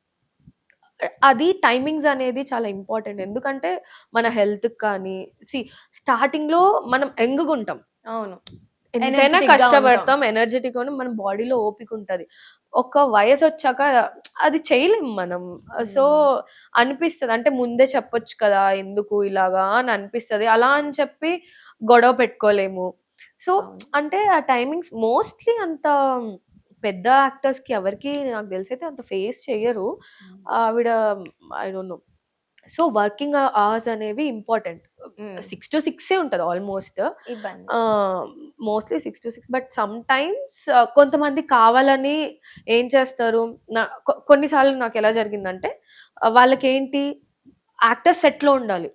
అది టైమింగ్స్ అనేది చాలా ఇంపార్టెంట్. ఎందుకంటే మన హెల్త్‌కి కానీ స్టార్టింగ్‌లో మనం యంగ్‌గుంటాం. అవును. ఎంతైనా ఎనర్జిటిక్‌గా కష్టపడతాం. ఉంటాం. ఎనర్జిటిక్‌గా మన బాడీలో ఓపికుంటది. ఒక వయసొచ్చాక అది చేయలేం మనం. సో, హ్మ్. అనిపిస్తది. అంటే ముందే చెప్పొచ్చు కదా! ఎందుకు ఇలాగా అని అనిపిస్తది. అలా అని చెప్పి గొడవ పెట్టుకోలేము. సో, అవును. అంటే ఆ టైమింగ్స్ మోస్ట్‌లీ అంత పెద్ద యాక్టర్స్‌కి ఎవరికీ నాకు తెలిసైతే అంత ఫేస్ చెయ్యరు. హ్మ్. ఆవిడ I don't no. So, working hours అనేవి ఇంపార్టెంట్. హ్మ్. 6-6 ఉంటది ఆల్‌మోస్ట్. ఇబ్బంది. ఆహ్, మోస్ట్‌లీ 6-6 బట్ సమ్‌టైమ్స్ కొంతమంది కావాలని ఏం చేస్తారు, నా కొన్ని సార్లు నాకెలా జరిగిందంటే వాళ్ళకేంటి యాక్టర్ సెట్‌లో ఉండాలి.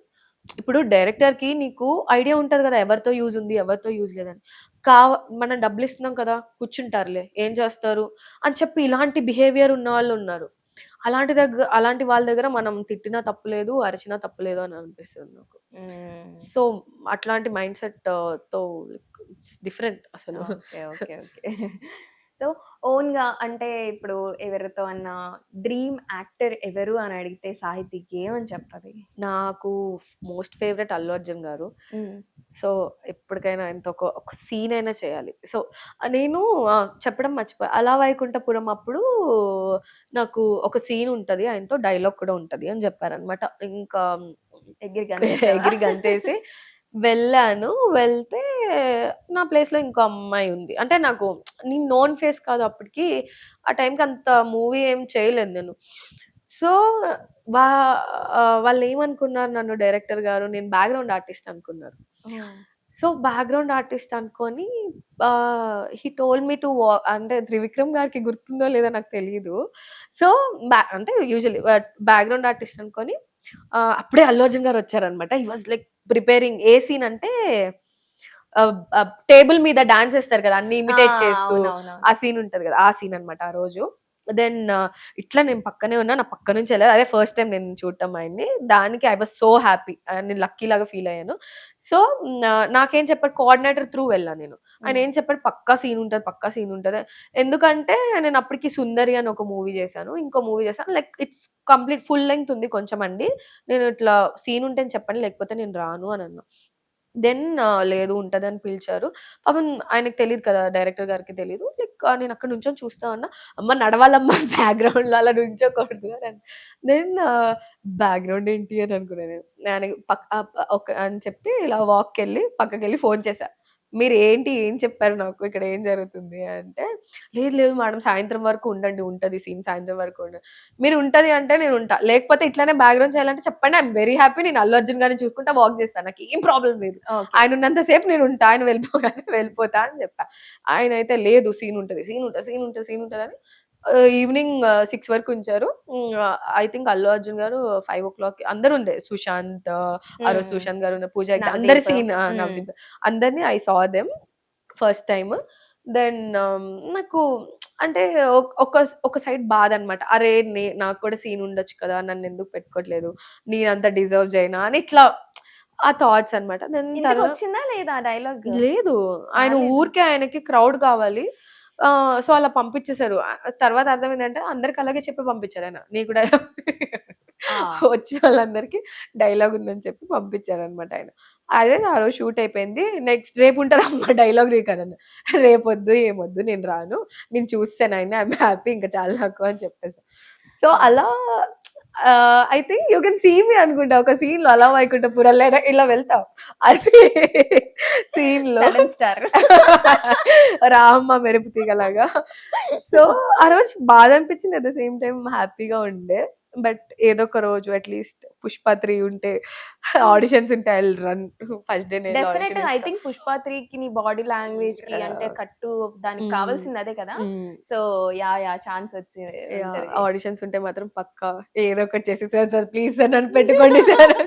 ఇప్పుడు డైరెక్టర్‌కి నీకు ఐడియా ఉంటది కదా! ఎవరితో యూజ్ ఉంది, ఎవరితో యూజ్ లేదని. కావ మనం డబ్బులిస్తున్నాం కదా! కూర్చుంటారులే, ఏం చేస్తారు అని చెప్పి ఇలాంటి బిహేవియర్ ఉన్నవాళ్ళున్నారు. అలాంటి వాళ్ళ దగ్గర మనం తిట్టినా తప్పు లేదు, అరిచినా తప్పు లేదు అని అనిపిస్తది నాకు. హ్మ్. సో, అట్లాంటి మైండ్ సెట్‌తో లైక్ ఇట్స్ డిఫరెంట్ అసలు. ఓకే. ఓకే. ఓకే. సో, ఓన్‌గా అంటే ఇప్పుడు ఎవరితో అన్నా డ్రీమ్ యాక్టర్ ఎవరు అని అడిగితే సాహితీకి ఏమని చెప్పాలి? నాకు మోస్ట్ ఫేవరెట్ 'అల్లు అర్జున్' గారు. హ్మ్. సో, ఎప్పటికైనా ఆయనతో ఒక సీన్ అయినా చేయాలి. సో, నేను చెప్పడం మర్చిపోయా. 'అల వైకుంఠపురం' అప్పుడు నాకు ఒక సీన్ ఉంటది. ఆయనతో డైలాగ్ కూడా ఉంటది అని చెప్పారనమాట. ఇంకా ఎగిరి గంతేసావా? ఎగిరి గంతేసి వెళ్ళాను. వెళ్తే నా ప్లేస్‌లో ఇంకో అమ్మాయి ఉంది. అంటే నాకు నేను నోన్ ఫేస్ కాదు అప్పటికి. ఆ టైంకి అంత మూవీ ఏం చేయలేదు నేను. సో, వా వాళ్ళేమనుకున్నారు నన్ను డైరెక్టర్ గారు నేను బ్యాక్‌గ్రౌండ్ ఆర్టిస్ట్ అనుకున్నారు. ఓహ్! సో బ్యాక్గ్రౌండ్ ఆర్టిస్ట్ అనుకొని హీ టోల్ మీ టు అంటే త్రివిక్రమ్ గారికి గుర్తుందో లేదో నాకు తెలియదు. సో అంటే యూజువల్లీ బ్యాక్గ్రౌండ్ ఆర్టిస్ట్ అనుకొని అప్పుడే అల్లు అర్జున్ గారు వచ్చారనమాట. He was like preparing a scene అంటే టేబుల్ మీద డాన్స్ చేస్తారు కదా అన్ని ఇమిటేట్ చేస్తూ, ఆ సీన్ ఉంటది కదా, ఆ సీన్ అనమాట ఆ రోజు. దెన్ ఇట్లా నేను పక్కనే ఉన్నా, నా పక్క నుంచి వెళ్ళారు. అదే ఫస్ట్ టైం నేను చూడటం ఆయన్ని. దానికి ఐ వాజ్ సో హ్యాపీ, నేను లక్కీ లాగా ఫీల్ అయ్యాను. సో నాకేం చెప్పాడు, కోఆర్డినేటర్ త్రూ వెళ్ళాను నేను. ఆయన ఏం చెప్పాడు, పక్కా సీన్ ఉంటుంది, పక్కా సీన్ ఉంటుంది. ఎందుకంటే నేను అప్పటికి సుందరి అని ఒక మూవీ చేశాను, ఇంకో మూవీ చేశాను. Like it's complete full length ఉంది కొంచెం అండి, నేను ఇట్లా సీన్ ఉంటే చెప్పండి లేకపోతే నేను రాను అని అన్నా. దెన్ లేదు ఉంటదని పిలిచారు. పాపం ఆయనకి తెలీదు కదా, డైరెక్టర్ గారికి తెలీదు. లైక్ నేను అక్కడ నుంచొని చూస్తా ఉన్నా. అమ్మ నడవాలమ్మ బ్యాక్‌గ్రౌండ్‌లో అలా నుంచోకూడదు అని. దెన్ బ్యాక్‌గ్రౌండ్ ఏంటి అని అనుకున్నా నేను. ఆయనకి ఒక అని చెప్పి ఇలా వాక్‌కెళ్ళి పక్కకెళ్ళి ఫోన్ చేశా. మీరు ఏంటి ఏం చెప్పారు నాకు, ఇక్కడ ఏం జరుగుతుంది అంటే, లేదు లేదు మేడం సాయంత్రం వరకు ఉండండి, ఉంటది సీన్ సాయంత్రం వరకు ఉండండి. మీరు ఉంటది అంటే నేను ఉంటా, లేకపోతే ఇట్లానే బ్యాక్‌గ్రౌండ్ చేయాలంటే చెప్పండి, ఐయామ్ వెరీ హ్యాపీ, నేను అల్లు అర్జున్ గారిని చూసుకుంటా వాక్ చేస్తాను, నాకేం ప్రాబ్లమ్ లేదు. ఆయన ఉన్నంత సేపు నేను ఉంటా, ఆయన వెళ్ళిపోగానే వెళ్ళిపోతా అని చెప్పా. ఆయనైతే లేదు సీన్ ఉంటది, సీన్ ఉంటది, సీన్ ఉంటది, సీన్ ఉంటదని ఈవినింగ్ 6 వరకు ఉంచారు. ఐ థింక్ అల్లు అర్జున్ గారు 5:00 అందరూ ఉండే. సుశాంత్, ఆ రోజు సుశాంత్ గారు ఉన్న, పూజ హెగ్డే, అందరి సీన్ నవదీప్ అందరిని I saw them first time. Then నాకు అంటే ఒక సైడ్ బాధ అనమాట. అరే నాకు కూడా సీన్ ఉండొచ్చు కదా, నన్ను ఎందుకు పెట్టుకోవట్లేదు, నేనంత డిజర్వ్ చేయనా అని ఇట్లా ఆ థాట్స్ అనమాట. దెన్ వచ్చిందా లేదా డైలాగ్? లేదు, ఆయన ఊరికే ఆయనకి క్రౌడ్ కావాలి. సో అలా పంపించేశారు. తర్వాత అర్థమైందంటే అందరికి అలాగే చెప్పి పంపించారు ఆయన, నీకు డైలాగ్ వచ్చిన వాళ్ళందరికీ డైలాగ్ ఉందని చెప్పి పంపించారనమాట ఆయన. అదే ఆ రోజు షూట్ అయిపోయింది. నెక్స్ట్ రేపు ఉంటదమ్మా డైలాగ్ రీకరన్. రేపొద్దు ఏమొద్దు నేను రాను, నేను చూసాను ఆయన, ఐయామ్ హ్యాపీ, ఇంకా చాలా నాకు అని చెప్పేసి. సో అలా I think you can see me అనుకుంటా ఒక సీన్ లో అలా వైకుంఠపురం ఇలా వెళ్తాం, అది సీన్ లో స్టార్ రామ్మ మెరుపు తీగలాగా. సో ఆ రోజు బాధ అనిపించింది, అట్ ద సేమ్ టైం హ్యాపీగా ఉండే. బట్ ఏదో ఒక రోజు అట్లీస్ట్ పుష్ప 3 ఉంటే, ఆడిషన్స్ ఉంటే I will run first day. Definite గా ఐ థింక్ పుష్ప 3 కి నీ బాడీ లాంగ్వేజ్ కి అంటే కట్టు దానికి కావాల్సింది అదే కదా. సో యా ఛాన్స్ వచ్చి ఆడిషన్స్ ఉంటే మాత్రం పక్కా ఏదో ఒకటి చేసి, సార్ సార్ ప్లీజ్ సార్ నన్ను పెట్టుకోండి సార్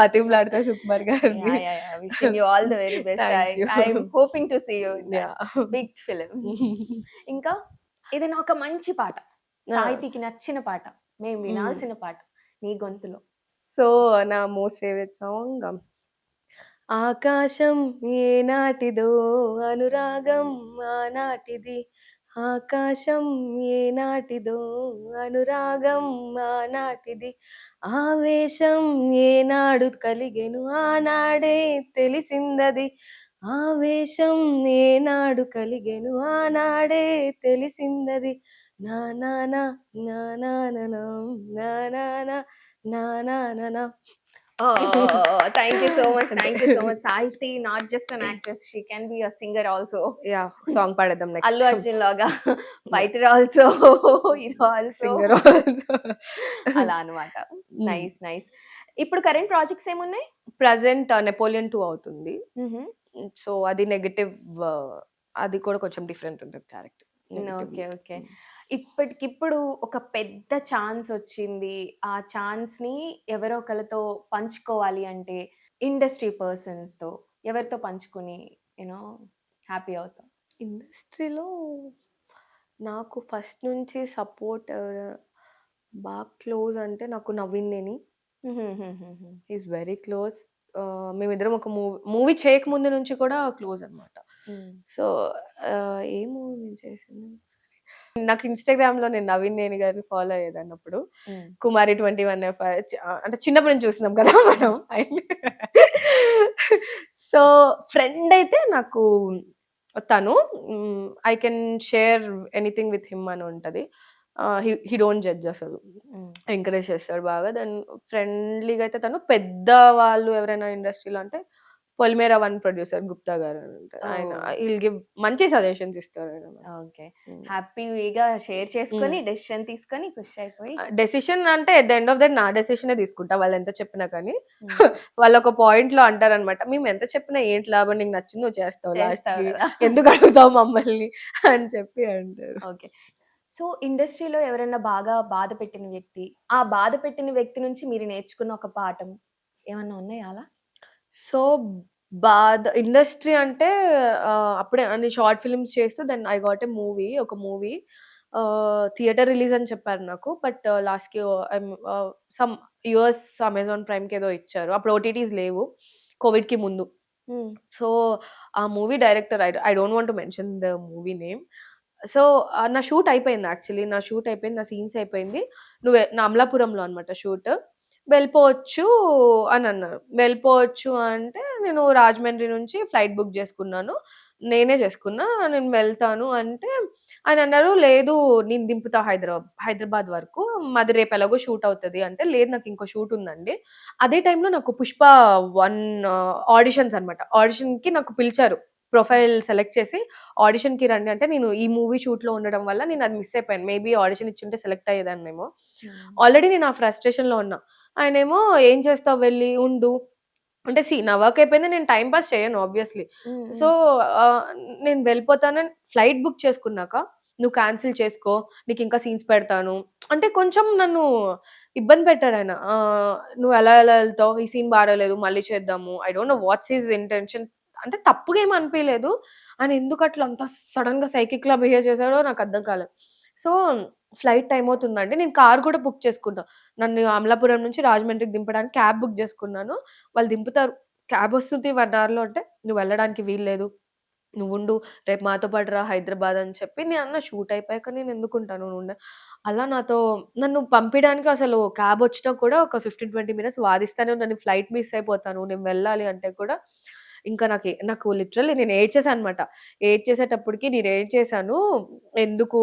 బతిమలాడతా Sukumar garu. Wishing you all the very best. I am hoping to see you in big film. ఇంకా ఏదైనా ఒక మంచి పాట, సాహితీకి నచ్చిన పాట, మేము వినాల్సిన పాట నీ గొంతులో. సో నా మోస్ట్ ఫేవరెట్ సాంగ్, ఆకాశం ఏనాటిదో అనురాగం ఆనాటిది, ఆకాశం ఏనాటిదో అనురాగం ఆనాటిది, ఆవేశం ఏనాడు కలిగెను ఆనాడే తెలిసిందది, ఆవేశం ఏనాడు కలిగెను ఆనాడే తెలిసిందది, నా నా నా నా నా నా నా నా నా నా నా నా నా. Thank you so much. Thank you so much. Sahiti, not just an actress, she can be a singer also. Yeah, song పాడేద్దాం next. Allu Arjun laga, fighter also, hero also, singer also. అలా అన్నమాట. Nice nice. ఇప్పుడు current projects ఏమున్నాయి? Present Napoleon 2 అవుతుంది. So అది negative, అది కూడా కొంచెం డిఫరెంట్ ఉంటుంది క్యారెక్టర్. Okay okay. ఇప్పటికిప్పుడు ఒక పెద్ద ఛాన్స్ వచ్చింది, ఆ ఛాన్స్ ని ఎవరో ఒకరితో పంచుకోవాలి అంటే ఇండస్ట్రీ పర్సన్స్ తో ఎవరితో పంచుకుని యూనో హ్యాపీ అవుతాం? ఇండస్ట్రీలో నాకు ఫస్ట్ నుంచి సపోర్ట్ బాగా క్లోజ్ అంటే నాకు నవీన్, ఈజ్ వెరీ క్లోజ్. మేమిద్దరం ఒక మూవీ చేయకముందు నుంచి కూడా క్లోజ్ అనమాట. సో ఏ మూవీ నేను చేసింది, నాకు ఇన్స్టాగ్రామ్ లో నేను నవీన్ నేని గారిని ఫాలో అయ్యేదన్నప్పుడు, కుమారి 21 అంటే చిన్నప్పుడు నుంచి చూస్తున్నాం కదా మనం. సో ఫ్రెండ్ అయితే నాకు తను, I can share anything with him అని ఉంటది. హీ డోంట్ జడ్జ్, అసలు ఎంకరేజ్ చేస్తాడు బాగా. దెన్ ఫ్రెండ్లీగా అయితే తను. పెద్ద వాళ్ళు ఎవరైనా ఇండస్ట్రీలో అంటే పొలిమేర 1 ప్రొడ్యూసర్ గుప్తా గారు అని ఉంటారు. ఆయన విల్ గివ్ మంచి సజెషన్స్ ఇస్తారు ఆయన. ఓకే. హ్యాపీగా షేర్ చేసుకొని డెసిషన్ తీసుకొని ఖుషి అయిపోయి డెసిషన్ అంటే at the end of the నా డెసిషనే తీసుకుంటా వాళ్ళు ఎంత చెప్పినా కానీ. వాళ్ళు ఒక పాయింట్ లో అంటారనమాట, మేము ఎంత చెప్పినా ఏంటి లాభం, నీకు నచ్చింది నువ్వు చేస్తావు, చేస్తావు లాస్ట్‌కి కదా. ఎందుకు అడుగుతావు మమ్మల్ని అని చెప్పి అంటారు. ఓకే. సో ఇండస్ట్రీలో ఎవరైనా బాగా బాధ పెట్టిన వ్యక్తి, ఆ బాధ పెట్టిన వ్యక్తి నుంచి మీరు నేర్చుకున్న ఒక పాఠం ఏమన్నా ఉన్నాయా అలా? సో బాధ ఇండస్ట్రీ అంటే అప్పుడే నేను షార్ట్ ఫిల్మ్స్ చేస్తూ then I got a movie. ఒక మూవీ థియేటర్ రిలీజ్ అని చెప్పారు నాకు. బట్ లాస్ట్‌కి సమ్ యూఎస్ అమెజాన్ ప్రైమ్‌కి ఏదో ఇచ్చారు. అప్పుడు ఓటీటీస్ లేవు కోవిడ్‌కి ముందు. సో ఆ movie director I don't want to mention the movie name. So నా షూట్ అయిపోయింది యాక్చువల్లీ. నా షూట్ అయిపోయింది. నా సీన్స్ అయిపోయింది. నా అమలాపురంలో అనమాట షూట్. వెళ్ళిపోవచ్చు అని అన్నారు. వెళ్ళిపోవచ్చు అంటే నేను రాజమండ్రి నుంచి ఫ్లైట్ బుక్ చేసుకున్నాను. నేనే చేసుకున్నా. నేను వెళ్తాను అంటే ఆయన అన్నారు, "లేదు నేను దింపుతా హైదరాబాద్ వరకు. మాది రేపు ఎలాగో షూట్ అవుతది" అంటే, "లేదు నాకు ఇంకో షూట్ ఉందండి." అదే టైంలో నాకు 'పుష్ప 1' ఆడిషన్స్ అనమాట. ఆడిషన్‌కి నాకు పిలిచారు. ప్రొఫైల్ సెలెక్ట్ చేసి ఆడిషన్‌కి రండి అంటే, నేను ఈ మూవీ షూట్‌లో ఉండడం వల్ల నేను అది మిస్ అయిపోయాను. మేబీ ఆడిషన్ ఇచ్చుంటే సెలెక్ట్ అయ్యేదాన్నేమో. ఆల్రెడీ నేను ఆ ఫ్రస్ట్రేషన్‌లో ఉన్నా. ఆయనేమో "ఏం చేస్తావు వెళ్లి ఉండు." అంటే నా వర్క్ అయిపోయింది. నేను టైమ్ పాస్ చేయను ఆబ్వియస్‌లీ. సో, ఆహ్, నేను వెళ్ళిపోతానని ఫ్లైట్ బుక్ చేసుకున్నాక, "నువ్వు క్యాన్సిల్ చేసుకో. నీకింకా సీన్స్ పెడతాను." అంటే కొంచెం నన్ను ఇబ్బంది పెట్టాడాయన. "నువ్వు ఎలా ఎలా ఎళ్తావు? ఈ సీన్ బాగాలేదు. మళ్ళీ చేద్దాము." I don't know what's his intention. అంటే తప్పుగా ఏమి అనిపియలేదు. ఆయన ఎందుకట్లా అంత సడెన్‌గా సైకిక్‌లా బిహేవ్ చేసాడో నాకు అర్థం కాలేదు. సో, ఫ్లైట్ టైమ్ అవుతుందండి. నేను కార్ కూడా బుక్ చేసుకున్నా. నన్ను అమలాపురం నుంచి రాజమండ్రికి దింపడానికి క్యాబ్ బుక్ చేసుకున్నాను. వాళ్ళు దింపుతారు. క్యాబ్ వస్తుంది 1 అవర్‌లో అంటే, "నువ్వు వెళ్ళడానికి వీల్లేదు. నువ్వుండు. రేపు మాతో పాటు రా హైదరాబాద్" అని చెప్పి నేనన్నా షూట్ అయిపోయాక నేను ఎందుకుంటాను అలా నన్ను పంపియడానికి అసలు క్యాబ్ వచ్చినా కూడా ఒక 15, 20 మినిట్స్ వాదిస్తానే ఉన్నా. నేను ఫ్లైట్ మిస్ అయిపోతాను. నేను వెళ్ళాలి అంటే కూడా ఇంకా నాకు లిటరల్లీ నేను ఏడ్చేసానన్నమాట. ఏడ్చేసేటప్పటికి నేనేం చేశాను, ఎందుకు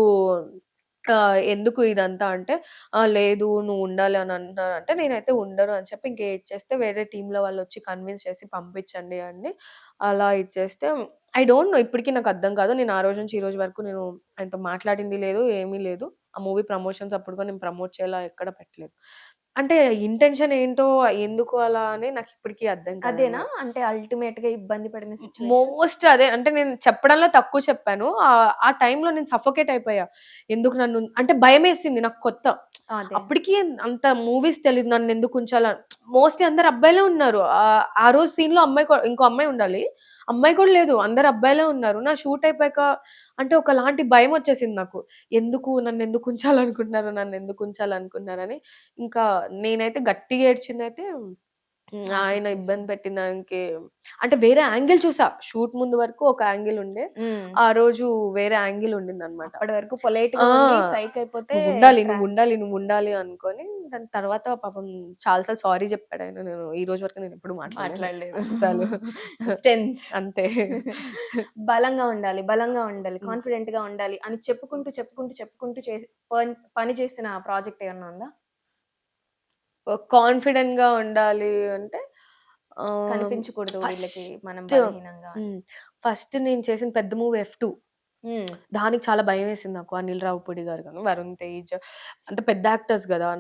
ఎందుకు ఇదంతా అంటే, లేదు నువ్వు ఉండాలి అని అంటున్నారంటే, నేనైతే ఉండను అని చెప్పి ఇంక ఏడ్చేస్తే వేరే టీమ్‌లో వాళ్ళొచ్చి కన్విన్స్ చేసి పంపించండి అని అలా ఇచ్చేస్తే ఐ డోంట్ నో ఇప్పటికి నాకు అర్థం కాదు. నేను ఆ రోజు నుంచి ఈ రోజు వరకు నేను ఆయనతో మాట్లాడింది లేదు. ఏమీ లేదు. ఆ మూవీ ప్రమోషన్స్ అప్పుడు కూడా నేను ప్రమోట్ చేయాలా ఎక్కడ పెట్టలేదు. అంటే ఇంటెన్షన్ ఏంటో ఎందుకు అలా అని నాకు ఇప్పటికి అర్థం అదేనా? కాదనమాట. అంటే అల్టిమేట్‌గా ఇబ్బంది పడిన సిట్యుయేషన్? మోస్ట్ అదే. అంటే నేను చెప్పడంలో తక్కువ చెప్పాను. ఆ టైంలో నేను సఫోకేట్ అయిపోయా. ఎందుకు నన్ను అంటే భయమేసింది నాకు కొత్త. అదే. అప్పటికి అంత మూవీస్ తెలీదు నన్నెందుకు ఉంచాలా మోస్ట్‌లీ అందరు అబ్బాయిలే ఉన్నారు. ఆ రోజు సీన్‌లో ఇంకో అమ్మాయి ఉండాలి. అమ్మాయి కూడా లేదు. అందరు అబ్బాయిలే ఉన్నారు. నా షూట్ అయిపోయాక అంటే ఒకలాంటి భయమొచ్చేసింది నాకు. నన్నెందుకు ఉంచాలనుకుంటున్నారు? నన్నెందుకు ఉంచాలనుకుంటున్నారని. ఇంకా నేనైతే గట్టిగా ఏడ్చిందయితే ఆ ఆయన సిట్యుయేషన్. ఇబ్బంది పెట్టిన దానికి అంటే వేరే యాంగిల్ చూసా. షూట్ ముందు వరకు ఒక యాంగిల్ ఉండే. ఆ రోజు వేరే యాంగిల్ ఉండిందనమాట. అప్పటి వరకు పొలైట్‌గా ఆ! ఉండి సైక్ అయిపోతే నువ్వుండాలి అనుకోని దాని తర్వాత పాపం చాలా సార్లు సారీ చెప్పాడాయన. ఈ రోజు వరకు నేనెప్పుడు మాట్లాడలేదు. మాట్లాడలేదు. అస్సలు. స్టెన్స్. అంతే. బలంగా ఉండాలి, బలంగా ఉండాలి, హ్మ్. కాన్ఫిడెంట్‌గా ఉండాలి అని చెప్పుకుంటూ చేసి పని చేసిన ప్రాజెక్ట్ ఏమన్నా ఉందా? కాన్ఫిడెంట్‌గా ఉండాలి అంటే ఆహ్, కనిపించకూడదు వీళ్ళకి మనం ఫస్ట్ బలహీనంగా అని. హ్మ్. ఫస్ట్ నేను చేసిన పెద్ద మూవీ 'F2' హ్మ్. దానికి చాలా భయమేసింది నాకు. అనిల్ రావిపూడి గారు గాని, వరుణ్ తేజ్ అంత పెద్ద యాక్టర్స్ గదా!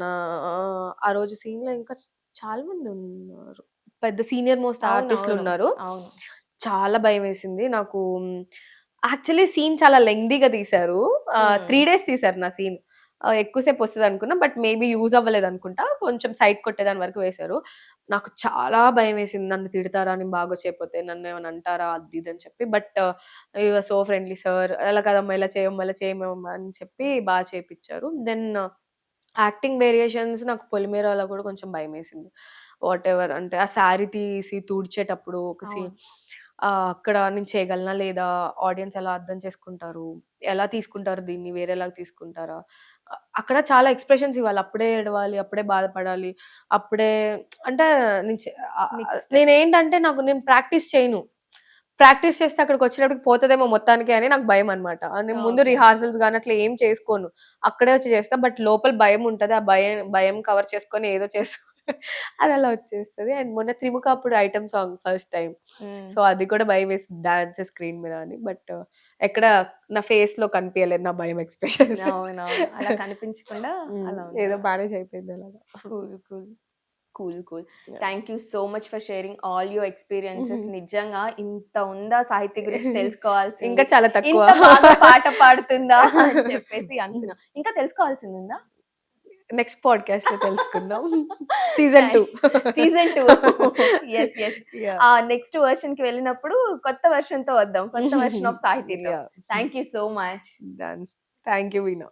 ఆ రోజు సీన్‌లో ఇంకా చాలా మందున్నారు. పెద్ద సీనియర్ మోస్ట్ అవునవును. ఆర్టిస్ట్‌లున్నారు. అవును. చాలా భయమేసింది. నాకు యాక్చువల్లీ సీన్ చాలా లెంగ్తీగా తీశారు. హ్మ్. 3 డేస్ తీశారు నా సీన్. ఎక్కువ సేపు వస్తదనుకున్నా. బట్ మేబీ యూజ్ అవ్వలేదనుకుంటా. కొంచెం సైడ్ కొట్టేదాని వరకు వేశారు. నాకు చాలా భయమేసింది. నన్ను తిడతారా నేను బాగా చేయకపోతే? నన్నేమన్నా అంటారా? అది ఇది అని చెప్పి. But you are so friendly sir. అలా కాదమ్మా ఇలా చేయమ్మా, ఇలా చేయమమ్మా అని చెప్పి చేపిచ్చారు. దెన్ యాక్టింగ్ వేరియేషన్స్ నాకు 'పొలిమేర'లో కూడా కొంచెం భయమేసింది. వాటెవర్ అంటే ఆ శారీ తీసి తుడిచేటప్పుడు ఒక సీన్ అవును. అక్కడ నేను చేయగలనా లేదా? ఆడియన్స్ ఎలా అర్థం చేసుకుంటారు? ఎలా తీసుకుంటారు దీన్ని? వేరేలాగా తీసుకుంటారా? అక్కడ చాలా ఎక్స్‌ప్రెషన్స్ ఇవ్వాలి. అప్పుడే ఏడవాలి, అప్పుడే బాధపడాలి, అప్పుడే అంటే నేను చే మిక్స్డ్. నేనేంటంటే నేను ప్రాక్టీస్ చేయను. ప్రాక్టీస్ చేస్తే అక్కడికొచ్చేటప్పటికి పోతదేమో మొత్తానికి అని నాకు భయమనమాట. నేను ముందు ఓకే. రిహార్సల్స్ గాని అట్లా ఏం చేసుకోను. అక్కడే వచ్చి చేస్తా. బట్ లోపల భయం ఉంటది. ఆ భయం భయం కవర్ చేసుకొని ఏదో అది అలా వచ్చేస్తది. అండ్ మొన్న 'త్రిముఖ' అప్పుడు item song first time. So అది కూడా భయమేసింది డాన్స్ స్క్రీన్ మీద అని. బట్ ఎక్కడ నా ఫేస్‌లో కనిపియలేదు నా భయం ఎక్స్‌ప్రెషన్స్. అవునవును. అలా కనిపించకుండా అలా ఏదో ఉంది. మేనేజ్ అయిపోయింది అలాగా. Cool, cool. Cool, cool. Yeah. Thank you so much for sharing all your experiences. నిజంగా ఇంత ఉందా సాహిత్య గురించి తెలుసుకోవాల్సింది. ఇంకా చాలా తక్కువ. ఇంత బాగా పాట పాడుతుందా అని చెప్పేసి అనుకున్నా. ఇంకా తెలుసుకోవాల్సింది ఉందా? నెక్స్ట్ పాడ్‌కాస్ట్‌లో తెలుసుకుందాం. సీజన్ 2. సీజన్ 2. Yes, yes. ఆ నెక్స్ట్ వెర్షన్‌కి వెళ్ళినప్పుడు కొత్త వెర్షన్‌తో వద్దాం. కొత్త వెర్షన్ ఆఫ్ సాహితీతో. Yeah. Thank you so much. Done. Thank you, Veena.